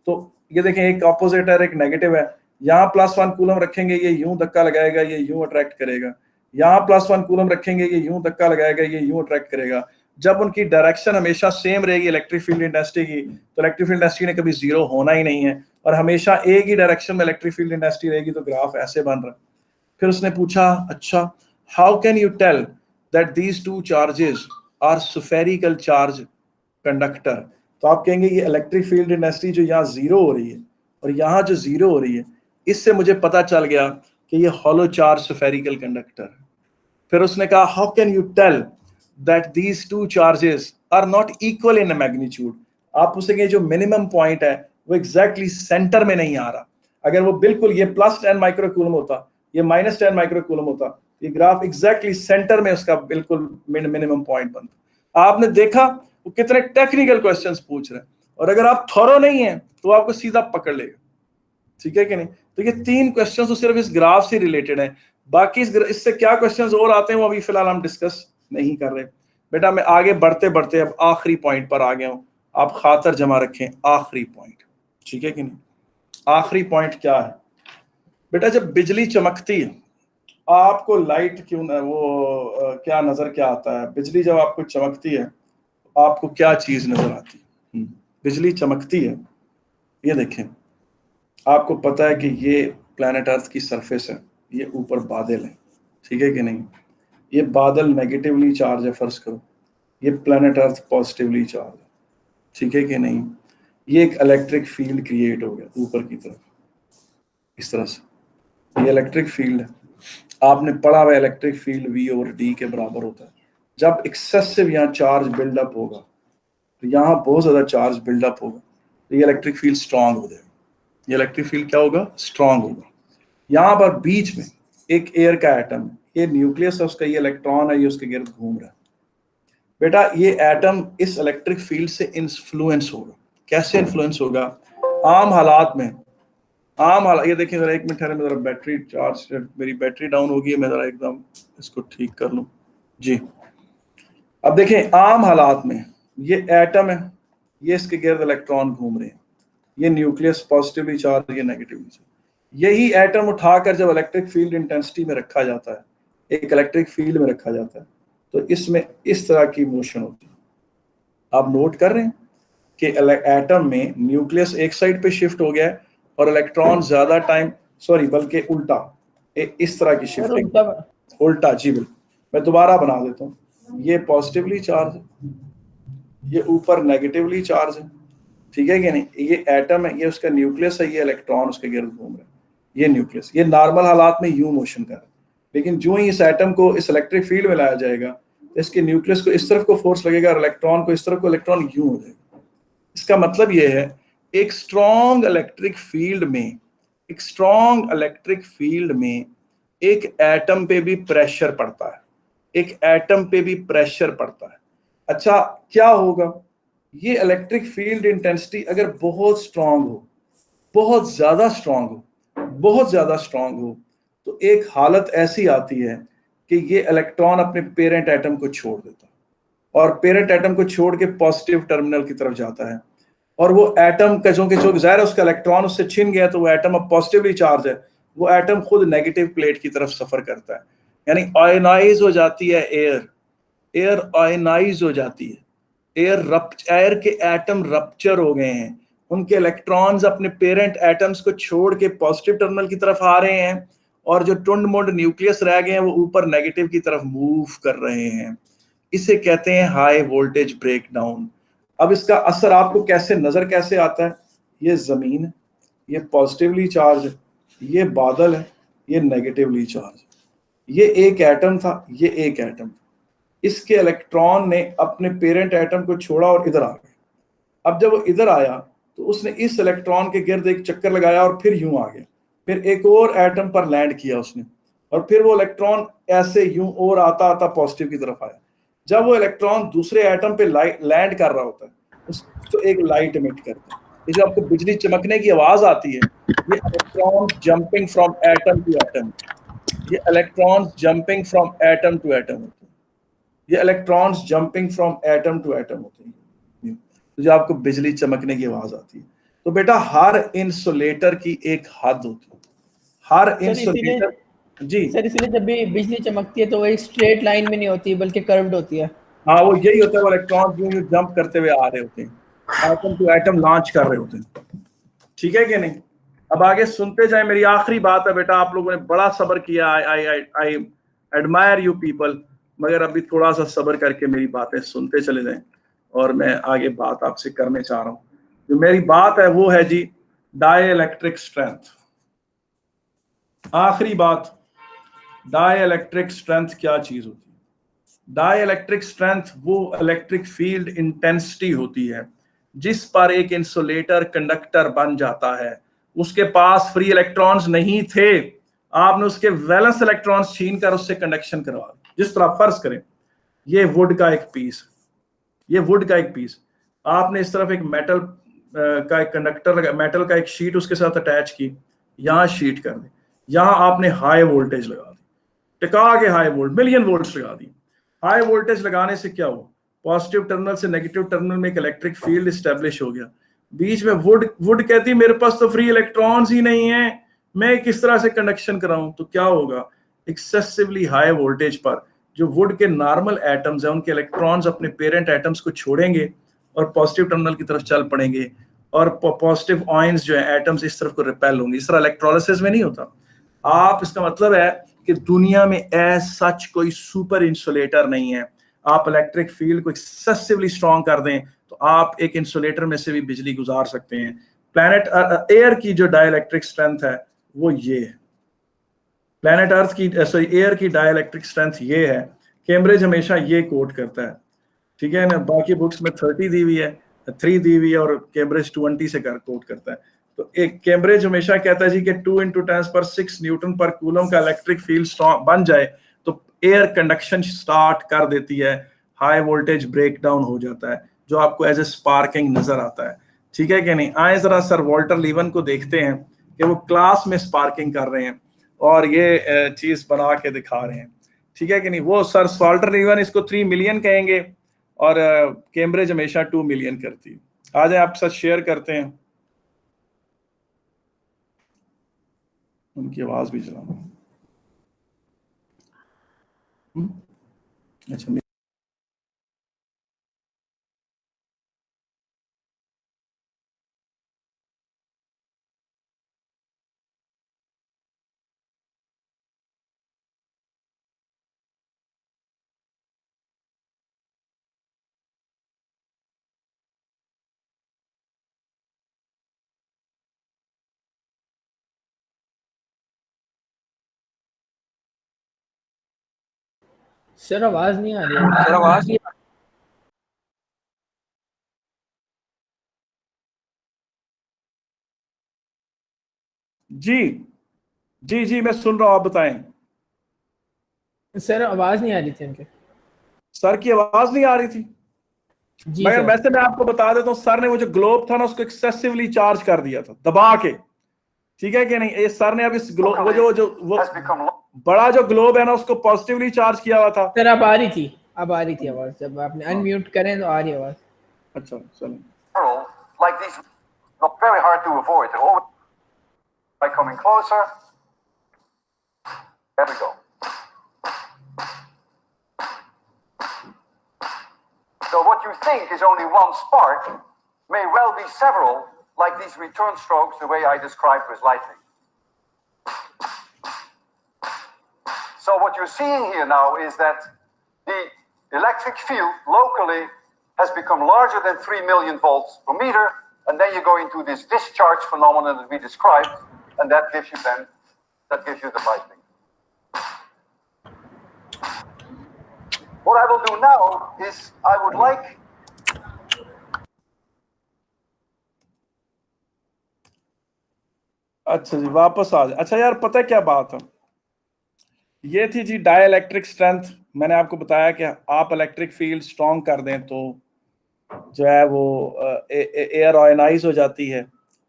तो ये देखें, एक opposite है, एक negative है, यहाँ +1 कूलम रखेंगे, ये यूं धक्का लगाएगा, ये यूं अट्रैक्ट करेगा, यहाँ +1 कूलम रखेंगे, ये यूं धक्का लगाएगा, ये यूं अट्रैक्ट करेगा। जब उनकी डायरेक्शन हमेशा सेम रहेगी इलेक्ट्रिक फील्ड इंटेंसिटी की, तो इलेक्ट्रिक फील्ड इंटेंसिटी ने कभी जीरो होना ही नहीं है, और हमेशा एक ही डायरेक्शन में इलेक्ट्रिक फील्ड इंटेंसिटी रहेगी, तो ग्राफ ऐसे बन रहा है। फिर उसने पूछा, अच्छा how can you tell that these two charges are spherical charge conductor? तो आप कहेंगे ये इलेक्ट्रिक फील्ड इंटेंसिटी जो यहाँ जीरो हो रही है और यहाँ जो जीरो हो रही है, इससे मुझे पता चल गया कि ये हॉलो चार्ज स्फेरिकल कंडक्टर है। फिर उसने कहा, how can you tell that these two charges are not equal in magnitude? आप पूछेंगे जो मिनिमम पॉइंट है वो एग्जैक्टली सेंटर में नहीं आ रहा। अगर वो बिल्कुल ये +10 माइक्रोकूलम होता, ये -10 माइक्रोकूलम होता, ये ग्राफ एग्जैक्टली सेंटर में उसका बिल्कुल मिनिमम पॉइंट बनता। आपने देखा वो कितने टेक्निकल क्वेश्चंस पूछ रहे हैं, और अगर आप थॉरो नहीं है तो आपको सीधा पकड़ लेगा, ठीक है कि नहीं? तो ये 3 क्वेश्चंस तो सिर्फ इस ग्राफ से रिलेटेड हैं, बाकी इससे क्या क्वेश्चंस और आते हैं वो अभी फिलहाल हम डिस्कस नहीं कर रहे। बेटा मैं आगे बढ़ते बढ़ते अब आखिरी पॉइंट पर आ गया हूं, आप खातर जमा रखें आखिरी पॉइंट, ठीक है कि नहीं? आखिरी पॉइंट क्या है बेटा? जब बिजली चमकती है, आपको लाइट क्यों ना वो क्या नजर क्या आता है? बिजली जब आपको चमकती है आपको क्या चीज नजर आती है? बिजली चमकती है, ये देखें, आपको पता है कि ये प्लैनेट अर्थ की सरफेस है, ये ऊपर बादल है, ठीक है कि नहीं? ये बादल नेगेटिवली चार्ज है, फर्ज करो, ये प्लैनेट अर्थ पॉजिटिवली चार्ज है, ठीक है कि नहीं? ये एक इलेक्ट्रिक फील्ड क्रिएट हो गया ऊपर की तरफ, इस तरह से, ये इलेक्ट्रिक फील्ड है। आपने पढ़ा हुआ इलेक्ट्रिक फील्ड V और D के बराबर होता है। जब एक्सेसिव यहाँ चार्ज बिल्डअप होगा, तो यहाँ बहुत ज्यादा चार्ज बिल्डअप होगा, तो ये इलेक्ट्रिक फील्ड स्ट्रांग हो जाएगा। ये इलेक्ट्रिक फील्ड क्या होगा? स्ट्रांग होगा। यहाँ पर बीच में एक एयर का एटम है, ये न्यूक्लियस है उसका, ये इलेक्ट्रॉन है, ये उसके गिर्द घूम रहा है। बेटा ये एटम इस इलेक्ट्रिक फील्ड से इन्फ्लुएंस होगा। कैसे इन्फ्लुएंस होगा? आम हालात में, ये देखिए जरा, 1 मिनट ठहरे, मैं जरा बैटरी चार्ज, मेरी बैटरी डाउन हो गई है, मैं जरा एकदम इसको ठीक कर लूं जी। अब देखें, आम हालात में ये एटम है, ये इसके गिर्द इलेक्ट्रॉन घूम रहे हैं, ये न्यूक्लियस पॉजिटिवली चार्ज, ये नेगेटिवली चार्ज। यही एटम उठाकर जब इलेक्ट्रिक फील्ड इंटेंसिटी में रखा जाता है, एक इलेक्ट्रिक फील्ड में रखा जाता है, तो इसमें इस तरह की मोशन होती है। आप नोट कर रहे हैं कि एटम में न्यूक्लियस एक साइड पे शिफ्ट हो गया है और इलेक्ट्रॉन ज्यादा टाइम, सॉरी बल्कि उल्टा, इस तरह की शिफ्टिंग, उल्टा जी बिल्कुल। मैं दोबारा बना देता हूँ, ये पॉजिटिवली चार्ज है, ये ऊपर नेगेटिवली चार्ज है, ठीक है कि नहीं? ये एटम है, ये उसका न्यूक्लियस है, ये इलेक्ट्रॉन उसके गिर्द घूम रहे हैं, ये न्यूक्लियस। ये नॉर्मल हालात में यूं मोशन कर रहा है, लेकिन जो ही इस एटम को इस इलेक्ट्रिक फील्ड में लाया जाएगा, इसके न्यूक्लियस को इस तरफ को फोर्स लगेगा और इलेक्ट्रॉन को इस तरफ को, इलेक्ट्रॉन यूं हो जाएगा। इसका मतलब ये है, एक स्ट्रॉन्ग इलेक्ट्रिक फील्ड में, एक स्ट्रॉन्ग इलेक्ट्रिक फील्ड में एक एटम पे भी प्रेशर पड़ता है, एक एटम पे भी प्रेशर पड़ता है। अच्छा क्या होगा? ये इलेक्ट्रिक फील्ड इंटेंसिटी अगर बहुत स्ट्रांग हो, बहुत ज्यादा स्ट्रांग हो, बहुत ज्यादा स्ट्रांग हो, तो एक हालत ऐसी आती है कि ये इलेक्ट्रॉन अपने पेरेंट एटम को छोड़ देता है, और पेरेंट एटम को छोड़ के पॉजिटिव टर्मिनल की तरफ जाता है, और वो एटम का जो ज़ाहिर है उसका इलेक्ट्रॉन उससे छिन गया, तो वो एटम अब पॉजिटिवली चार्ज है, वो एटम खुद नेगेटिव प्लेट की तरफ सफर करता है, यानी आयनाइज हो जाती है एयर आयनाइज हो जाती है, एयर के एटम रप्चर हो गए हैं, उनके इलेक्ट्रॉन्स अपने पेरेंट एटम्स को छोड़ के पॉजिटिव टर्मिनल की तरफ आ रहे हैं, और जो टुंड मुंड न्यूक्लियस रह गए हैं वो ऊपर नेगेटिव की तरफ मूव कर रहे हैं। इसे कहते हैं हाई वोल्टेज ब्रेकडाउन। अब इसका असर आपको कैसे नजर कैसे आता है? ये जमीन है, ये पॉजिटिवली चार्ज है, ये बादल है, ये नेगेटिवली चार्ज है, ये एक एटम था, ये एक एटम था, इसके इलेक्ट्रॉन ने अपने पेरेंट एटम को छोड़ा और इधर आ गया। अब जब वो इधर आया तो उसने इस इलेक्ट्रॉन के गिर्द एक चक्कर लगाया और फिर यूं आ गया, फिर एक और एटम पर लैंड किया उसने, और फिर वो इलेक्ट्रॉन ऐसे यूं और आता आता पॉजिटिव की तरफ आया। जब वो इलेक्ट्रॉन दूसरे एटम पे लैंड कर रहा होता है, उसको एक लाइट इमिट करता है। ये जो आपको बिजली चमकने की आवाज आती है, ये electron jumping from atom to atom, ये electrons jumping from atom to atom होते हैं, ये electrons jumping from atom to atom होते हैं। तो जो आपको बिजली चमकने की आवाज आती है, तो बेटा हर इंसुलेटर की एक हद होती है, हर इंसुलेटर। जी सर, इसलिए जब भी बिजली चमकती है तो वो एक स्ट्रेट लाइन में नहीं होती बल्कि कर्व्ड होती है। हाँ, वो यही होता है, वो इलेक्ट्रॉन यूं यूं जंप करते हुए आ रहे होते हैं, एटम टू एटम लॉन्च कर रहे होते हैं। ठीक है कि नहीं? अब आगे सुनते जाए, मेरी आखिरी बात है बेटा, आप लोगों ने बड़ा सब्र किया, आई एडमायर यू पीपल, मगर अभी थोड़ा सा सब्र करके मेरी बातें सुनते चले जाएं, और मैं आगे बात आपसे करने चाह रहा हूं। जो मेरी बात है वो है जी डाइलेक्ट्रिक स्ट्रेंथ। आखिरी बात, डाइलेक्ट्रिक स्ट्रेंथ क्या चीज होती है? डाइलेक्ट्रिक स्ट्रेंथ वो इलेक्ट्रिक फील्ड इंटेंसिटी होती है जिस पर एक इंसुलेटर कंडक्टर बन जाता है। उसके पास फ्री इलेक्ट्रॉन्स नहीं थे, आपने उसके वैलेंस इलेक्ट्रॉन्स छीन कर उससे कंडक्शन करवा दिया। जिस तरह फर्ज करें, ये वुड का एक पीस, ये वुड का एक पीस, आपने इस तरफ एक मेटल का एक कंडक्टर लगा, मेटल का एक शीट उसके साथ अटैच की, यहां शीट कर दी, यहां आपने हाई वोल्टेज लगा दी, टिका के हाई वोल्ट मिलियन वोल्ट्स लगा दी। हाई वोल्टेज लगाने से क्या हुआ? पॉजिटिव टर्मिनल से नेगेटिव टर्मिनल में एक इलेक्ट्रिक फील्ड स्टैब्लिश हो गया। बीच में वुड कहती मेरे पास तो फ्री इलेक्ट्रॉन्स ही नहीं है, मैं किस तरह से कंडक्शन कराऊं? तो क्या होगा? एक्सेसिवली हाई वोल्टेज पर जो वुड के नॉर्मल एटम्स हैं, उनके इलेक्ट्रॉन्स अपने पेरेंट एटम्स को छोड़ेंगे और पॉजिटिव टर्मिनल की तरफ चल पड़ेंगे, और पॉजिटिव आयंस जो है एटम्स इस तरफ को रिपेल होंगे। इस तरह इलेक्ट्रोलिसिस में नहीं होता। आप, इसका मतलब है कि दुनिया में सच कोई सुपर इंसुलेटर नहीं है। आप इलेक्ट्रिक फील्ड को एक्सेसिवली स्ट्रॉन्ग कर दें तो आप एक इंसुलेटर में से भी बिजली गुजार सकते हैं। प्लैनेट एयर की जो डाइलेक्ट्रिक स्ट्रेंथ है वो ये है, प्लैनेट अर्थ की सॉरी एयर की डाइलेक्ट्रिक स्ट्रेंथ ये है। कैम्ब्रिज हमेशा ये कोट करता है, ठीक है ना, बाकी बुक्स में 30 दी हुई है, 3 दी हुई है, और कैम्ब्रिज 20 से कोट करता है। तो एक कैम्ब्रिज हमेशा कहता है जी कि 2 × 10⁶ न्यूटन पर कूलम का इलेक्ट्रिक फील्ड स्ट्रॉन्ग बन जाए तो एयर कंडक्शन स्टार्ट कर देती है, हाई वोल्टेज ब्रेक डाउन हो जाता है, जो आपको एज ए स्पार्किंग नजर आता है। ठीक है कि नहीं? आए जरा सर वॉल्टर लीवन को देखते हैं कि वो क्लास में स्पार्किंग कर रहे हैं और ये चीज बना के दिखा रहे हैं। ठीक है कि नहीं? वो सर वॉल्टर लीवन इसको 3 मिलियन कहेंगे और कैम्ब्रिज हमेशा 2 मिलियन करती है। आ जाए आप साथ शेयर करते हैं, उनकी आवाज भी चलाना। अच्छा, सर आवाज नहीं आ रही है। सर आवाज नहीं जी जी जी मैं सुन रहा हूँ, आप बताएं। सर आवाज नहीं आ रही थी उनके। सर की आवाज नहीं आ रही थी, जी मगर सर। वैसे मैं आपको बता देता हूँ, सर ने वो जो ग्लोब था ना उसको एक्सेसिवली चार्ज कर दिया था दबा के। ठीक है कि नहीं? ये सर ने अब इस ग्लोब वो बड़ा जो ग्लोब है ना उसको पॉजिटिवली चार्ज किया हुआ था। सर अब आ रही थी, अब आ रही थी आवाज, जब आपने अनम्यूट करें तो आ रही आवाज। अच्छा चलो। Like these, not very hard to avoid. By coming closer, there we go. So what you think is only one spark may well be several, like these return strokes, the way I described with lightning. So what you're seeing here now is that the electric field locally has become larger than 3 million volts per meter, and then you go into this discharge phenomenon that we described, and that gives you the lightning. What I will do now is I would like अच्छा जी, वापस आ जाए। अच्छा यार, पता है क्या बात है, ये थी जी डाइलेक्ट्रिक स्ट्रेंथ। मैंने आपको बताया कि आप इलेक्ट्रिक फील्ड स्ट्रॉन्ग कर दें तो जो है वो एयर आयनाइज हो जाती है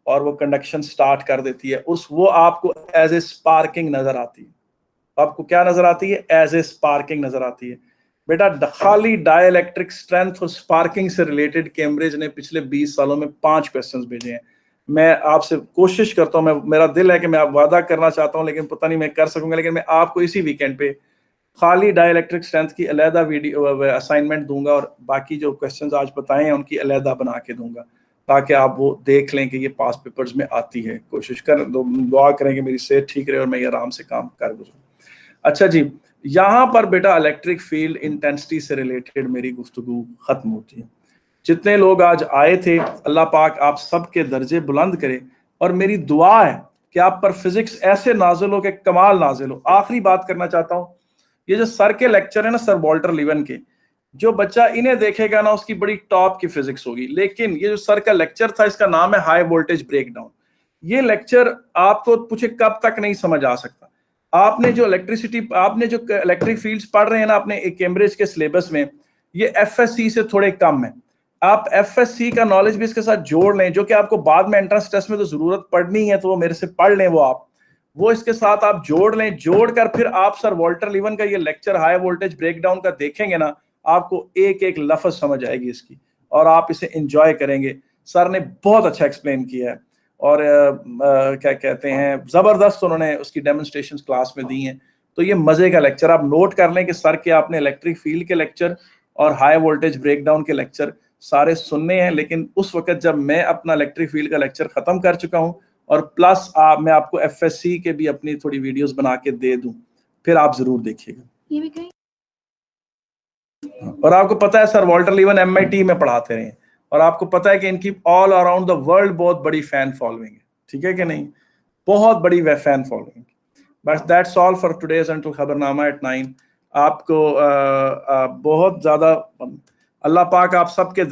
और वो कंडक्शन स्टार्ट कर देती है। वो आपको एज ए स्पार्किंग नजर आती है। आपको क्या नजर आती है? एज ए स्पार्किंग नजर आती है। बेटा खाली डाइलेक्ट्रिक स्ट्रेंथ और स्पार्किंग से रिलेटेड कैम्ब्रिज ने पिछले 20 सालों में 5 क्वेश्चंस भेजे हैं। मैं आपसे कोशिश करता हूं, मेरा दिल है कि मैं वादा करना चाहता हूं, लेकिन पता नहीं मैं कर सकूंगा, लेकिन मैं आपको इसी वीकेंड पे खाली डाइलेक्ट्रिक स्ट्रेंथ की अलहदा वीडियो असाइनमेंट दूंगा और बाकी जो क्वेश्चंस आज बताए हैं उनकी अलहदा बना के दूंगा, ताकि आप वो देख लें कि ये पास पेपर्स में आती है। कोशिश कर दुआ करें कि मेरी सेहत ठीक रहे और मैं आराम से काम कर गुजरूं। अच्छा जी, यहाँ पर बेटा इलेक्ट्रिक फील्ड इंटेंसिटी से रिलेटेड मेरी गुफ्तगू खत्म होती है। जितने लोग आज आए थे, अल्लाह पाक आप सबके दर्जे बुलंद करे और मेरी दुआ है कि आप पर फिजिक्स ऐसे नाजिल हो कि कमाल नाजिल हो। आखिरी बात करना चाहता हूँ, ये जो सर के लेक्चर है ना, सर वॉल्टर लिवन के, जो बच्चा इन्हें देखेगा ना उसकी बड़ी टॉप की फिजिक्स होगी। लेकिन ये जो सर का लेक्चर था, इसका नाम है हाई वोल्टेज ब्रेकडाउन। ये लेक्चर आपको पूछे कब तक नहीं समझ आ सकता। आपने जो इलेक्ट्रिक फील्ड्स पढ़ रहे हैं ना अपने कैम्ब्रिज के सिलेबस में, ये एफएससी से थोड़े कम है। आप एफएससी का नॉलेज भी इसके साथ जोड़ लें, जो कि आपको बाद में एंट्रेंस टेस्ट में तो जरूरत पड़नी है, तो वो मेरे से पढ़ लें। वो इसके साथ आप जोड़ लें, जोड़कर फिर आप सर वॉल्टर लिवन का ये लेक्चर हाई वोल्टेज ब्रेकडाउन का देखेंगे ना, आपको एक एक लफ्ज समझ आएगी इसकी और आप इसे एंजॉय करेंगे। सर ने बहुत अच्छा एक्सप्लेन किया है और क्या कहते हैं, जबरदस्त उन्होंने उसकी डेमोन्स्ट्रेशन क्लास में दी हैं। तो ये मजे का लेक्चर, आप नोट कर लें कि सर के आपने इलेक्ट्रिक फील्ड के लेक्चर और हाई वोल्टेज ब्रेकडाउन के लेक्चर सारे सुनने हैं। लेकिन उस वक्त जब मैं अपना इलेक्ट्रिक फील्ड का लेक्चर खत्म कर चुका हूं और प्लस मैं आपको एफएससी के भी अपनी थोड़ी वीडियोस बना के दे दूं, फिर आप जरूर देखिएगा। और आपको पता है सर वॉल्टर लिवन एमआईटी में पढ़ाते रहे और आपको पता है कि इनकी ऑल अराउंड द वर्ल्ड बहुत बड़ी फैन फॉलोइंग है, ठीक है कि नहीं? बहुत बड़ी फैन फॉलोइंग। बस that's all for today's until खबरनामा एट 9। आपको बहुत ज्यादा अल्लाह पाक आप सबके